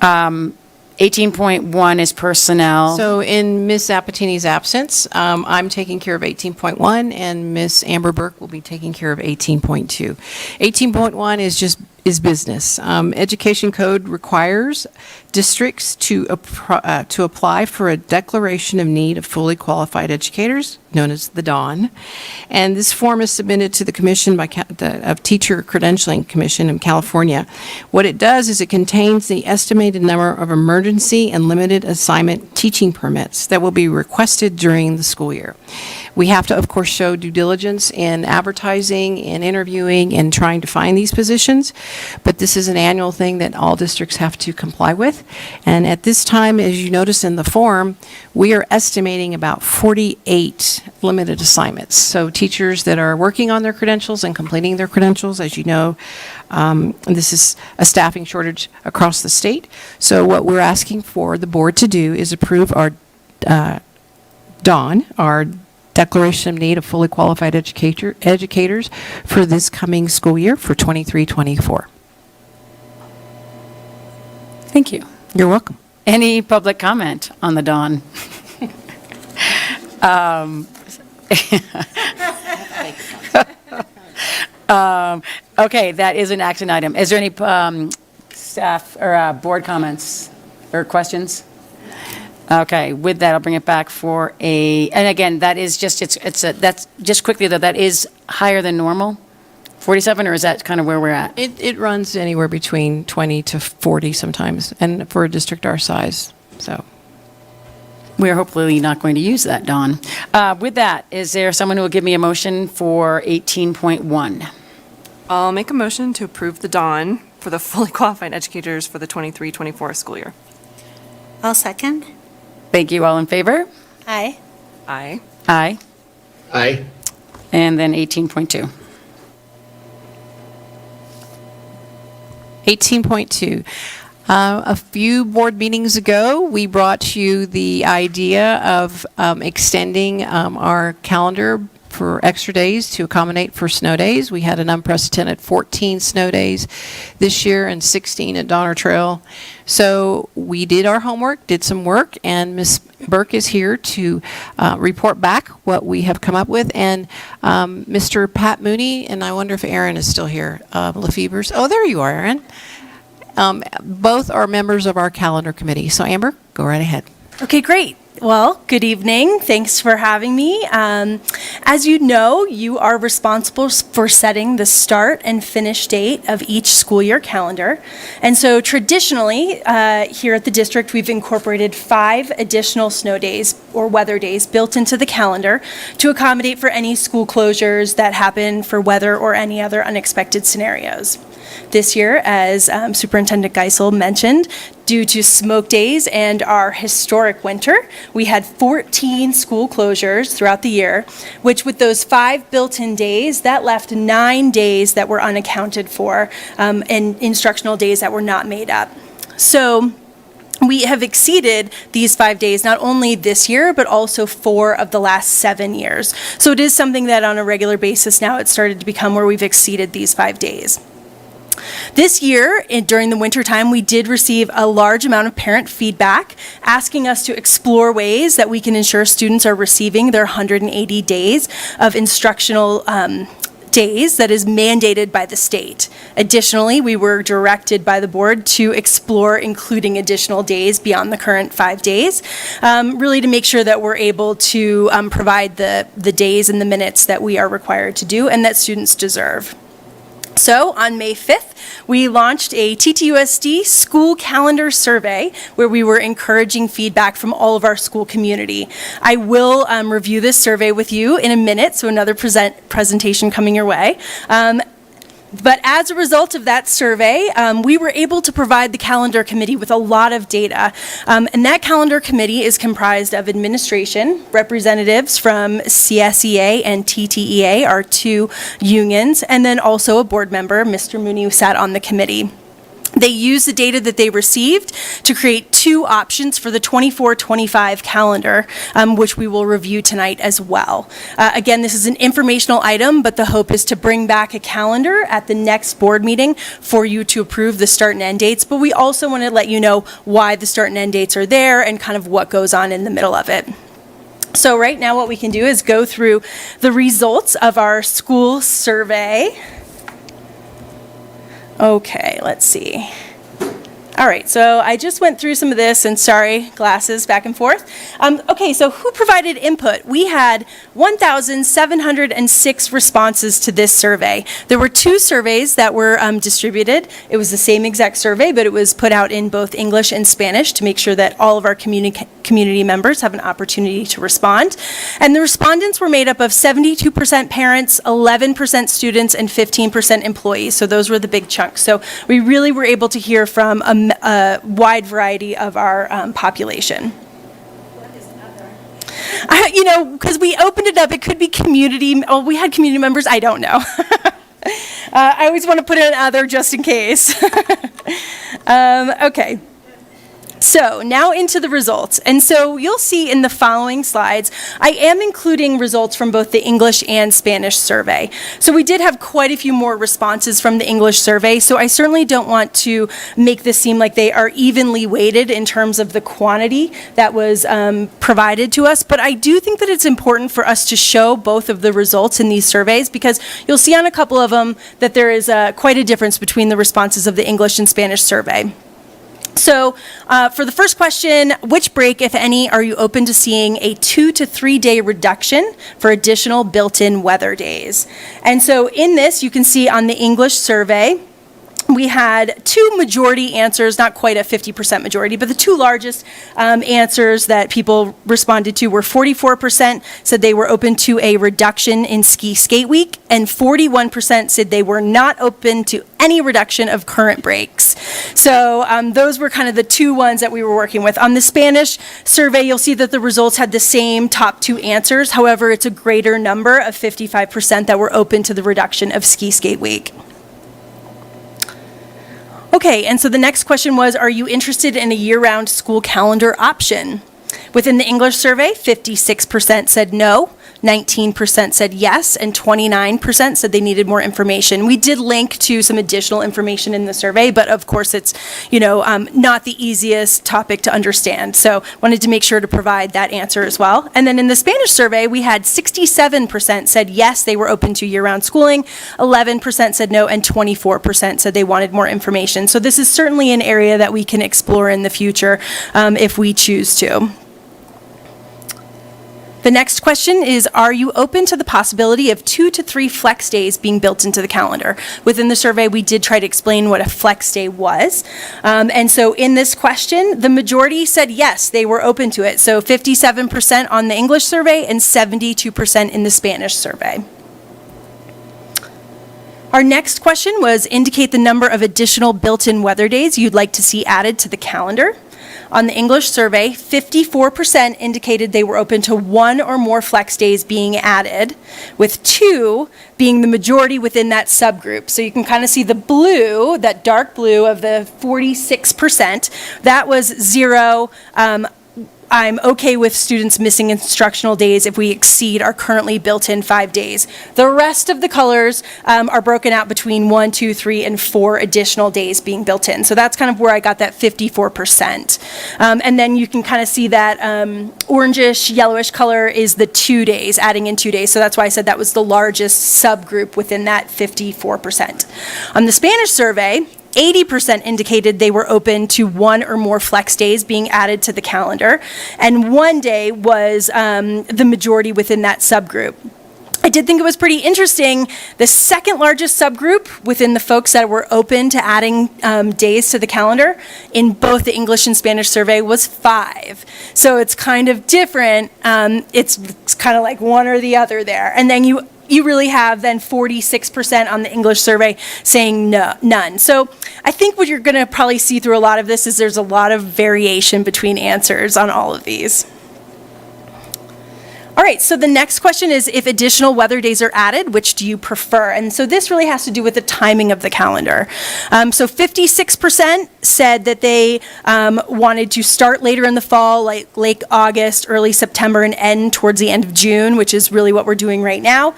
18.1 is personnel. So in Ms. Zapatini's absence, I'm taking care of 18.1, and Ms. Amber Burke will be taking care of 18.2. 18.1 is business. Education code requires districts to apply for a declaration of need of fully qualified educators, known as the DON. And this form is submitted to the Commission of Teacher Credentialing Commission in California. What it does is it contains the estimated number of emergency and limited assignment teaching permits that will be requested during the school year. We have to, of course, show due diligence in advertising, in interviewing, and trying to find these positions, but this is an annual thing that all districts have to comply with. And at this time, as you notice in the form, we are estimating about 48 limited assignments. So teachers that are working on their credentials and completing their credentials, as you know, this is a staffing shortage across the state. So what we're asking for the board to do is approve our DON, our Declaration of Need of Fully Qualified Educators for this coming school year for 23-24. Thank you. You're welcome. Any public comment on the DON? Okay, that is an action item. Is there any staff or board comments or questions? Okay, with that, I'll bring it back for and again, that is just, that's just quickly though, that is higher than normal? 47, or is that kind of where we're at? It runs anywhere between 20 to 40 sometimes, and for a district our size, so. We're hopefully not going to use that, Dawn. With that, is there someone who will give me a motion for 18.1? I'll make a motion to approve the DON for the fully qualified educators for the 23-24 school year. I'll second. Thank you. All in favor? Aye. Aye. Aye. Aye. And then 18.2. 18.2. A few board meetings ago, we brought you the idea of extending our calendar for extra days to accommodate for snow days. We had an unprecedented 14 snow days this year and 16 at Donner Trail. So we did our homework, did some work, and Ms. Burke is here to report back what we have come up with. And Mr. Pat Mooney, and I wonder if Aaron is still here, Lefebvre's. Oh, there you are, Aaron. Both are members of our calendar committee. So Amber, go right ahead. Okay, great. Well, good evening. Thanks for having me. As you know, you are responsible for setting the start and finish date of each school year calendar. And so traditionally, here at the district, we've incorporated 5 additional snow days or weather days built into the calendar to accommodate for any school closures that happen for weather or any other unexpected scenarios. This year, as Superintendent Geisel mentioned, due to smoke days and our historic winter, we had 14 school closures throughout the year, which with those 5 built-in days, that left 9 days that were unaccounted for and instructional days that were not made up. So we have exceeded these 5 days not only this year, but also 4 of the last 7 years. So it is something that on a regular basis now it's started to become where we've exceeded these 5 days. This year, during the winter time, we did receive a large amount of parent feedback asking us to explore ways that we can ensure students are receiving their 180 days of instructional days that is mandated by the state. Additionally, we were directed by the board to explore including additional days beyond the current 5 days, really to make sure that we're able to provide the days and the minutes that we are required to do and that students deserve. So on May 5th, we launched a TTUSD school calendar survey where we were encouraging feedback from all of our school community. I will review this survey with you in a minute, so another presentation coming your way. But as a result of that survey, we were able to provide the calendar committee with a lot of data. And that calendar committee is comprised of administration, representatives from CSEA and TTEA, our 2 unions, and then also a board member, Mr. Mooney, who sat on the committee. They used the data that they received to create 2 options for the 24-25 calendar, which we will review tonight as well. Again, this is an informational item, but the hope is to bring back a calendar at the next board meeting for you to approve the start and end dates. But we also want to let you know why the start and end dates are there and kind of what goes on in the middle of it. So right now what we can do is go through the results of our school survey. Okay, let's see. All right, so I just went through some of this, and sorry, glasses back and forth. Okay, so who provided input? We had 1,706 responses to this survey. There were 2 surveys that were distributed. It was the same exact survey, but it was put out in both English and Spanish to make sure that all of our community members have an opportunity to respond. And the respondents were made up of 72% parents, 11% students, and 15% employees. So those were the big chunks. So we really were able to hear from a wide variety of our population. You know, because we opened it up, it could be community, oh, we had community members, I don't know. I always want to put in an other just in case. Okay. So now into the results. And so you'll see in the following slides, I am including results from both the English and Spanish survey. So we did have quite a few more responses from the English survey, so I certainly don't want to make this seem like they are evenly weighted in terms of the quantity that was provided to us, but I do think that it's important for us to show both of the results in these surveys because you'll see on a couple of them that there is quite a difference between the responses of the English and Spanish survey. So for the first question, which break, if any, are you open to seeing a 2 to 3 day reduction for additional built-in weather days? And so in this, you can see on the English survey, we had 2 majority answers, not quite a 50% majority, but the 2 largest answers that people responded to were 44% said they were open to a reduction in ski skate week, and 41% said they were not open to any reduction of current breaks. So those were kind of the 2 ones that we were working with. On the Spanish survey, you'll see that the results had the same top 2 answers. However, it's a greater number of 55% that were open to the reduction of ski skate week. Okay, and so the next question was, are you interested in a year-round school calendar option? Within the English survey, 56% said no, 19% said yes, and 29% said they needed more information. We did link to some additional information in the survey, but of course it's, not the easiest topic to understand. So wanted to make sure to provide that answer as well. And then in the Spanish survey, we had 67% said yes, they were open to year-round schooling, 11% said no, and 24% said they wanted more information. So this is certainly an area that we can explore in the future if we choose to. The next question is, are you open to the possibility of 2 to 3 flex days being built into the calendar? Within the survey, we did try to explain what a flex day was. And so in this question, the majority said yes, they were open to it. So 57% on the English survey and 72% in the Spanish survey. Our next question was, indicate the number of additional built-in weather days you'd like to see added to the calendar. On the English survey, 54% indicated they were open to 1 or more flex days being added, with 2 being the majority within that subgroup. So you can kind of see the blue, that dark blue of the 46%, that was 0. I'm okay with students missing instructional days if we exceed our currently built-in 5 days. The rest of the colors are broken out between 1, 2, 3, and 4 additional days being built in. So that's kind of where I got that 54%. And then you can kind of see that orangish, yellowish color is the 2 days, adding in 2 days. So that's why I said that was the largest subgroup within that 54%. On the Spanish survey, 80% indicated they were open to 1 or more flex days being added to the calendar, and 1 day was the majority within that subgroup. I did think it was pretty interesting. The second largest subgroup within the folks that were open to adding days to the calendar in both the English and Spanish survey was 5. So it's kind of different. It's kind of like one or the other there. And then you really have then 46% on the English survey saying no, none. So I think what you're going to probably see through a lot of this is there's a lot of variation between answers on all of these. All right, so the next question is, if additional weather days are added, which do you prefer? And so this really has to do with the timing of the calendar. So 56% said that they wanted to start later in the fall, like late August, early September, and end towards the end of June, which is really what we're doing right now.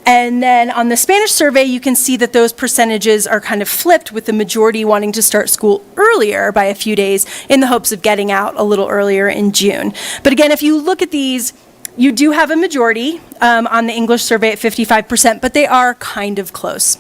And then on the Spanish survey, you can see that those percentages are kind of flipped, with the majority wanting to start school earlier by a few days in the hopes of getting out a little earlier in June. But again, if you look at these, you do have a majority on the English survey at 55%, but they are kind of close.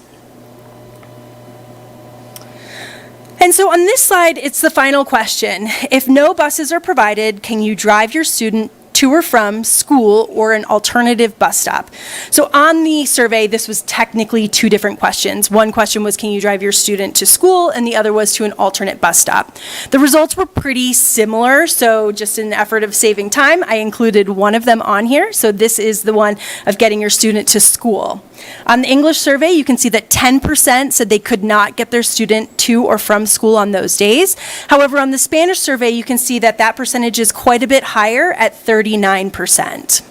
And so on this slide, it's the final question. If no buses are provided, can you drive your student to or from school or an alternative bus stop? So on the survey, this was technically 2 different questions. One question was, can you drive your student to school? And the other was to an alternate bus stop. The results were pretty similar, so just in an effort of saving time, I included one of them on here. So this is the one of getting your student to school. On the English survey, you can see that 10% said they could not get their student to or from school on those days. However, on the Spanish survey, you can see that that percentage is quite a bit higher at 39%.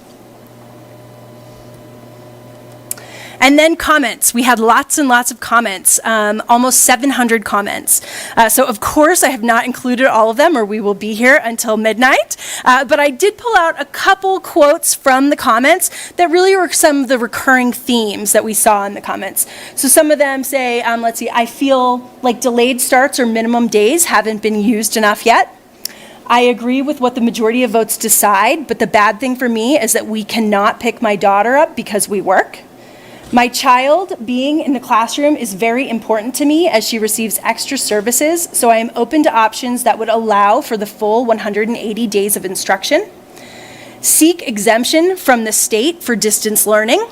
And then comments. We had lots and lots of comments, almost 700 comments. So of course I have not included all of them, or we will be here until midnight. But I did pull out a couple quotes from the comments that really were some of the recurring themes that we saw in the comments. So some of them say, let's see, I feel like delayed starts or minimum days haven't been used enough yet. I agree with what the majority of votes decide, but the bad thing for me is that we cannot pick my daughter up because we work. My child being in the classroom is very important to me as she receives extra services, so I am open to options that would allow for the full 180 days of instruction. Seek exemption from the state for distance learning.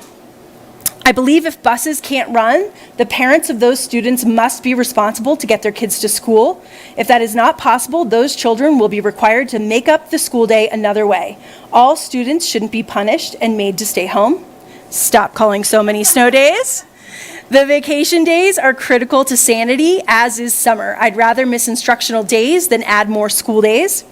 I believe if buses can't run, the parents of those students must be responsible to get their kids to school. If that is not possible, those children will be required to make up the school day another way. All students shouldn't be punished and made to stay home. Stop calling so many snow days. The vacation days are critical to sanity, as is summer. I'd rather miss instructional days than add more school days.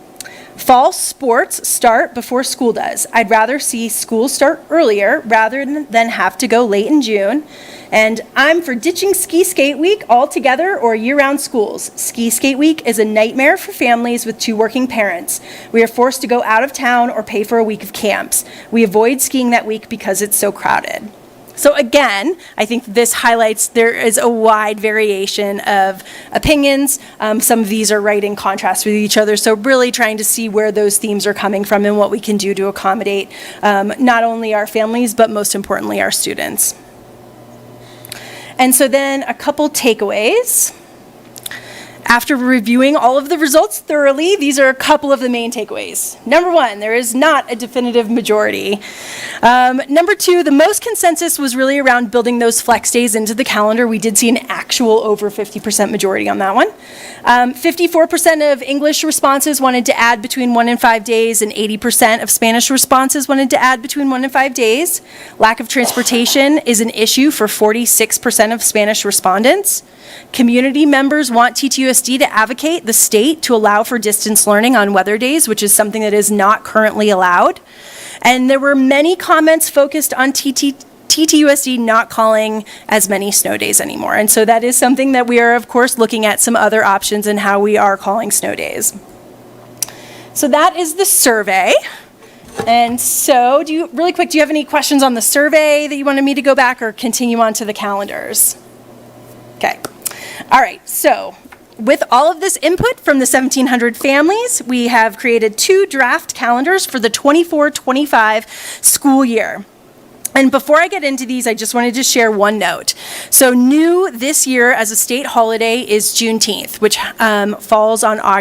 Fall sports start before school does. I'd rather see school start earlier rather than have to go late in June. And I'm for ditching ski skate week altogether or year-round schools. Ski skate week is a nightmare for families with 2 working parents. We are forced to go out of town or pay for a week of camps. We avoid skiing that week because it's so crowded. So again, I think this highlights there is a wide variation of opinions. Some of these are right in contrast with each other. So really trying to see where those themes are coming from and what we can do to accommodate not only our families, but most importantly, our students. And so then a couple takeaways. After reviewing all of the results thoroughly, these are a couple of the main takeaways. Number one, there is not a definitive majority. Number two, the most consensus was really around building those flex days into the calendar. We did see an actual over 50% majority on that one. 54% of English responses wanted to add between 1 and 5 days, and 80% of Spanish responses wanted to add between 1 and 5 days. Lack of transportation is an issue for 46% of Spanish respondents. Community members want TTUSD to advocate the state to allow for distance learning on weather days, which is something that is not currently allowed. And there were many comments focused on TTUSD not calling as many snow days anymore. And so that is something that we are, of course, looking at some other options in how we are calling snow days. So that is the survey. And so really quick, do you have any questions on the survey that you wanted me to go back or continue on to the calendars? Okay. All right. So with all of this input from the 1,700 families, we have created 2 draft calendars for the 24-25 school year. And before I get into these, I just wanted to share one note. So new this year as a state holiday is Juneteenth, which falls on on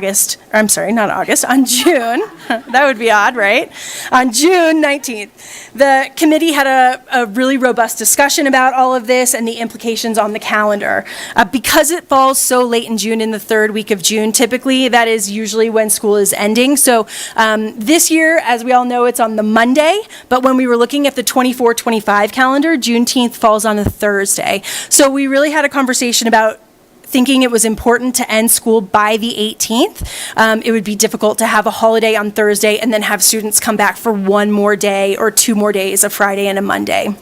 June. That would be odd, right? On June 19th. The committee had a really robust discussion about all of this and the implications on the calendar. Because it falls so late in June, in the 3rd week of June, typically that is usually when school is ending. So this year, as we all know, it's on the Monday, but when we were looking at the 24-25 calendar, Juneteenth falls on a Thursday. So we really had a conversation about thinking it was important to end school by the 18th. It would be difficult to have a holiday on Thursday and then have students come back for 1 more day or 2 more days, a Friday and a Monday.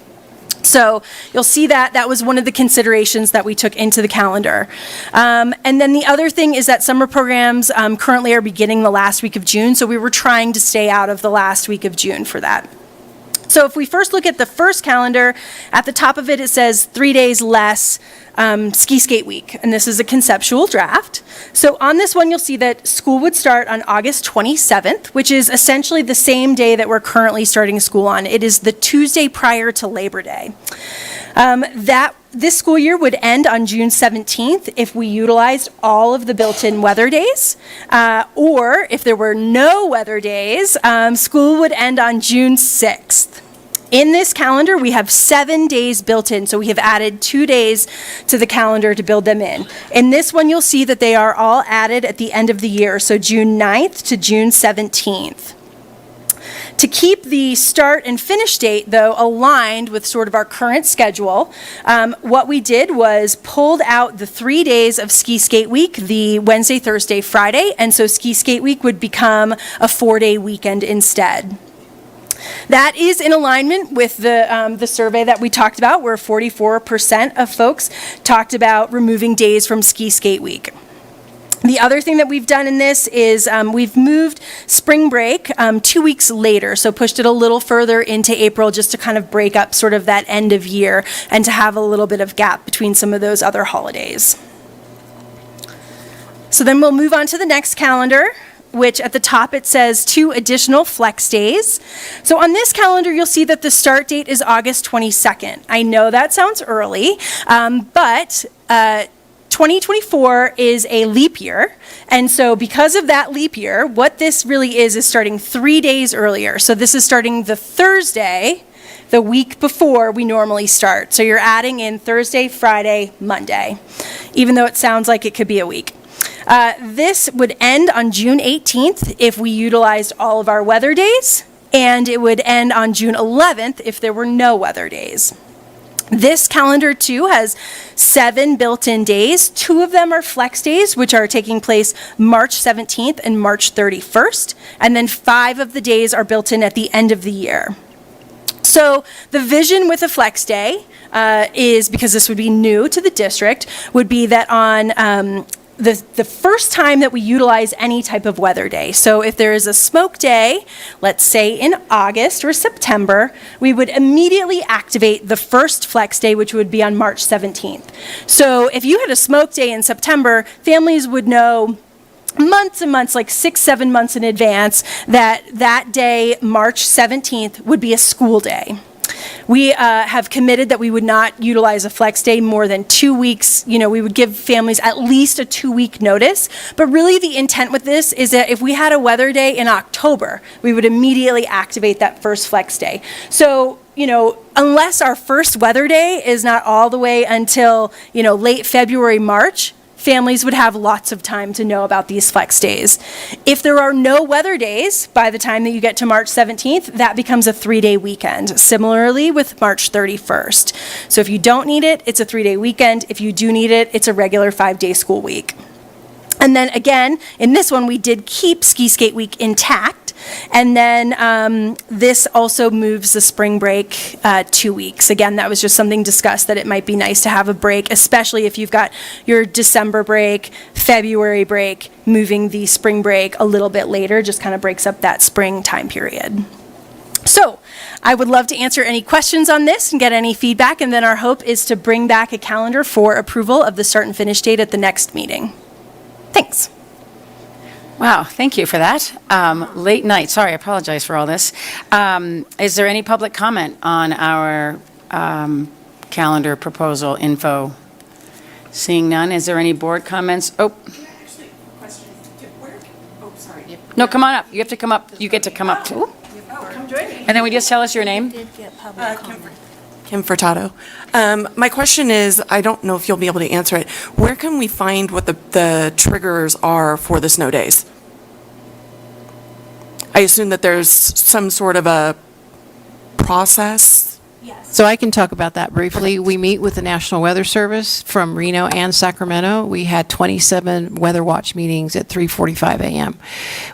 So you'll see that was one of the considerations that we took into the calendar. And then the other thing is that summer programs currently are beginning the last week of June, so we were trying to stay out of the last week of June for that. So if we first look at the first calendar, at the top of it, it says 3 days less ski skate week, and this is a conceptual draft. So on this one, you'll see that school would start on August 27th, which is essentially the same day that we're currently starting school on. It is the Tuesday prior to Labor Day. This school year would end on June 17th if we utilized all of the built-in weather days, or if there were no weather days, school would end on June 6th. In this calendar, we have 7 days built in, so we have added 2 days to the calendar to build them in. In this one, you'll see that they are all added at the end of the year, so June 9th to June 17th. To keep the start and finish date, though, aligned with sort of our current schedule, what we did was pulled out the 3 days of ski skate week, the Wednesday, Thursday, Friday, and so ski skate week would become a 4-day weekend instead. That is in alignment with the survey that we talked about, where 44% of folks talked about removing days from ski skate week. The other thing that we've done in this is we've moved spring break 2 weeks later, so pushed it a little further into April just to kind of break up sort of that end of year and to have a little bit of gap between some of those other holidays. So then we'll move on to the next calendar, which at the top it says 2 additional flex days. So on this calendar, you'll see that the start date is August 22nd. I know that sounds early, but 2024 is a leap year, and so because of that leap year, what this really is starting 3 days earlier. So this is starting the Thursday, the week before we normally start. So you're adding in Thursday, Friday, Monday, even though it sounds like it could be a week. This would end on June 18th if we utilized all of our weather days, and it would end on June 11th if there were no weather days. This calendar, too, has 7 built-in days. 2 of them are flex days, which are taking place March 17th and March 31st. And then 5 of the days are built in at the end of the year. So the vision with a flex day is, because this would be new to the district, would be that on the first time that we utilize any type of weather day. So if there is a smoke day, let's say in August or September, we would immediately activate the first flex day, which would be on March 17th. So if you had a smoke day in September, families would know months and months, like 6-7 months in advance, that day, March 17th, would be a school day. We have committed that we would not utilize a flex day more than 2 weeks. You know, we would give families at least a 2-week notice. But really the intent with this is that if we had a weather day in October, we would immediately activate that first flex day. So, you know, unless our first weather day is not all the way until, you know, late February, March, families would have lots of time to know about these flex days. If there are no weather days by the time that you get to March 17th, that becomes a 3-day weekend. Similarly with March 31st. So if you don't need it, it's a 3-day weekend. If you do need it, it's a regular 5-day school week. And then again, in this one, we did keep Ski Skate Week intact. And then this also moves the spring break 2 weeks. Again, that was just something discussed that it might be nice to have a break, especially if you've got your December break, February break, moving the spring break a little bit later just kind of breaks up that spring time period. So I would love to answer any questions on this and get any feedback. And then our hope is to bring back a calendar for approval of the start and finish date at the next meeting. Thanks. Wow, thank you for that. Late night, sorry, I apologize for all this. Is there any public comment on our calendar proposal info? Seeing none, is there any board comments? Oh. No, come on up. You have to come up. You get to come up too. Come join me. And then will you just tell us your name? Kim Furtado. My question is, I don't know if you'll be able to answer it. Where can we find what the triggers are for the snow days? I assume that there's some sort of a process. So I can talk about that briefly. We meet with the National Weather Service from Reno and Sacramento. We had 27 Weather Watch meetings at 3:45 a.m.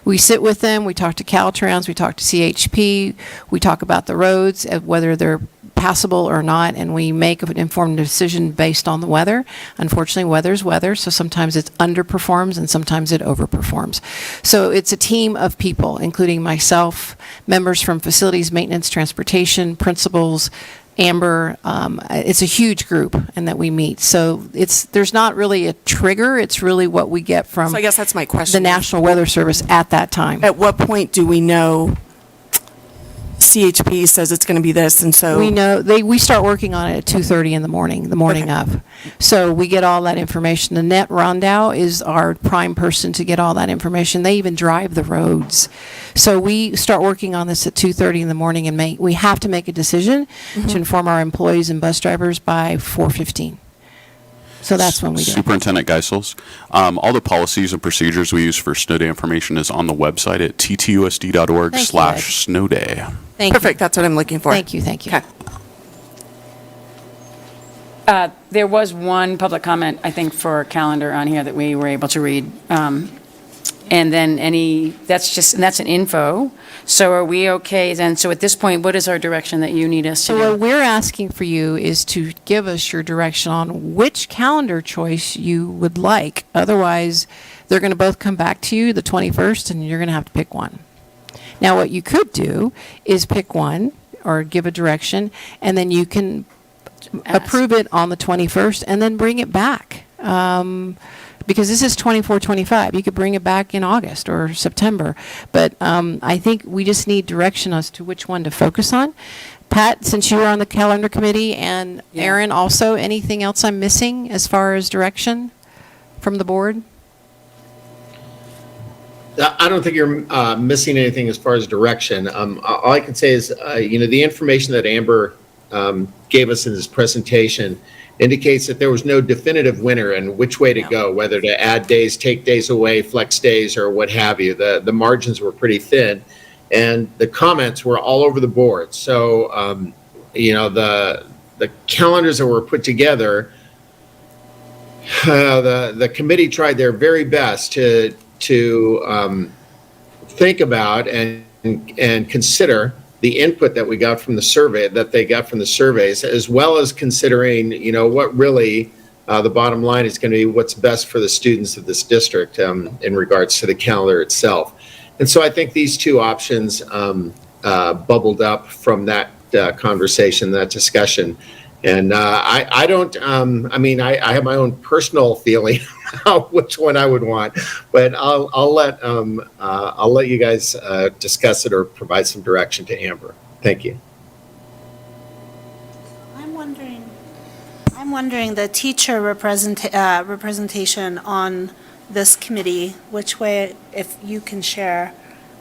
We sit with them, we talk to Caltrans, we talk to CHP, we talk about the roads, whether they're passable or not, and we make an informed decision based on the weather. Unfortunately, weather's weather, so sometimes it underperforms and sometimes it overperforms. So it's a team of people, including myself, members from facilities, maintenance, transportation, principals, Amber. It's a huge group and that we meet. So there's not really a trigger. It's really what we get from So I guess that's my question. the National Weather Service at that time. At what point do we know CHP says it's going to be this, and so We know, we start working on it at 2:30 in the morning of. So we get all that information. The Net Rondow is our prime person to get all that information. They even drive the roads. So we start working on this at 2:30 in the morning, and we have to make a decision to inform our employees and bus drivers by 4:15. So that's when we do it. Superintendent Geisels, all the policies and procedures we use for snow day information is on the website at ttusd.org/snowday. Thank Perfect, that's what I'm looking for. Thank you. Okay. There was one public comment, I think, for calendar on here that we were able to read. And then that's an info. So are we okay then? So at this point, what is our direction that you need us to So do? what we're asking for you is to give us your direction on which calendar choice you would like. Otherwise, they're going to both come back to you the 21st, and you're going to have to pick one. Now, what you could do is pick one or give a direction, and then you can approve it on the 21st and then bring it back. Because this is 24-25. You could bring it back in August or September. But I think we just need direction as to which one to focus on. Pat, since you were on the calendar committee, and Aaron also, anything else I'm missing as far as direction from the board? I don't think you're missing anything as far as direction. All I can say is, the information that Amber gave us in this presentation indicates that there was no definitive winner and which way to go, whether to add days, take days away, flex days, or what have you. The margins were pretty thin, and the comments were all over the board. So, the calendars that were put together, the committee tried their very best to think about and consider the input that we got from the survey, that they got from the surveys, as well as considering, what really the bottom line is going to be what's best for the students of this district in regards to the calendar itself. And so I think these two options bubbled up from that conversation, that discussion. And I don't, I have my own personal feeling about which one I would want, but I'll let you guys discuss it or provide some direction to Amber. Thank you. wondering, the teacher representation on this committee, which way, if you can share,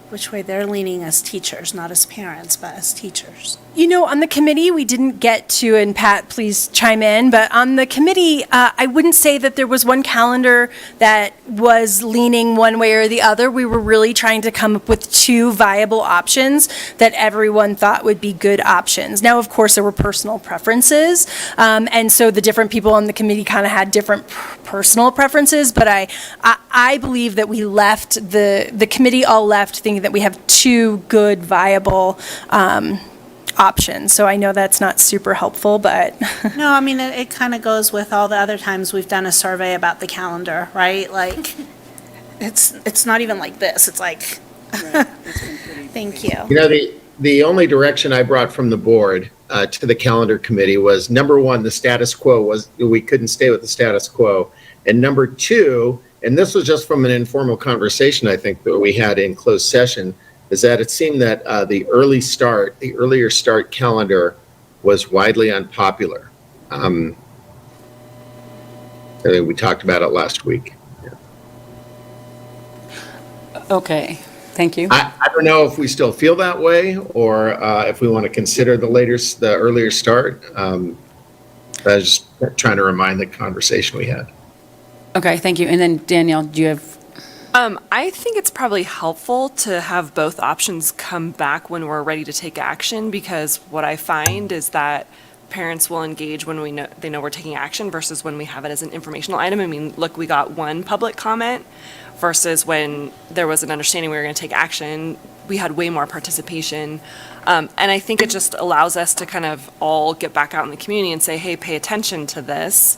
which way they're leaning as teachers, not as parents, but as teachers. You know, on the committee, we didn't get to, and Pat, please chime in, but on the committee, I wouldn't say that there was one calendar that was leaning one way or the other. We were really trying to come up with two viable options that everyone thought would be good options. Now, of course, there were personal preferences, and so the different people on the committee kind of had different personal preferences, but I believe that we left, the committee all left thinking that we have two good, viable options. So I know that's not super helpful, but. No, I mean, it kind of goes with all the other times we've done a survey about the calendar, right? Like, it's not even like this. It's like, thank you. You know, the only direction I brought from the board to the calendar committee was, number one, the status quo was, we couldn't stay with the status quo. And number two, and this was just from an informal conversation, I think, that we had in closed session, is that it seemed that the earlier start calendar was widely unpopular. I think we talked about it last week. Okay, thank you. I don't know if we still feel that way, or if we want to consider the earlier start. I was just trying to remind the conversation we had. Okay, thank you. And then Danielle, do you have? I think it's probably helpful to have both options come back when we're ready to take action, because what I find is that parents will engage when they know we're taking action versus when we have it as an informational item. I mean, look, we got one public comment versus when there was an understanding we were going to take action, we had way more participation. And I think it just allows us to kind of all get back out in the community and say, hey, pay attention to this.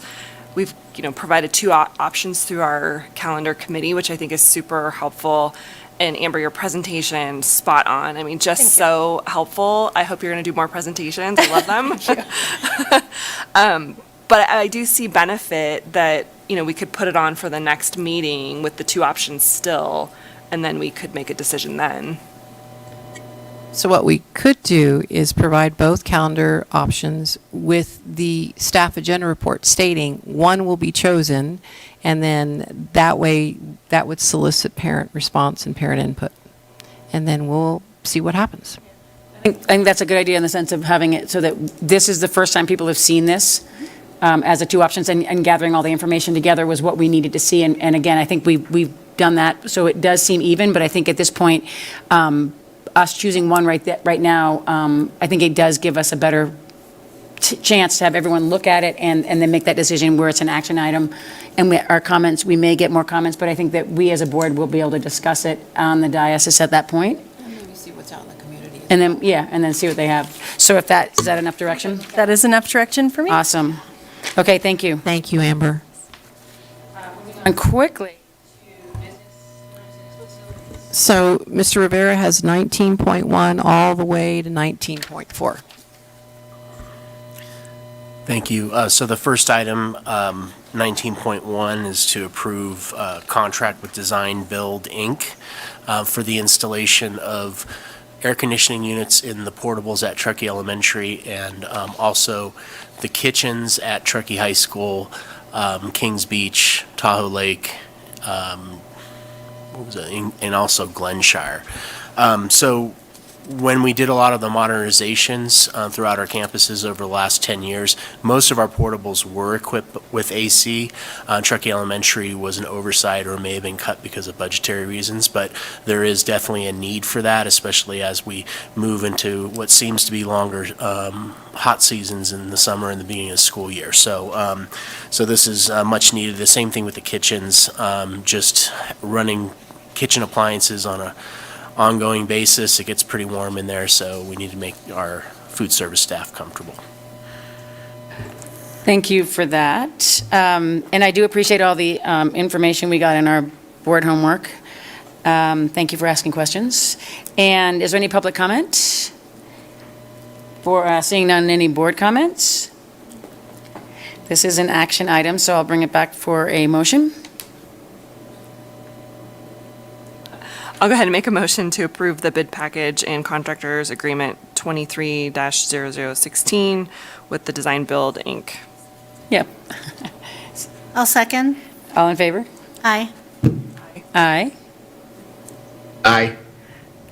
We've, provided two options through our calendar committee, which I think is super helpful. And Amber, your presentation, spot on. I mean, just so helpful. I hope you're going to do more presentations. I love them. But I do see benefit that, we could put it on for the next meeting with the two options still, and then we could make a decision then. So what we could do is provide both calendar options with the staff agenda report stating one will be chosen, and then that way that would solicit parent response and parent input. And then we'll see what happens. I think that's a good idea in the sense of having it so that this is the first time people have seen this as the two options, and gathering all the information together was what we needed to see. And again, I think we've done that, so it does seem even, but I think at this point, us choosing one right now, I think it does give us a better chance to have everyone look at it and then make that decision where it's an action item. And our comments, we may get more comments, but I think that we as a board will be able to discuss it on the dais at that point. And maybe see what's out in the community. And then see what they have. So is that enough direction? That is enough direction for me. Awesome. Okay, thank you. Thank you, Amber. And quickly. So Mr. Rivera has 19.1 all the way to 19.4. Thank you. So the first item, 19.1, is to approve contract with Design Build Inc. For the installation of air conditioning units in the portables at Truckee Elementary, and also the kitchens at Truckee High School, Kings Beach, Tahoe Lake, and also Glenshire. So when we did a lot of the modernizations throughout our campuses over the last 10 years, most of our portables were equipped with AC. Truckee Elementary was an oversight or may have been cut because of budgetary reasons, but there is definitely a need for that, especially as we move into what seems to be longer hot seasons in the summer and the beginning of the school year. So this is much needed. The same thing with the kitchens, just running kitchen appliances on a ongoing basis. It gets pretty warm in there, so we need to make our food service staff comfortable. Thank you for that. And I do appreciate all the information we got in our board homework. Thank you for asking questions. And is there any public comment? For seeing none, any board comments? This is an action item, so I'll bring it back for a motion. I'll go ahead and make a motion to approve the bid package and contractors agreement 23-0016 with the Design Build Inc. Yep. I'll second. All in favor? Aye. Aye. Aye.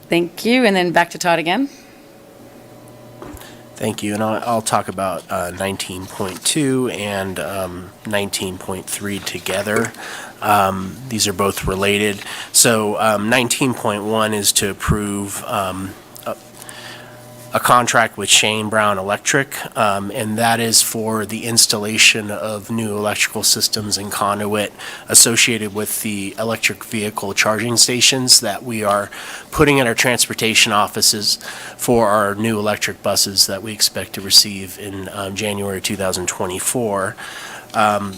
Thank you. And then back to Todd again. Thank you, and I'll talk about 19.2 and 19.3 together. These are both related. So 19.1 is to approve a contract with Shane Brown Electric, and that is for the installation of new electrical systems and conduit associated with the electric vehicle charging stations that we are putting at our transportation offices for our new electric buses that we expect to receive in January 2024.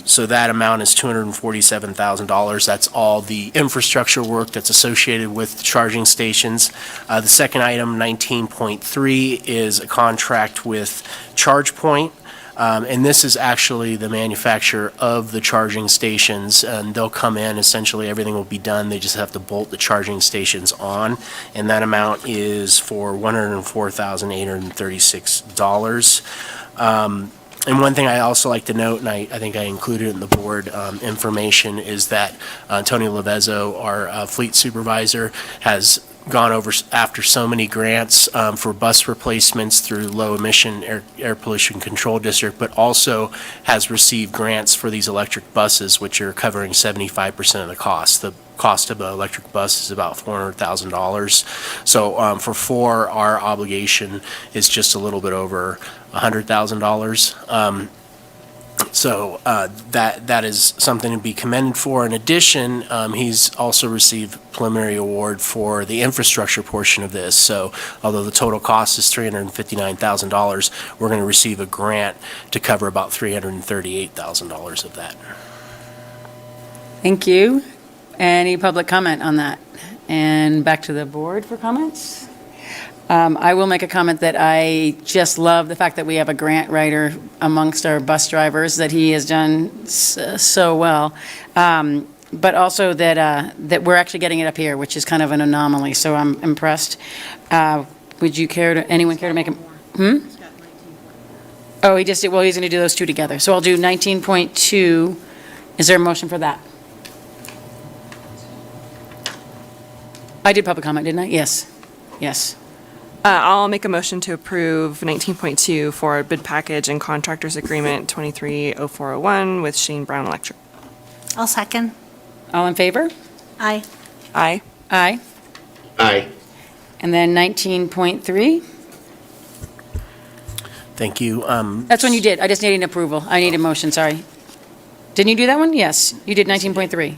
So that amount is $247,000. That's all the infrastructure work that's associated with the charging stations. The second item, 19.3, is a contract with ChargePoint. And this is actually the manufacturer of the charging stations, and they'll come in, essentially everything will be done, they just have to bolt the charging stations on, and that amount is for $104,836. And one thing I also like to note, and I think I included in the board information, is that Tony Levezzo, our fleet supervisor, has gone over after so many grants for bus replacements through low emission air pollution control district, but also has received grants for these electric buses, which are covering 75% of the cost. The cost of an electric bus is about $400,000. So for four, our obligation is just a little bit over $100,000. So that is something to be commended for. In addition, he's also received preliminary award for the infrastructure portion of this. So although the total cost is $359,000, we're going to receive a grant to cover about $338,000 of that. Thank you. Any public comment on that? And back to the board for comments? I will make a comment that I just love the fact that we have a grant writer amongst our bus drivers, that he has done so well. But also that we're actually getting it up here, which is kind of an anomaly, so I'm impressed. Would you anyone care to make a? Oh, he just did, well, he's going to do those two together. So I'll do 19.2. Is there a motion for that? I did public comment, didn't I? Yes. Yes. I'll make a motion to approve 19.2 for bid package and contractors agreement 230401 with Shane Brown Electric. I'll second. All in favor? Aye. Aye. Aye. Aye. And then 19.3? Thank you. That's when you did. I just needed an approval. I need a motion, sorry. Didn't you do that one? Yes. You did 19.3.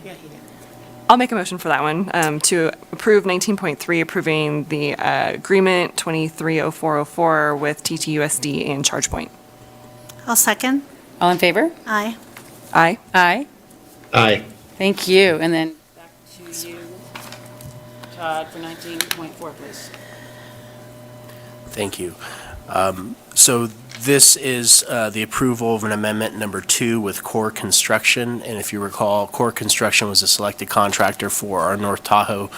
I'll make a motion for that one, to approve 19.3, approving the agreement 230404 with TTUSD and ChargePoint. I'll second. All in favor? Aye. Aye. Aye. Aye. Thank you. And then back to you, Todd, for 19.4, please. Thank you. So this is the approval of an amendment number 2 with Core Construction. And if you recall, Core Construction was a selected contractor for our North Tahoe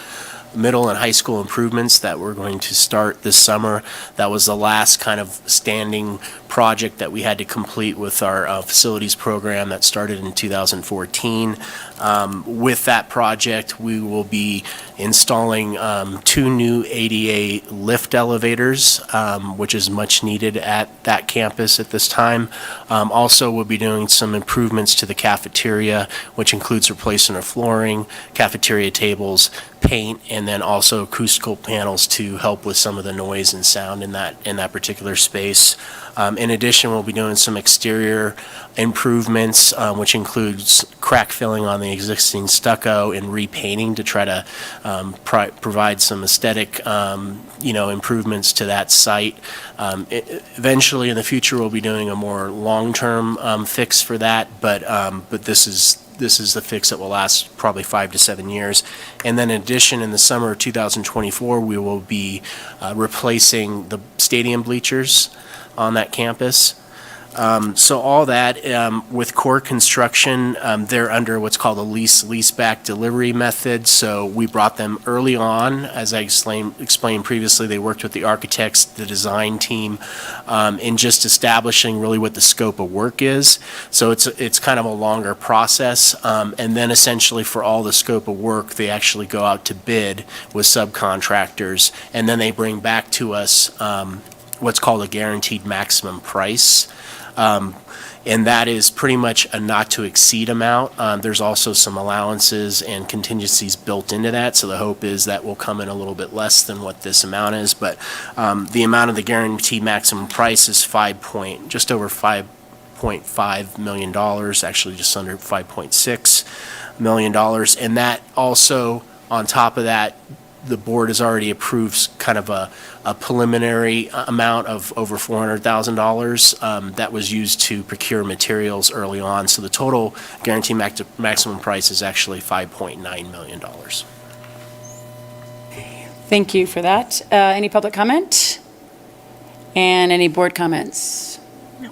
middle and high school improvements that we're going to start this summer. That was the last kind of standing project that we had to complete with our facilities program that started in 2014. With that project, we will be installing 2 new ADA lift elevators, which is much needed at that campus at this time. Also, we'll be doing some improvements to the cafeteria, which includes replacing our flooring, cafeteria tables, paint, and then also acoustical panels to help with some of the noise and sound in that particular space. In addition, we'll be doing some exterior improvements, which includes crack filling on the existing stucco and repainting to try to provide some aesthetic, improvements to that site. Eventually, in the future, we'll be doing a more long-term fix for that, but this is the fix that will last probably 5 to 7 years. And then in addition, in the summer of 2024, we will be replacing the stadium bleachers on that campus. So all that, with core construction, they're under what's called a lease-back delivery method. So we brought them early on. As I explained previously, they worked with the architects, the design team, in just establishing really what the scope of work is. So it's kind of a longer process. And then essentially for all the scope of work, they actually go out to bid with subcontractors, and then they bring back to us what's called a guaranteed maximum price. And that is pretty much a not to exceed amount. There's also some allowances and contingencies built into that, so the hope is that will come in a little bit less than what this amount is, but the amount of the guaranteed maximum price is just over $5.5 million, actually just under $5.6 million. And that also, on top of that, the board has already approved kind of a preliminary amount of over $400,000 that was used to procure materials early on. So the total guaranteed maximum price is actually $5.9 million. Thank you for that. Any public comment? And any board comments? No.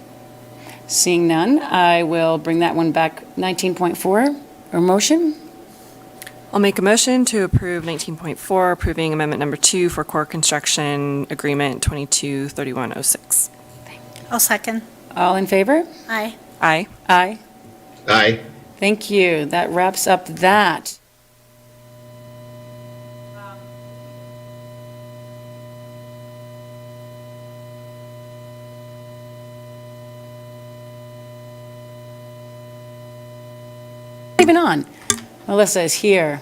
Seeing none, I will bring that one back. 19.4, or motion? I'll make a motion to approve 19.4, approving amendment number 2 for core construction agreement 223106. I'll second. All in favor? Aye. Aye. Aye. Aye. Thank you. That wraps up that. Even on. Melissa is here.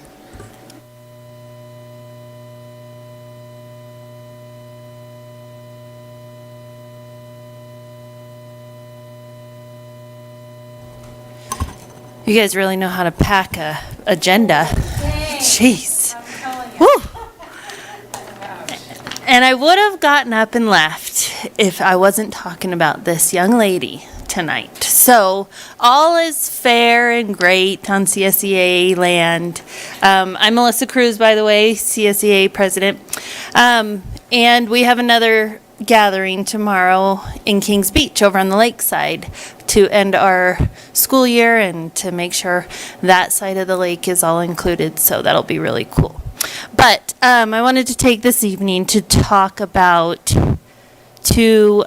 You guys really know how to pack a agenda. Jeez. Woo. And I would have gotten up and left if I wasn't talking about this young lady tonight. So all is fair and great on CSEA land. I'm Melissa Cruz, by the way, CSEA president. And we have another gathering tomorrow in Kings Beach over on the lakeside to end our school year and to make sure that side of the lake is all included. So that'll be really cool. But I wanted to take this evening to talk about two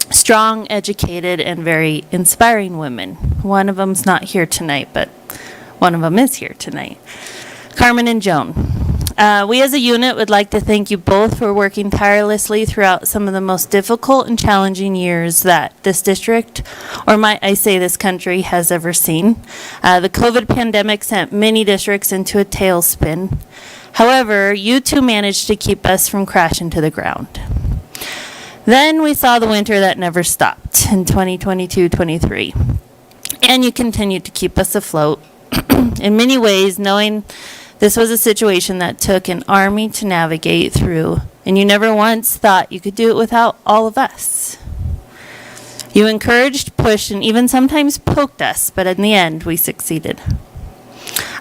strong, educated, and very inspiring women. One of them's not here tonight, but one of them is here tonight. Carmen and Joan. We as a unit would like to thank you both for working tirelessly throughout some of the most difficult and challenging years that this district, or might I say this country, has ever seen. The COVID pandemic sent many districts into a tailspin. However, you two managed to keep us from crashing to the ground. Then we saw the winter that never stopped in 2022-23. And you continued to keep us afloat in many ways, knowing this was a situation that took an army to navigate through, and you never once thought you could do it without all of us. You encouraged, pushed, and even sometimes poked us, but in the end, we succeeded.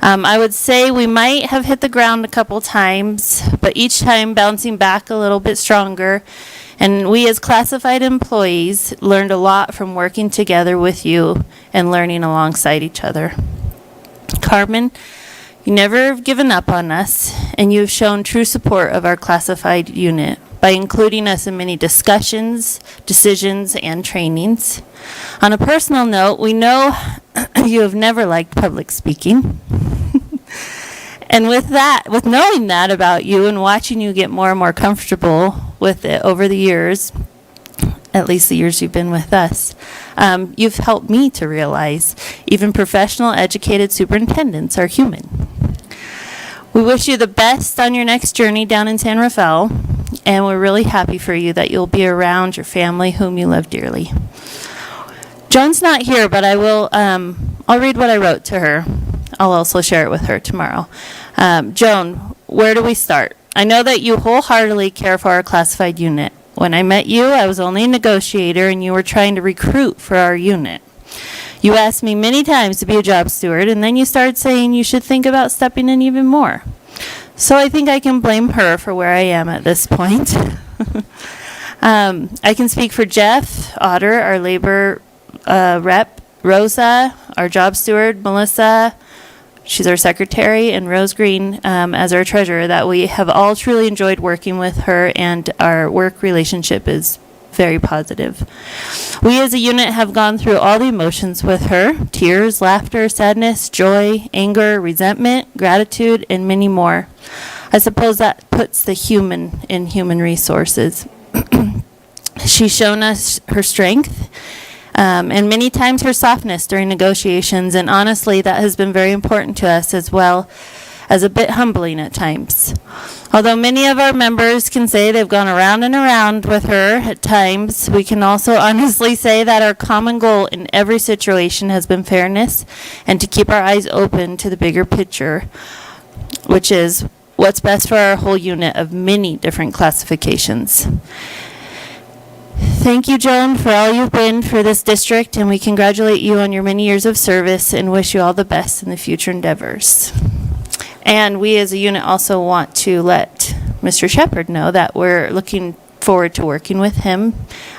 I would say we might have hit the ground a couple times, but each time bouncing back a little bit stronger. And we as classified employees learned a lot from working together with you and learning alongside each other. Carmen, you never have given up on us, and you have shown true support of our classified unit by including us in many discussions, decisions, and trainings. On a personal note, we know you have never liked public speaking. And with knowing that about you and watching you get more and more comfortable with it over the years, at least the years you've been with us, you've helped me to realize even professional, educated superintendents are human. We wish you the best on your next journey down in San Rafael, and we're really happy for you that you'll be around your family whom you love dearly. Joan's not here, but I'll read what I wrote to her. I'll also share it with her tomorrow. Joan, where do we start? I know that you wholeheartedly care for our classified unit. When I met you, I was only a negotiator and you were trying to recruit for our unit. You asked me many times to be a job steward, and then you started saying you should think about stepping in even more. So I think I can blame her for where I am at this point. I can speak for Jeff Otter, our labor rep, Rosa, our job steward, Melissa, she's our secretary, and Rose Green as our treasurer, that we have all truly enjoyed working with her, and our work relationship is very positive. We as a unit have gone through all the emotions with her: tears, laughter, sadness, joy, anger, resentment, gratitude, and many more. I suppose that puts the human in human resources. She's shown us her strength and many times her softness during negotiations, and honestly, that has been very important to us, as well as a bit humbling at times. Although many of our members can say they've gone around and around with her at times, we can also honestly say that our common goal in every situation has been fairness and to keep our eyes open to the bigger picture, which is what's best for our whole unit of many different classifications. Thank you, Joan, for all you've been for this district, and we congratulate you on your many years of service and wish you all the best in the future endeavors. And we as a unit also want to let Mr. Shepherd know that we're looking forward to working with him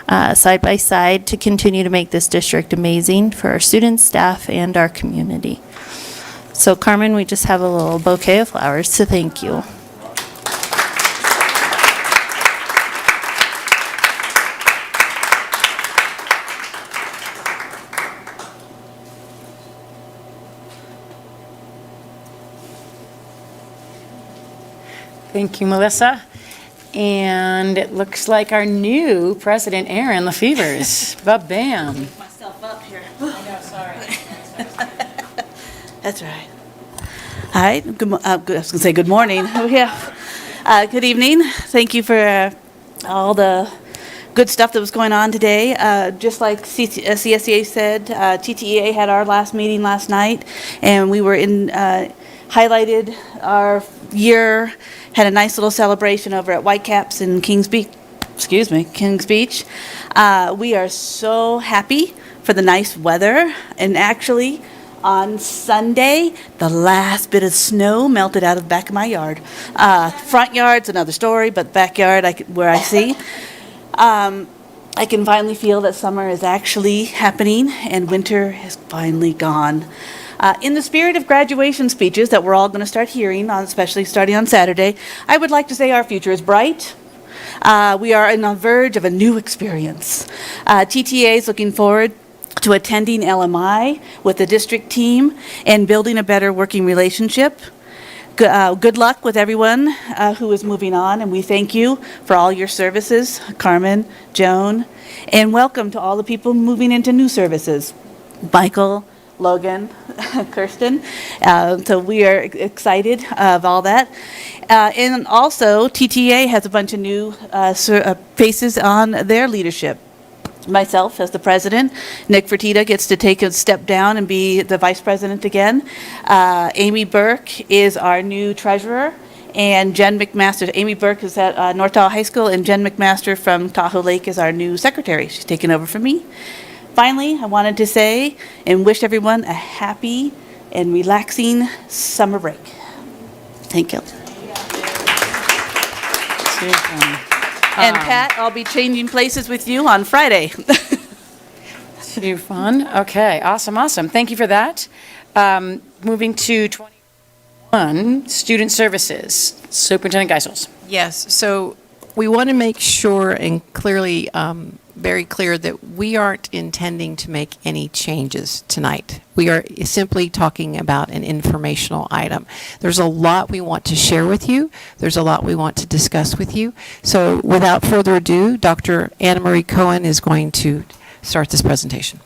side by side to continue to make this district amazing for our students, staff, and our community. So, Carmen, we just have a little bouquet of flowers to thank you. Thank you, Melissa. And it looks like our new president, Aaron Lefevers. Ba-bam. Myself up here. I know, sorry. That's right. Hi, I was going to say good morning. Oh, yeah. Good evening. Thank you for all the good stuff that was going on today. Just like CSEA said, TTEA had our last meeting last night, and we were highlighted our year, had a nice little celebration over at Whitecaps in Kings Beach. We are so happy for the nice weather, and actually on Sunday, the last bit of snow melted out of the back of my yard. Front yard's another story, but backyard, where I see. I can finally feel that summer is actually happening and winter is finally gone. In the spirit of graduation speeches that we're all going to start hearing, especially starting on Saturday, I would like to say our future is bright. We are on the verge of a new experience. TTA is looking forward to attending LMI with the district team and building a better working relationship. Good luck with everyone who is moving on, and we thank you for all your services, Carmen, Joan, and welcome to all the people moving into new services, Michael, Logan, Kirsten. So we are excited of all that. And also, TTA has a bunch of new faces on their leadership. Myself as the president, Nick Fertitta gets to take a step down and be the vice president again. Amy Burke is our new treasurer, and Jen McMaster. Amy Burke is at North Tahoe High School, and Jen McMaster from Tahoe Lake is our new secretary. She's taken over from me. Finally, I wanted to say and wish everyone a happy and relaxing summer break. Thank you. And Pat, I'll be changing places with you on Friday. Too fun. Okay, awesome. Thank you for that. Moving to 21, Student Services. Superintendent Geisels. Yes, so we want to make sure and clearly, very clear that we aren't intending to make any changes tonight. We are simply talking about an informational item. There's a lot we want to share with you. There's a lot we want to discuss with you. So without further ado, Dr. Anna Marie Cohen is going to start this presentation.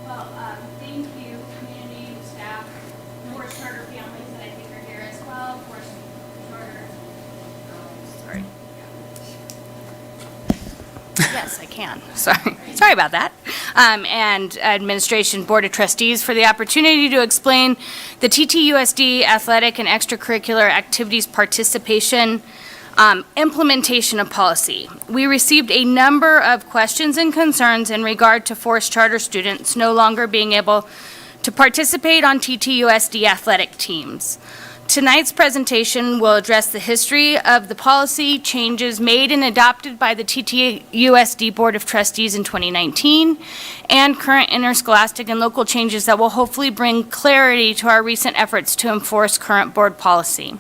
Well, thank you, community, staff, Forest Charter families that I think are here as well. Forest Charter, sorry. Yes, I can. Sorry about that. And Administration Board of Trustees for the opportunity to explain the TTUSD athletic and extracurricular activities participation implementation of policy. We received a number of questions and concerns in regard to Forest Charter students no longer being able to participate on TTUSD athletic teams. Tonight's presentation will address the history of the policy changes made and adopted by the TTUSD Board of Trustees in 2019 and current interscholastic and local changes that will hopefully bring clarity to our recent efforts to enforce current board policy.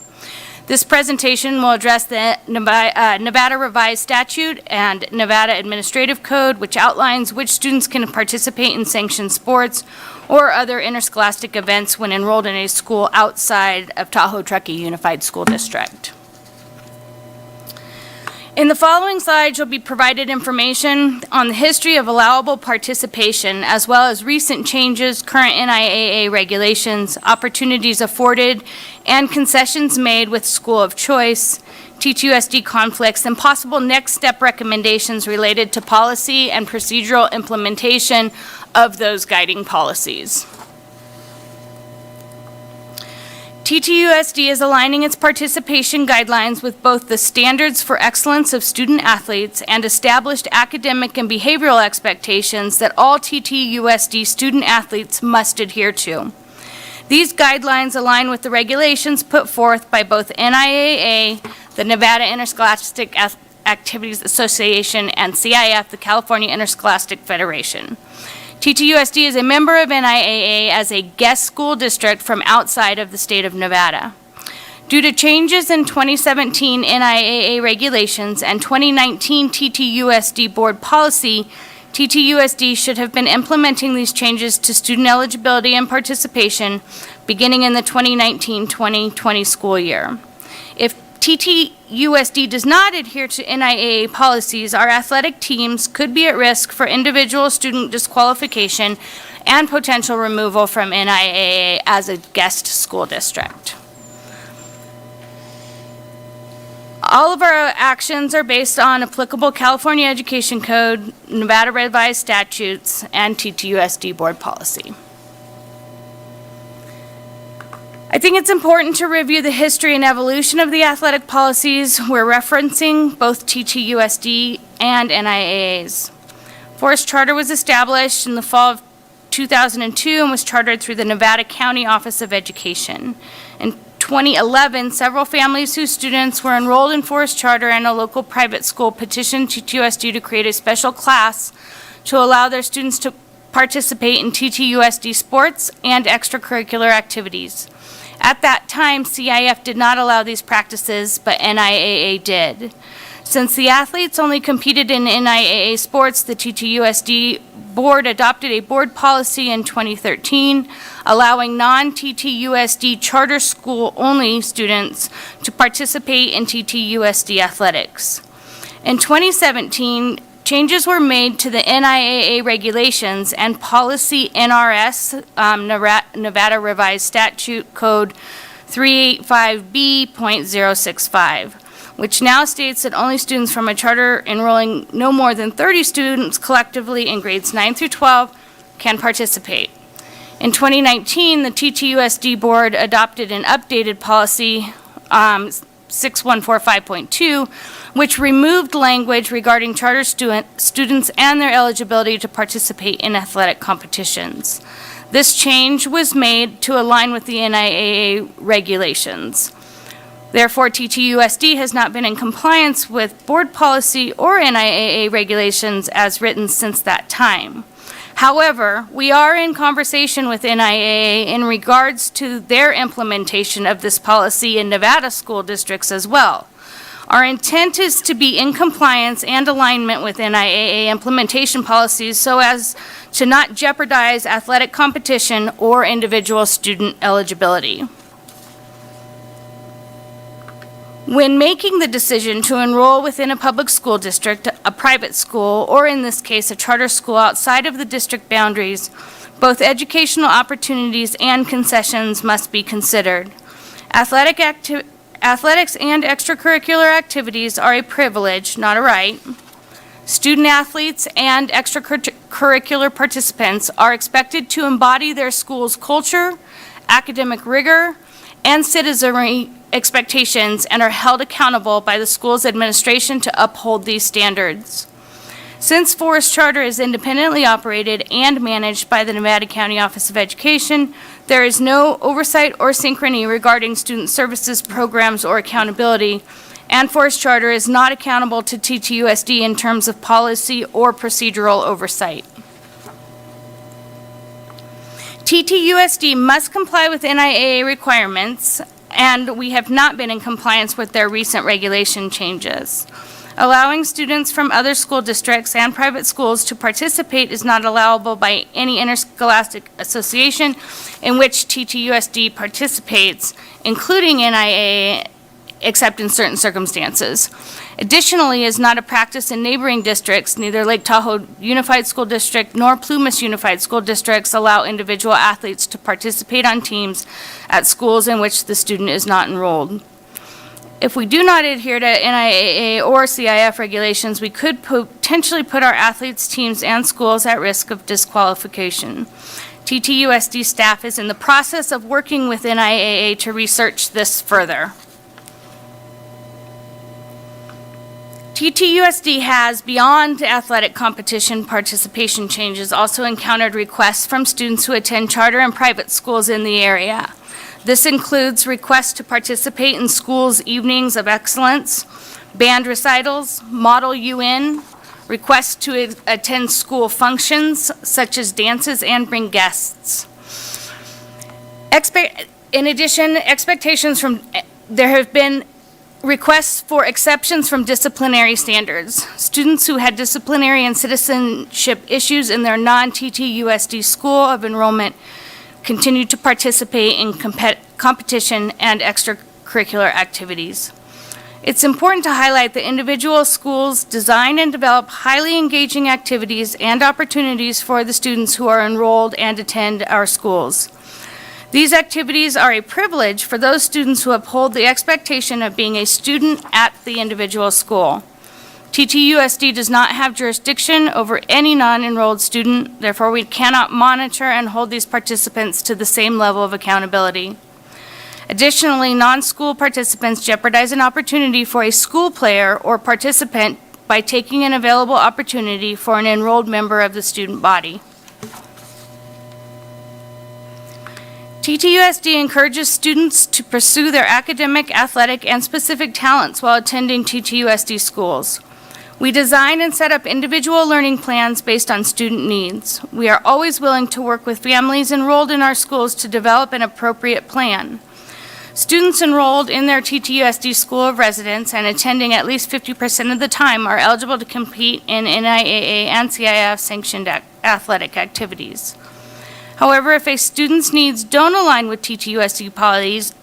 This presentation will address the Nevada Revised Statute and Nevada Administrative Code, which outlines which students can participate in sanctioned sports or other interscholastic events when enrolled in a school outside of Tahoe-Truckee Unified School District. In the following slides, you'll be provided information on the history of allowable participation, as well as recent changes, current NIAA regulations, opportunities afforded, and concessions made with school of choice, TTUSD conflicts, and possible next step recommendations related to policy and procedural implementation of those guiding policies. TTUSD is aligning its participation guidelines with both the standards for excellence of student athletes and established academic and behavioral expectations that all TTUSD student athletes must adhere to. These guidelines align with the regulations put forth by both NIAA, the Nevada Interscholastic Activities Association, and CIF, the California Interscholastic Federation. TTUSD is a member of NIAA as a guest school district from outside of the state of Nevada. Due to changes in 2017 NIAA regulations and 2019 TTUSD board policy, TTUSD should have been implementing these changes to student eligibility and participation beginning in the 2019-2020 school year. If TTUSD does not adhere to NIAA policies, our athletic teams could be at risk for individual student disqualification and potential removal from NIAA as a guest school district. All of our actions are based on applicable California Education Code, Nevada Revised Statutes, and TTUSD board policy. I think it's important to review the history and evolution of the athletic policies. We're referencing both TTUSD and NIAA's. Forest Charter was established in the fall of 2002 and was chartered through the Nevada County Office of Education. In 2011, several families whose students were enrolled in Forest Charter and a local private school petitioned TTUSD to create a special class to allow their students to participate in TTUSD sports and extracurricular activities. At that time, CIF did not allow these practices, but NIAA did. Since the athletes only competed in NIAA sports, the TTUSD board adopted a board policy in 2013, allowing non-TTUSD charter school-only students to participate in TTUSD athletics. In 2017, changes were made to the NIAA regulations and policy NRS, Nevada Revised Statute Code 385B.065, which now states that only students from a charter enrolling no more than 30 students collectively in grades 9 through 12 can participate. In 2019, the TTUSD board adopted an updated policy 6145.2, which removed language regarding charter students and their eligibility to participate in athletic competitions. This change was made to align with the NIAA regulations. Therefore, TTUSD has not been in compliance with board policy or NIAA regulations as written since that time. However, we are in conversation with NIAA in regards to their implementation of this policy in Nevada school districts as well. Our intent is to be in compliance and alignment with NIAA implementation policies so as to not jeopardize athletic competition or individual student eligibility. When making the decision to enroll within a public school district, a private school, or in this case, a charter school outside of the district boundaries, both educational opportunities and concessions must be considered. Athletics and extracurricular activities are a privilege, not a right. Student athletes and extracurricular participants are expected to embody their school's culture, academic rigor, and citizenry expectations and are held accountable by the school's administration to uphold these standards. Since Forest Charter is independently operated and managed by the Nevada County Office of Education, There is no oversight or synchrony regarding student services programs or accountability, and Forest Charter is not accountable to TTUSD in terms of policy or procedural oversight. TTUSD must comply with NIAA requirements, and we have not been in compliance with their recent regulation changes. Allowing students from other school districts and private schools to participate is not allowable by any interscholastic association in which TTUSD participates, including NIAA, except in certain circumstances. Additionally, is not a practice in neighboring districts. Neither Lake Tahoe Unified School District nor Plumas Unified School Districts allow individual athletes to participate on teams at schools in which the student is not enrolled. If we do not adhere to NIAA or CIF regulations, we could potentially put our athletes, teams, and schools at risk of disqualification. TTUSD staff is in the process of working with NIAA to research this further. TTUSD has, beyond athletic competition participation changes, also encountered requests from students who attend charter and private schools in the area. This includes requests to participate in schools' evenings of excellence, band recitals, model UN, requests to attend school functions such as dances and bring guests. In addition, there have been requests for exceptions from disciplinary standards. Students who had disciplinary and citizenship issues in their non-TTUSD school of enrollment continue to participate in competition and extracurricular activities. It's important to highlight that individual schools design and develop highly engaging activities and opportunities for the students who are enrolled and attend our schools. These activities are a privilege for those students who uphold the expectation of being a student at the individual school. TTUSD does not have jurisdiction over any non-enrolled student, therefore we cannot monitor and hold these participants to the same level of accountability. Additionally, non-school participants jeopardize an opportunity for a school player or participant by taking an available opportunity for an enrolled member of the student body. TTUSD encourages students to pursue their academic, athletic, and specific talents while attending TTUSD schools. We design and set up individual learning plans based on student needs. We are always willing to work with families enrolled in our schools to develop an appropriate plan. Students enrolled in their TTUSD school of residence and attending at least 50% of the time are eligible to compete in NIAA and CIF sanctioned athletic activities. However, if a student's needs don't align with TTUSD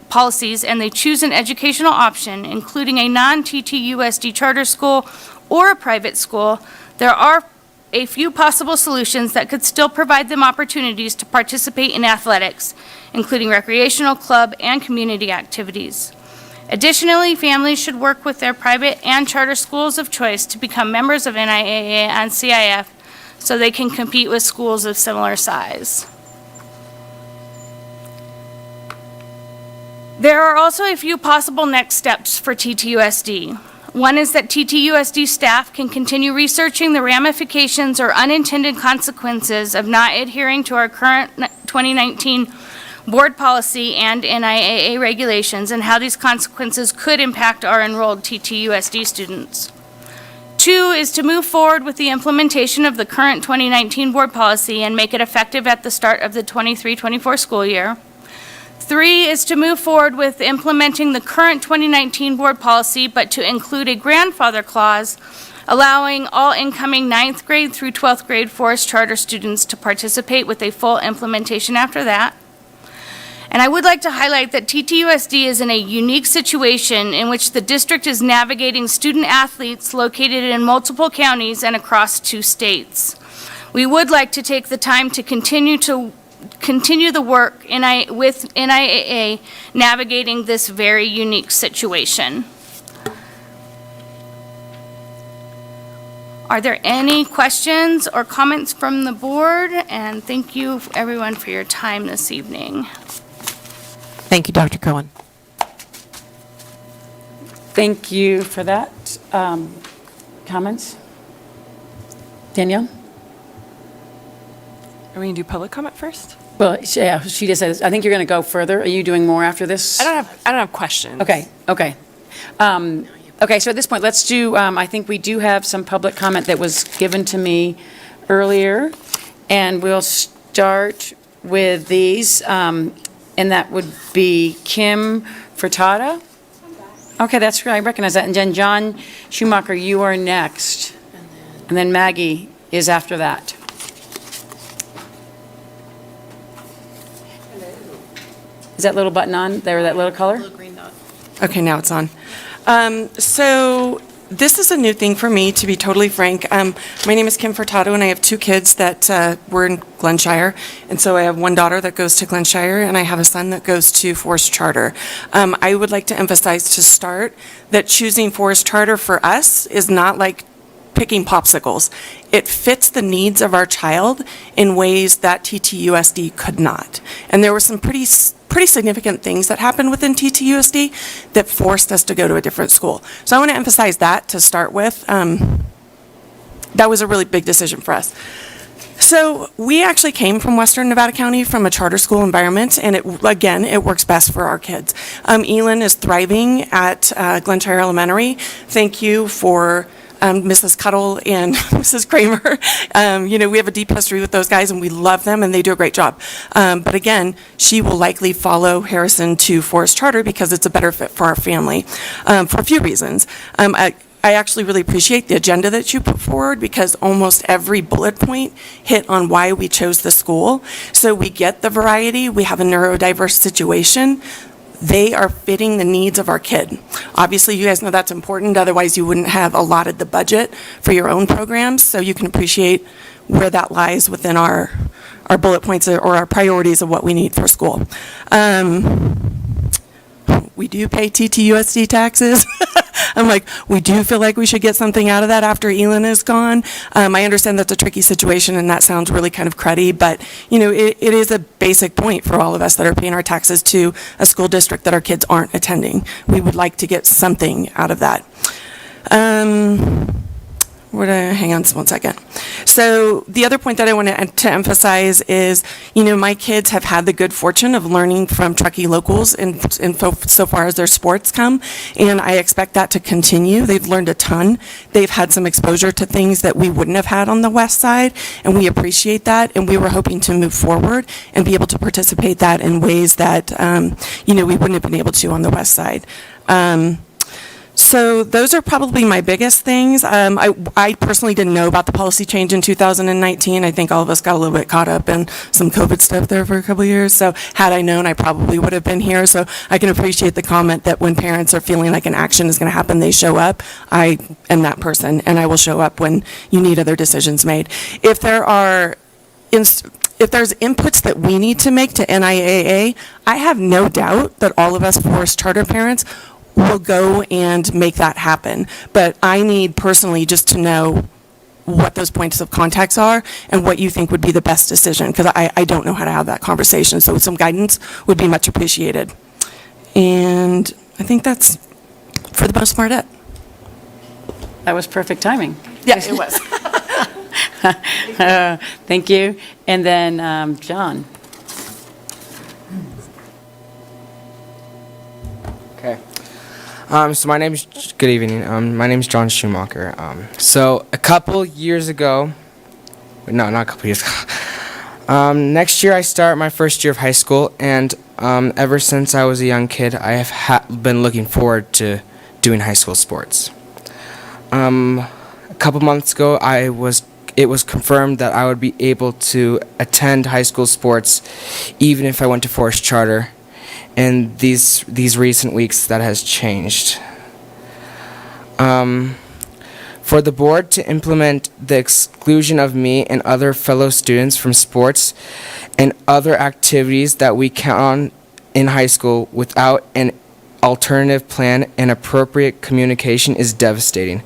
policies and they choose an educational option, including a non-TTUSD charter school or a private school, there are a few possible solutions that could still provide them opportunities to participate in athletics, including recreational, club, and community activities. Additionally, families should work with their private and charter schools of choice to become members of NIAA and CIF so they can compete with schools of similar size. There are also a few possible next steps for TTUSD. One is that TTUSD staff can continue researching the ramifications or unintended consequences of not adhering to our current 2019 board policy and NIAA regulations and how these consequences could impact our enrolled TTUSD students. Two is to move forward with the implementation of the current 2019 board policy and make it effective at the start of the 23-24 school year. Three is to move forward with implementing the current 2019 board policy, but to include a grandfather clause, allowing all incoming 9th grade through 12th grade Forest Charter students to participate with a full implementation after that. And I would like to highlight that TTUSD is in a unique situation in which the district is navigating student athletes located in multiple counties and across 2 states. We would like to take the time to continue the work with NIAA navigating this very unique situation. Are there any questions or comments from the board? And thank you everyone for your time this evening. Thank you, Dr. Cohen. Thank you for that. Comments? Danielle? Are we going to do public comment first? Well, yeah, she just said, I think you're going to go further. Are you doing more after this? I don't have questions. Okay, okay. Okay, so at this point, let's do, I think we do have some public comment that was given to me earlier, and we'll start with these, and that would be Kim Furtado. Okay, that's great, I recognize that. And then John Schumacher, you are next. And then Maggie is after that. Is that little button on there, that little color? Okay, now it's on. So this is a new thing for me, to be totally frank. My name is Kim Furtado, and I have two kids that were in Glenshire. And so I have one daughter that goes to Glenshire, and I have a son that goes to Forest Charter. I would like to emphasize to start that choosing Forest Charter for us is not like picking popsicles. It fits the needs of our child in ways that TTUSD could not. And there were some pretty significant things that happened within TTUSD that forced us to go to a different school. So I want to emphasize that to start with. That was a really big decision for us. So we actually came from Western Nevada County from a charter school environment, and it works best for our kids. Elin is thriving at Glenshire Elementary. Thank you for Mrs. Cuddle and Mrs. Kramer. We have a deep history with those guys, and we love them, and they do a great job. But again, she will likely follow Harrison to Forest Charter because it's a better fit for our family for a few reasons. I actually really appreciate the agenda that you put forward because almost every bullet point hit on why we chose the school. So we get the variety. We have a neurodiverse situation. They are fitting the needs of our kid. Obviously, you guys know that's important. Otherwise, you wouldn't have allotted the budget for your own programs. So you can appreciate where that lies within our bullet points or our priorities of what we need for school. We do pay TTUSD taxes. I'm like, we do feel like we should get something out of that after Elin is gone. I understand that's a tricky situation, and that sounds really kind of cruddy, but it is a basic point for all of us that are paying our taxes to a school district that our kids aren't attending. We would like to get something out of that. Hang on one second. So the other point that I want to emphasize is, my kids have had the good fortune of learning from Truckee locals so far as their sports come, and I expect that to continue. They've learned a ton. They've had some exposure to things that we wouldn't have had on the west side, and we appreciate that, and we were hoping to move forward and be able to participate that in ways that, we wouldn't have been able to on the west side. So those are probably my biggest things. I personally didn't know about the policy change in 2019. I think all of us got a little bit caught up in some COVID stuff there for a couple of years. So had I known, I probably would have been here. So I can appreciate the comment that when parents are feeling like an action is going to happen, they show up. I am that person, and I will show up when you need other decisions made. If there's inputs that we need to make to NIAA, I have no doubt that all of us Forest Charter parents will go and make that happen. But I need personally just to know what those points of contacts are and what you think would be the best decision, because I don't know how to have that conversation. So some guidance would be much appreciated. And I think that's, for the most part, it. That was perfect timing. Yeah, it was. Thank you. And then John. Okay. Good evening. My name is John Schumacher. So a couple years ago, no, not a couple years ago. Next year I start my first year of high school, and ever since I was a young kid, I have been looking forward to doing high school sports. A couple months ago, it was confirmed that I would be able to attend high school sports even if I went to Forest Charter. And these recent weeks, that has changed. For the board to implement the exclusion of me and other fellow students from sports and other activities that we count on in high school without an alternative plan and appropriate communication is devastating.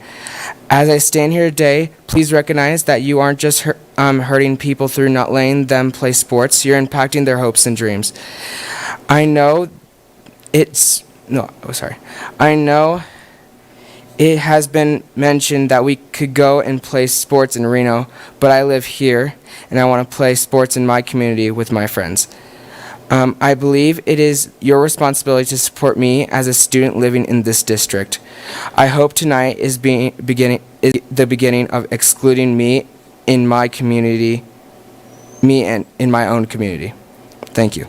As I stand here today, please recognize that you aren't just hurting people through not letting them play sports, you're impacting their hopes and dreams. I know It has been mentioned that we could go and play sports in Reno, but I live here and I want to play sports in my community with my friends. I believe it is your responsibility to support me as a student living in this district. I hope tonight is the beginning of excluding me in my community, me and in my own community. Thank you.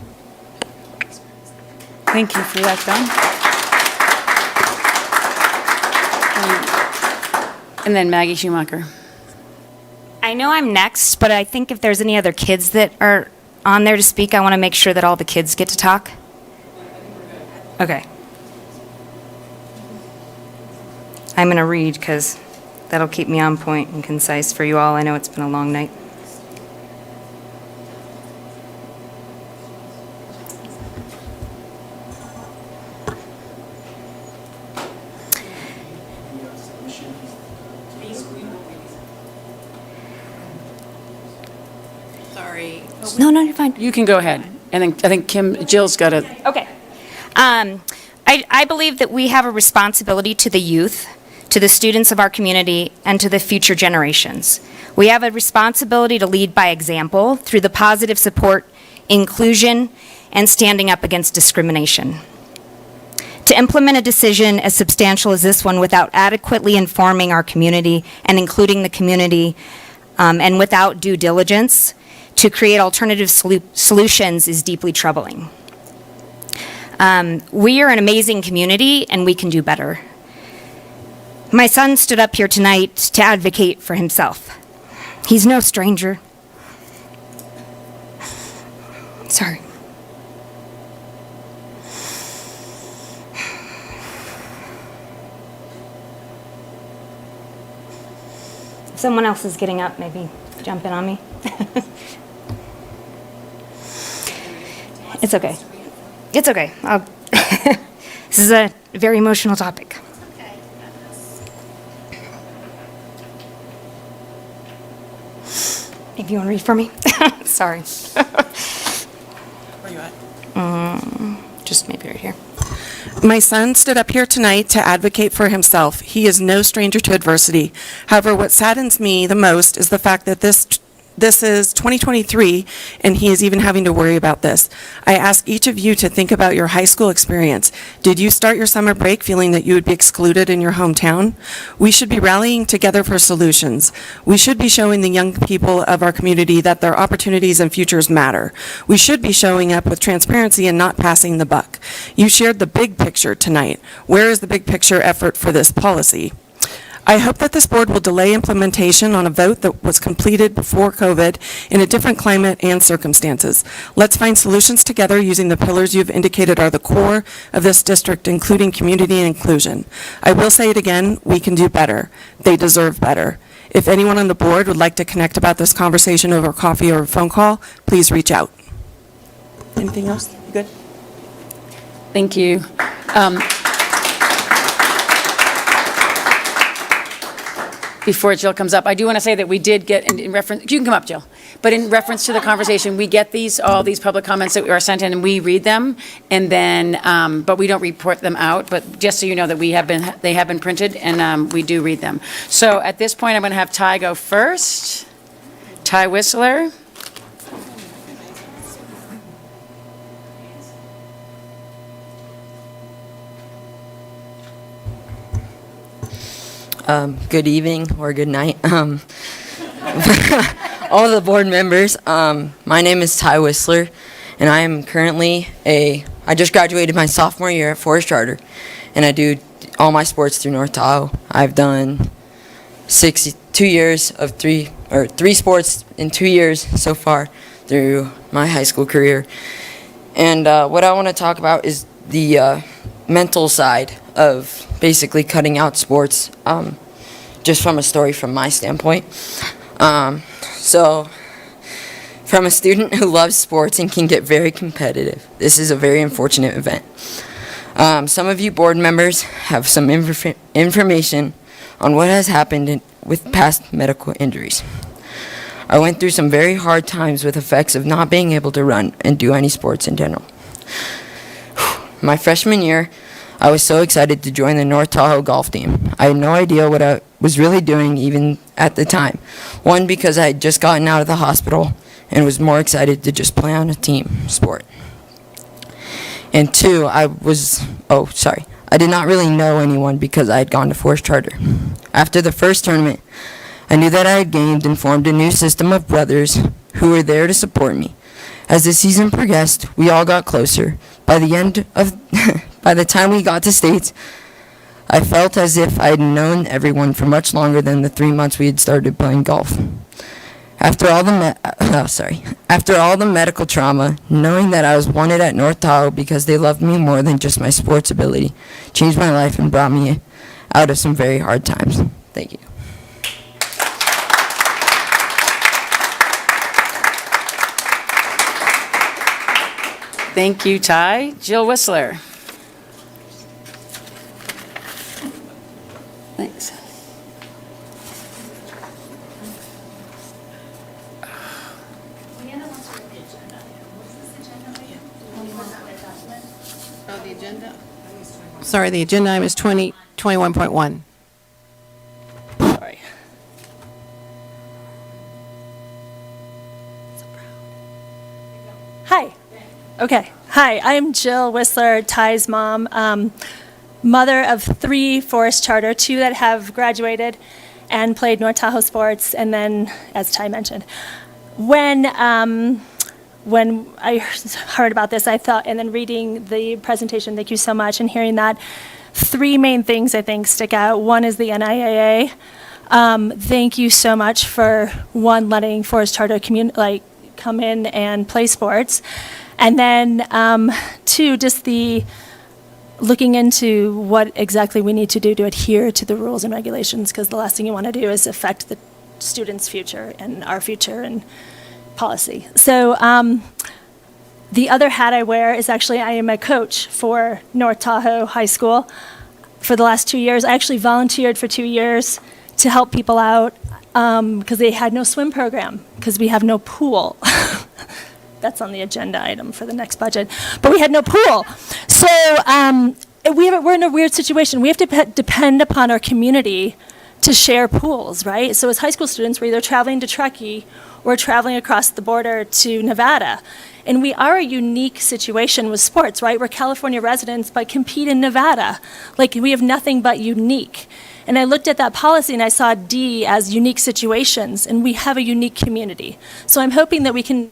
Thank you for that, Don. And then Maggie Schumacher. I know I'm next, but I think if there's any other kids that are on there to speak, I want to make sure that all the kids get to talk. Okay. I'm going to read because that'll keep me on point and concise for you all. I know it's been a long night. Sorry. No, you're fine. You can go ahead. And then I think Jill's got a... Okay. I believe that we have a responsibility to the youth, to the students of our community, and to the future generations. We have a responsibility to lead by example through the positive support, inclusion, and standing up against discrimination. To implement a decision as substantial as this one without adequately informing our community and including the community, and without due diligence to create alternative solutions is deeply troubling. We are an amazing community and we can do better. My son stood up here tonight to advocate for himself. He's no stranger. Sorry. If someone else is getting up, maybe jump in on me. It's okay. It's okay. This is a very emotional topic. If you want to read for me. Sorry. Where you at? Just maybe right here. My son stood up here tonight to advocate for himself. He is no stranger to adversity. However, what saddens me the most is the fact that this is 2023, and he is even having to worry about this. I ask each of you to think about your high school experience. Did you start your summer break feeling that you would be excluded in your hometown? We should be rallying together for solutions. We should be showing the young people of our community that their opportunities and futures matter. We should be showing up with transparency and not passing the buck. You shared the big picture tonight. Where is the big picture effort for this policy? I hope that this board will delay implementation on a vote that was completed before COVID in a different climate and circumstances. Let's find solutions together using the pillars you've indicated are the core of this district, including community and inclusion. I will say it again, we can do better. They deserve better. If anyone on the board would like to connect about this conversation over coffee or a phone call, please reach out. Anything else? You good? Thank you. Before Jill comes up, I do want to say that we did get, in reference, you can come up, Jill, but in reference to the conversation, we get all these public comments that are sent in, and we read them, and then, but we don't report them out, but just so you know that they have been printed, and we do read them. So at this point, I'm going to have Ty go first. Ty Whistler. Good evening or good night. All the board members, my name is Ty Whistler, and I am currently I just graduated my sophomore year at Forest Charter, and I do all my sports through North Tahoe. I've done 2 years of three sports in 2 years so far through my high school career. And what I want to talk about is the mental side of basically cutting out sports, just from a story from my standpoint. So, from a student who loves sports and can get very competitive, this is a very unfortunate event. Some of you board members have some information on what has happened with past medical injuries. I went through some very hard times with effects of not being able to run and do any sports in general. My freshman year, I was so excited to join the North Tahoe golf team. I had no idea what I was really doing even at the time. One, because I had just gotten out of the hospital and was more excited to just play on a team sport. And two, I did not really know anyone because I had gone to Forest Charter. After the first tournament, I knew that I had gained and formed a new system of brothers who were there to support me. As the season progressed, we all got closer. By the time we got to states, I felt as if I had known everyone for much longer than the 3 months we had started playing golf. After all the medical trauma, knowing that I was wanted at North Tahoe because they loved me more than just my sports ability, changed my life and brought me out of some very hard times. Thank you. Thank you, Ty. Jill Whistler. Thanks. Sorry, the agenda item is 21.1. Sorry. Hi. Okay. Hi, I'm Jill Whistler, Ty's mom, mother of 3 Forest Charter, 2 that have graduated and played North Tahoe sports, and then, as Ty mentioned, when I heard about this, I thought, and then reading the presentation, thank you so much, and hearing that, 3 main things I think stick out. One is the NIAA. Thank you so much for, one, letting Forest Charter come in and play sports. And then, 2, just the looking into what exactly we need to do to adhere to the rules and regulations, because the last thing you want to do is affect the students' future and our future and policy. So the other hat I wear is actually I am a coach for North Tahoe High School. For the last 2 years, I actually volunteered for 2 years to help people out because they had no swim program, because we have no pool. That's on the agenda item for the next budget. But we had no pool. So we're in a weird situation. We have to depend upon our community to share pools, right? So as high school students, we're either traveling to Truckee or traveling across the border to Nevada. And we are a unique situation with sports, right? We're California residents, but compete in Nevada. Like, we have nothing but unique. And I looked at that policy and I saw D as unique situations, and we have a unique community. So I'm hoping that we can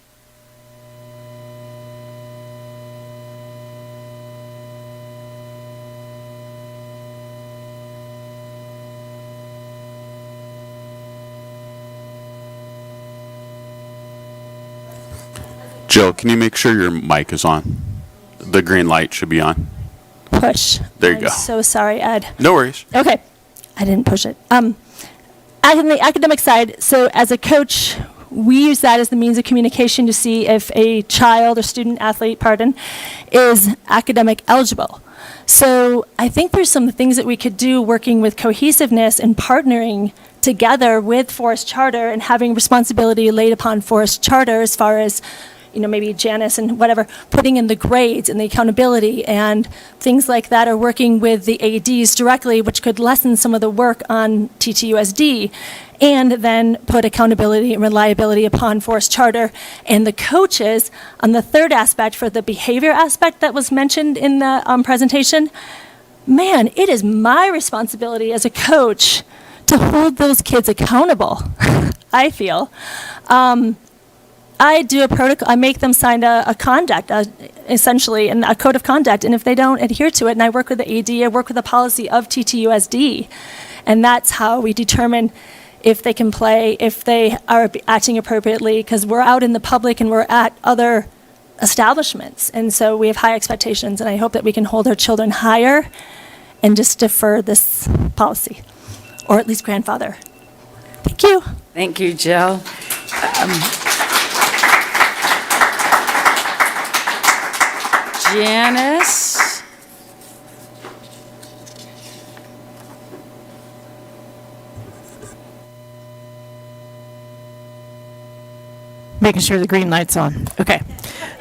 Jill, can you make sure your mic is on? The green light should be on. push. There you I'm go. so sorry, Ed. No worries. Okay, I didn't push it. On the academic side, so as a coach, we use that as the means of communication to see if a child or student athlete, is academic eligible. So I think there's some things that we could do working with cohesiveness and partnering together with Forest Charter and having responsibility laid upon Forest Charter as far as, maybe Janice and whatever, putting in the grades and the accountability and things like that, or working with the ADs directly, which could lessen some of the work on TTUSD, and then put accountability and reliability upon Forest Charter and the coaches. On the third aspect, for the behavior aspect that was mentioned in the presentation, man, it is my responsibility as a coach to hold those kids accountable, I feel. I do a protocol, I make them sign a conduct, essentially, and a code of conduct, and if they don't adhere to it, and I work with the AD, I work with the policy of TTUSD, and that's how we determine if they can play, if they are acting appropriately, because we're out in the public and we're at other establishments, and so we have high expectations, and I hope that we can hold our children higher and just defer this policy, or at least grandfather. Thank you. Thank you, Jill. Janice? Making sure the green light's on. Okay.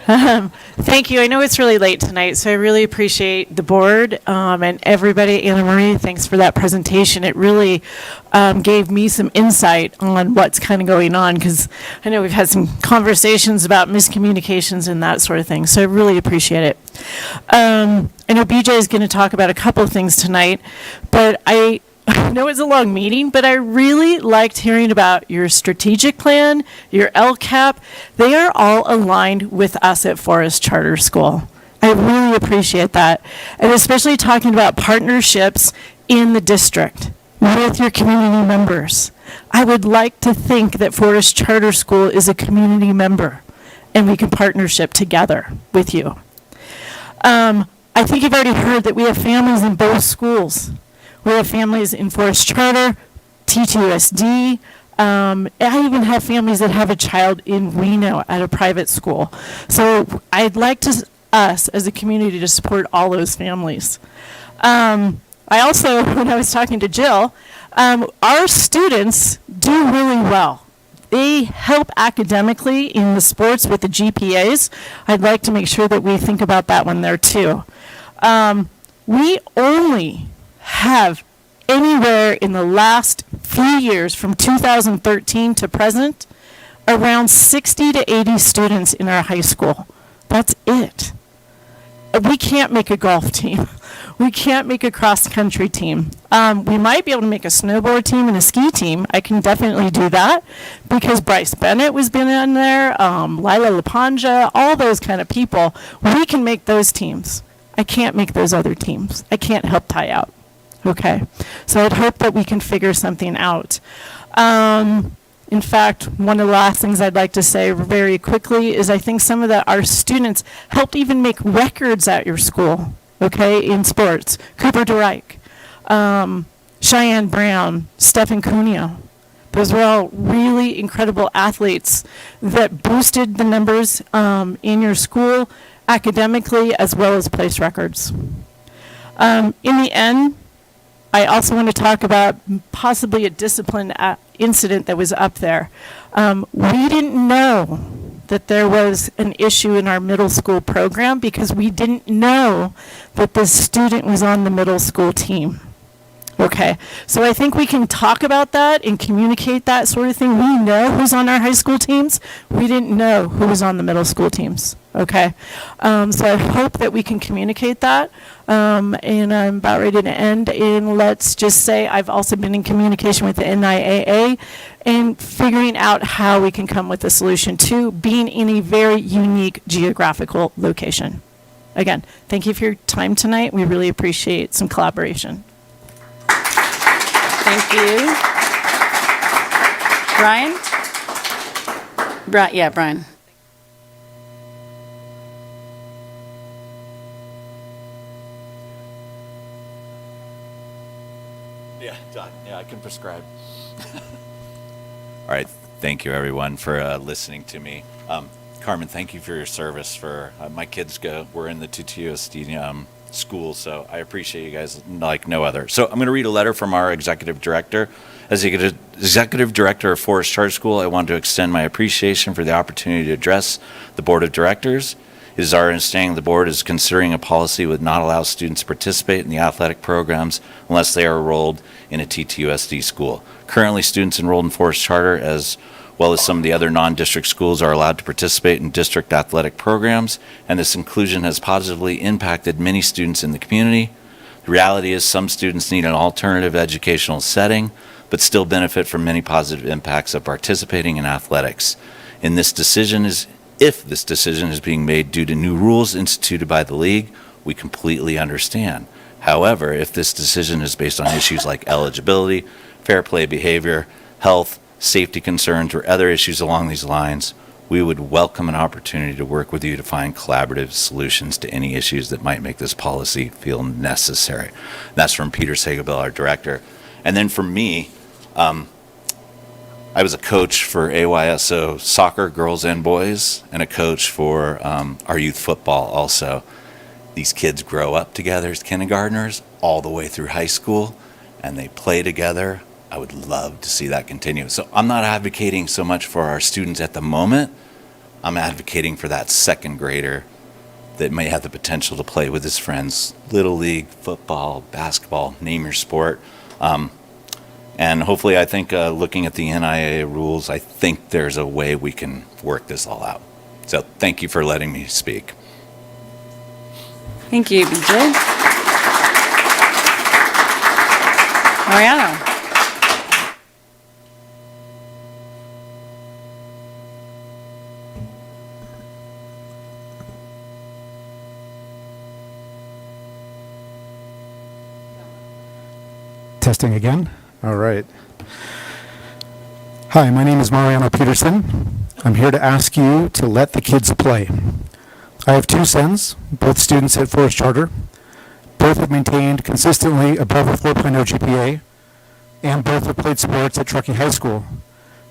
Thank you. I know it's really late tonight, so I really appreciate the board and everybody. Anna Marie, thanks for that presentation. It really gave me some insight on what's kind of going on, because I know we've had some conversations about miscommunications and that sort of thing, so I really appreciate it. I know BJ is going to talk about a couple of things tonight, but I know it's a long meeting, but I really liked hearing about your strategic plan, your LCAP. They are all aligned with us at Forest Charter School. I really appreciate that. And especially talking about partnerships in the district with your community members. I would like to think that Forest Charter School is a community member and we can partnership together with you. I think you've already heard that we have families in both schools. We have families in Forest Charter, TTUSD. I even have families that have a child in Reno at a private school. So I'd like us as a community to support all those families. I also, when I was talking to Jill, our students do really well. They help academically in the sports with the GPAs. I'd like to make sure that we think about that one there too. We only have anywhere in the last few years from 2013 to present around 60 to 80 students in our high school. That's it. We can't make a golf team. We can't make a cross-country team. We might be able to make a snowboard team and a ski team. I can definitely do that because Bryce Bennett was been in there, Lila Lapanja, all those kind of people. We can make those teams. I can't make those other teams. I can't help Ty out. Okay, so I'd hope that we can figure something out. In fact, one of the last things I'd like to say very quickly is I think some of our students helped even make records at your school, okay, in sports. Cooper DeReich, Cheyenne Brown, Stephen Cuneo. Those were all really incredible athletes that boosted the numbers in your school academically as well as place records. In the end, I also want to talk about possibly a discipline incident that was up there. We didn't know that there was an issue in our middle school program because we didn't know that this student was on the middle school team. Okay, so I think we can talk about that and communicate that sort of thing. We know who's on our high school teams. We didn't know who was on the middle school teams. Okay, so I hope that we can communicate that. And I'm about ready to end. And let's just say I've also been in communication with the NIAA and figuring out how we can come with a solution to being in a very unique geographical location. Again, thank you for your time tonight. We really appreciate some collaboration. Thank you. Brian? Yeah, Brian. Yeah, done. Yeah, I can prescribe. All right. Thank you, everyone, for listening to me. Carmen, thank you for your service. For my kids we're in the TTUSD school, so I appreciate you guys like no other. So I'm going to read a letter from our executive director. As the executive director of Forest Charter School, I want to extend my appreciation for the opportunity to address the board of directors. It is our understanding the board is considering a policy would not allow students to participate in the athletic programs unless they are enrolled in a TTUSD school. Currently, students enrolled in Forest Charter, as well as some of the other non-district schools, are allowed to participate in district athletic programs, and this inclusion has positively impacted many students in the community. The reality is some students need an alternative educational setting, but still benefit from many positive impacts of participating in athletics. If this decision is being made due to new rules instituted by the league, we completely understand. However, if this decision is based on issues like eligibility, fair play behavior, health, safety concerns, or other issues along these lines, we would welcome an opportunity to work with you to find collaborative solutions to any issues that might make this policy feel necessary. That's from Peter Sagabell, our director. And then for me, I was a coach for AYSO soccer, girls and boys, and a coach for our youth football also. These kids grow up together as kindergartners all the way through high school, and they play together. I would love to see that continue. So I'm not advocating so much for our students at the moment, I'm advocating for that second grader that may have the potential to play with his friends, Little League, football, basketball, name your sport. And hopefully, I think looking at the NIAA rules, I think there's a way we can work this all out. So thank you for letting me speak. Thank you, BJ. Mariano. Testing again. All right. Hi, my name is Mariano Peterson. I'm here to ask you to let the kids play. I have two sons, both students at Forest Charter. Both have maintained consistently above a 4.0 GPA, and both have played sports at Truckee High School.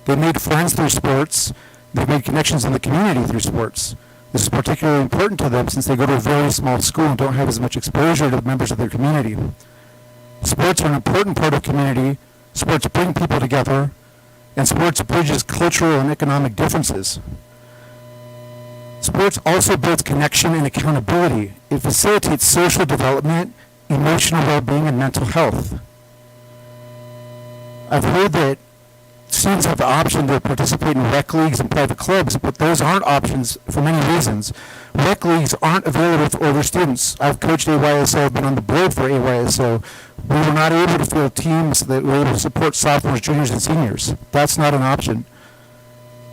They made friends through sports. They've made connections in the community through sports. This is particularly important to them since they go to a very small school and don't have as much exposure to members of their community. Sports are an important part of community. Sports bring people together, and sports bridges cultural and economic differences. Sports also builds connection and accountability. It facilitates social development, emotional well-being, and mental health. I've heard that students have the option to participate in rec leagues and private clubs, but those aren't options for many reasons. Rec leagues aren't available for older students. I've coached AYSO, I've been on the board for AYSO. We were not able to field teams that were able to support sophomores, juniors, and seniors. That's not an option.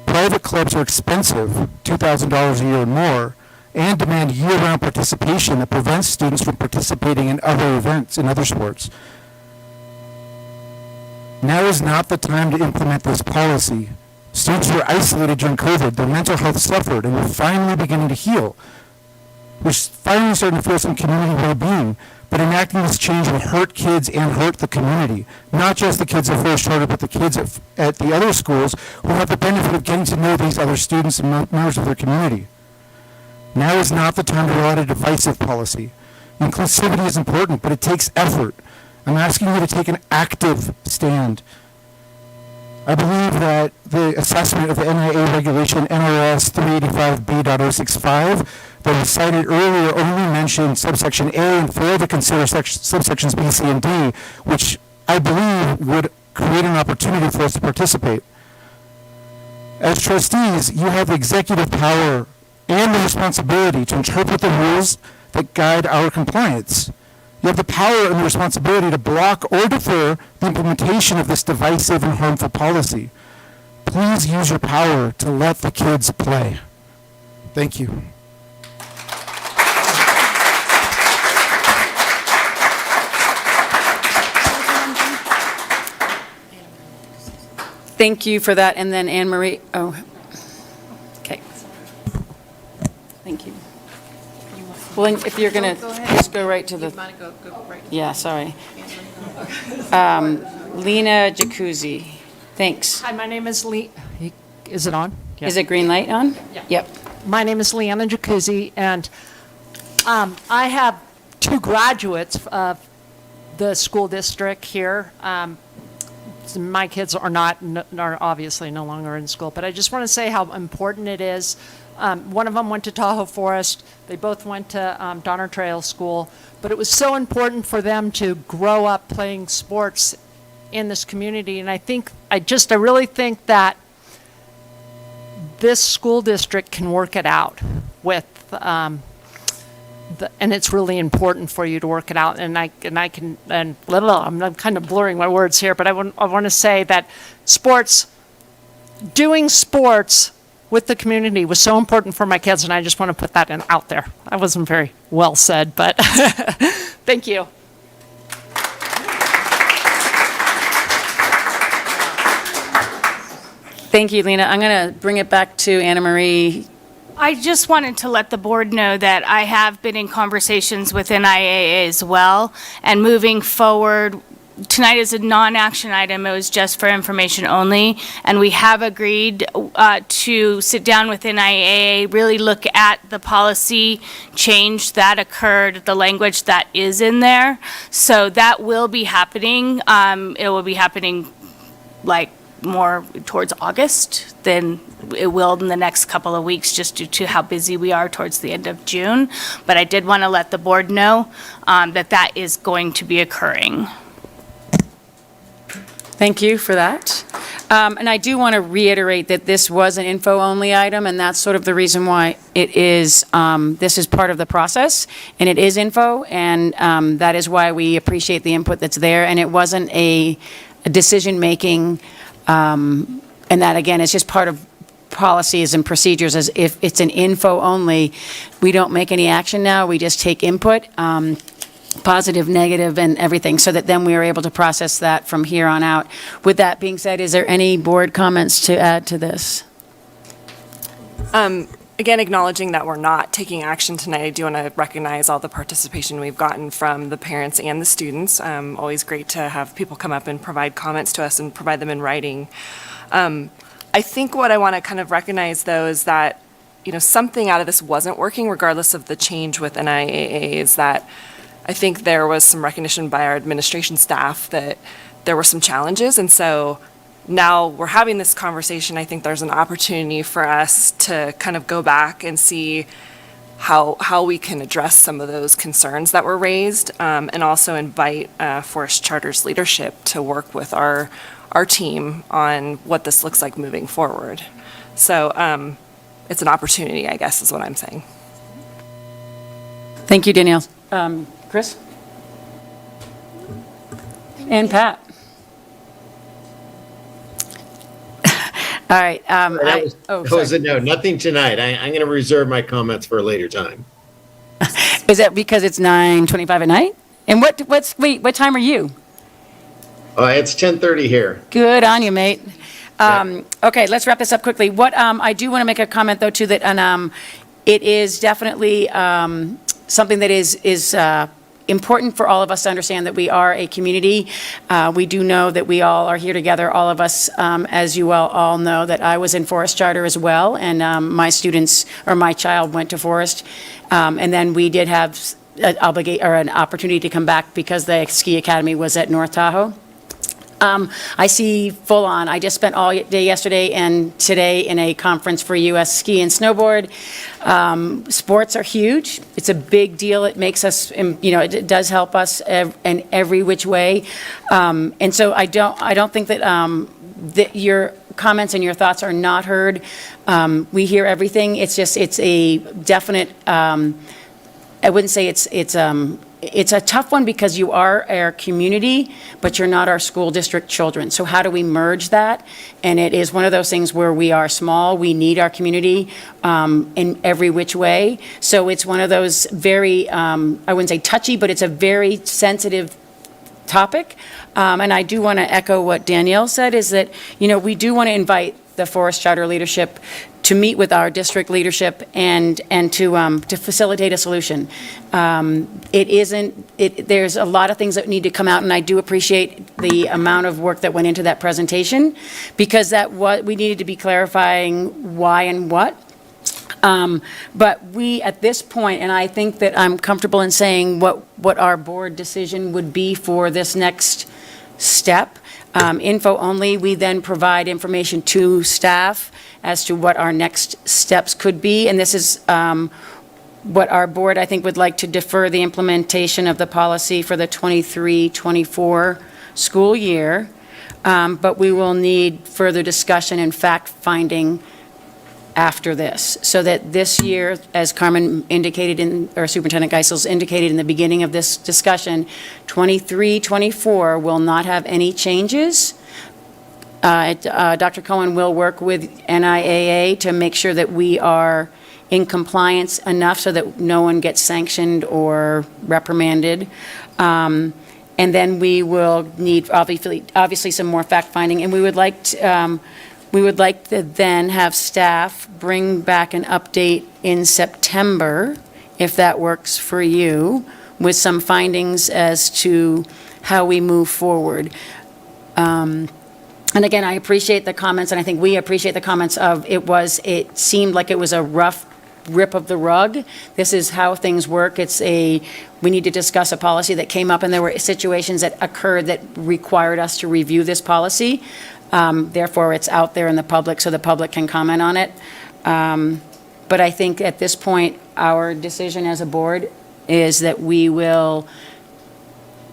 Private clubs are expensive, $2,000 a year or more, and demand year-round participation that prevents students from participating in other events, in other sports. Now is not the time to implement this policy. Students were isolated during COVID, their mental health suffered, and we're finally beginning to heal. We're finally starting to feel some community well-being, but enacting this change will hurt kids and hurt the community. Not just the kids at Forest Charter, but the kids at the other schools who have the benefit of getting to know these other students and members of their community. Now is not the time to roll out a divisive policy. Inclusivity is important, but it takes effort. I'm asking you to take an active stand. I believe that the assessment of the NIA regulation NRS 385B.065 that was cited earlier only mentioned subsection A and failed to consider subsections B, C, and D, which I believe would create an opportunity for us to participate. As trustees, you have the executive power and the responsibility to interpret the rules that guide our compliance. You have the power and the responsibility to block or defer the implementation of this divisive and harmful policy. Please use your power to let the kids play. Thank you. Thank you for that. And then Anne Marie. Oh, okay. Thank you. Well, if you're going to just go right to the. Yeah, sorry. Lena Jacuzzi. Thanks. Hi, my name is Lee. Is it on? Yeah. Is it green light on? Yeah. Yep. My name is Leanna Jacuzzi, and I have two graduates of the school district here. My kids are obviously no longer in school, but I just want to say how important it is. One of them went to Tahoe Forest. They both went to Donner Trail School, but it was so important for them to grow up playing sports in this community. And I really think that this school district can work it out with, and it's really important for you to work it out. And I'm kind of blurring my words here, but I want to say that doing sports with the community was so important for my kids, and I just want to put that out there. That wasn't very well said, but thank you. Thank you, Lena. I'm going to bring it back to Anna Marie. I just wanted to let the board know that I have been in conversations with NIAA as well, and moving forward, tonight is a non-action item. It was just for information only, and we have agreed to sit down with NIAA, really look at the policy change that occurred, the language that is in there. So that will be happening. It will be happening like more towards August than it will in the next couple of weeks, just due to how busy we are towards the end of June. But I did want to let the board know that that is going to be occurring. Thank you for that. And I do want to reiterate that this was an info-only item, and that's sort of the reason why it is, this is part of the process, and it is info, and that is why we appreciate the input that's there, and it wasn't a decision-making, and that, again, is just part of policies and procedures. As if it's an info-only, we don't make any action now, we just take input, positive, negative, and everything, so that then we are able to process that from here on out. With that being said, is there any board comments to add to this? Again, acknowledging that we're not taking action tonight, I do want to recognize all the participation we've gotten from the parents and the students. Always great to have people come up and provide comments to us and provide them in writing. I think what I want to kind of recognize, though, is that, something out of this wasn't working, regardless of the change with NIAA, is that I think there was some recognition by our administration staff that there were some challenges, and so now we're having this conversation. I think there's an opportunity for us to kind of go back and see how we can address some of those concerns that were raised, and also invite Forest Charter's leadership to work with our team on what this looks like moving forward. So it's an opportunity, I guess, is what I'm saying. Thank you, Danielle. Chris? And Pat? All right. That was a no, nothing tonight. I'm going to reserve my comments for a later time. Is that because it's 9:25 at night? And what time are you? It's 10:30 here. Good on you, mate. Okay, let's wrap this up quickly. What I do want to make a comment, though, too, that it is definitely something that is important for all of us to understand, that we are a community. We do know that we all are here together, all of us, as you all know, that I was in Forest Charter as well, and my students, or my child, went to Forest. And then we did have an opportunity to come back because the ski academy was at North Tahoe. I see full on. I just spent all day yesterday and today in a conference for U.S. Ski and Snowboard. Sports are huge. It's a big deal. It makes us, it does help us in every which way. And so I don't think that that your comments and your thoughts are not heard. We hear everything. It's a definite. I wouldn't say it's a tough one because you are our community, but you're not our school district children. So how do we merge that? And it is one of those things where we are small, we need our community in every which way. So it's one of those very, I wouldn't say touchy, but it's a very sensitive topic. And I do want to echo what Danielle said, is that, we do want to invite the Forest Charter leadership to meet with our district leadership and to facilitate a solution. There's a lot of things that need to come out, and I do appreciate the amount of work that went into that presentation, because we needed to be clarifying why and what. But we, at this point, and I think that I'm comfortable in saying what our board decision would be for this next step. Info only, we then provide information to staff as to what our next steps could be. And this is what our board, I think, would like to defer the implementation of the policy for the 23-24 school year. But we will need further discussion and fact-finding after this, so that this year, as Carmen indicated or Superintendent Geisels indicated in the beginning of this discussion, 23-24 will not have any changes. Dr. Cohen will work with NIAA to make sure that we are in compliance enough so that no one gets sanctioned or reprimanded. And then we will need, obviously some more fact-finding, and we would like to then have staff bring back an update in September, if that works for you, with some findings as to how we move forward. And again, I appreciate the comments, and I think we appreciate the comments of it seemed like it was a rough rip of the rug. This is how things work. We need to discuss a policy that came up, and there were situations that occurred that required us to review this policy. Therefore, it's out there in the public so the public can comment on it. But I think at this point, our decision as a board is that we will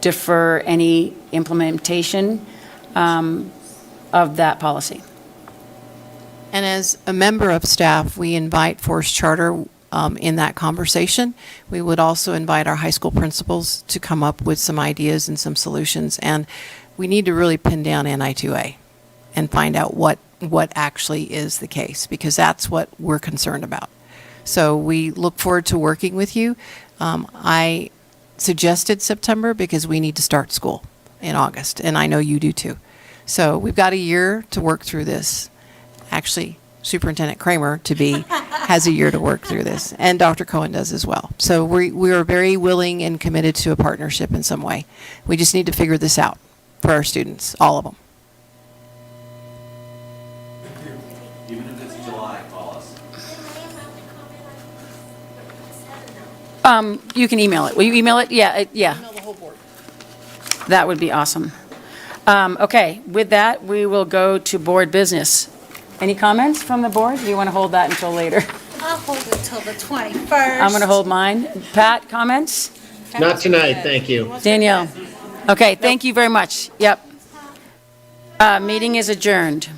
defer any implementation of that policy. And as a member of staff, we invite Forest Charter in that conversation. We would also invite our high school principals to come up with some ideas and some solutions. And we need to really pin down NI2A and find out what actually is the case, because that's what we're concerned about. So we look forward to working with you. I suggested September because we need to start school in August, and I know you do too. So we've got a year to work through this. Actually, Superintendent Kramer has a year to work through this, and Dr. Cohen does as well. So we are very willing and committed to a partnership in some way. We just need to figure this out for our students, all of them. Even if it's July, call us. You can email it. Will you email it? Yeah, yeah. Email the whole board. That would be awesome. Okay, with that, we will go to board business. Any comments from the board? Do you want to hold that until later? I'll hold it till the 21st. I'm going to hold mine. Pat, comments? Not tonight, thank you. Danielle? Okay, thank you very much. Yep. Meeting is adjourned.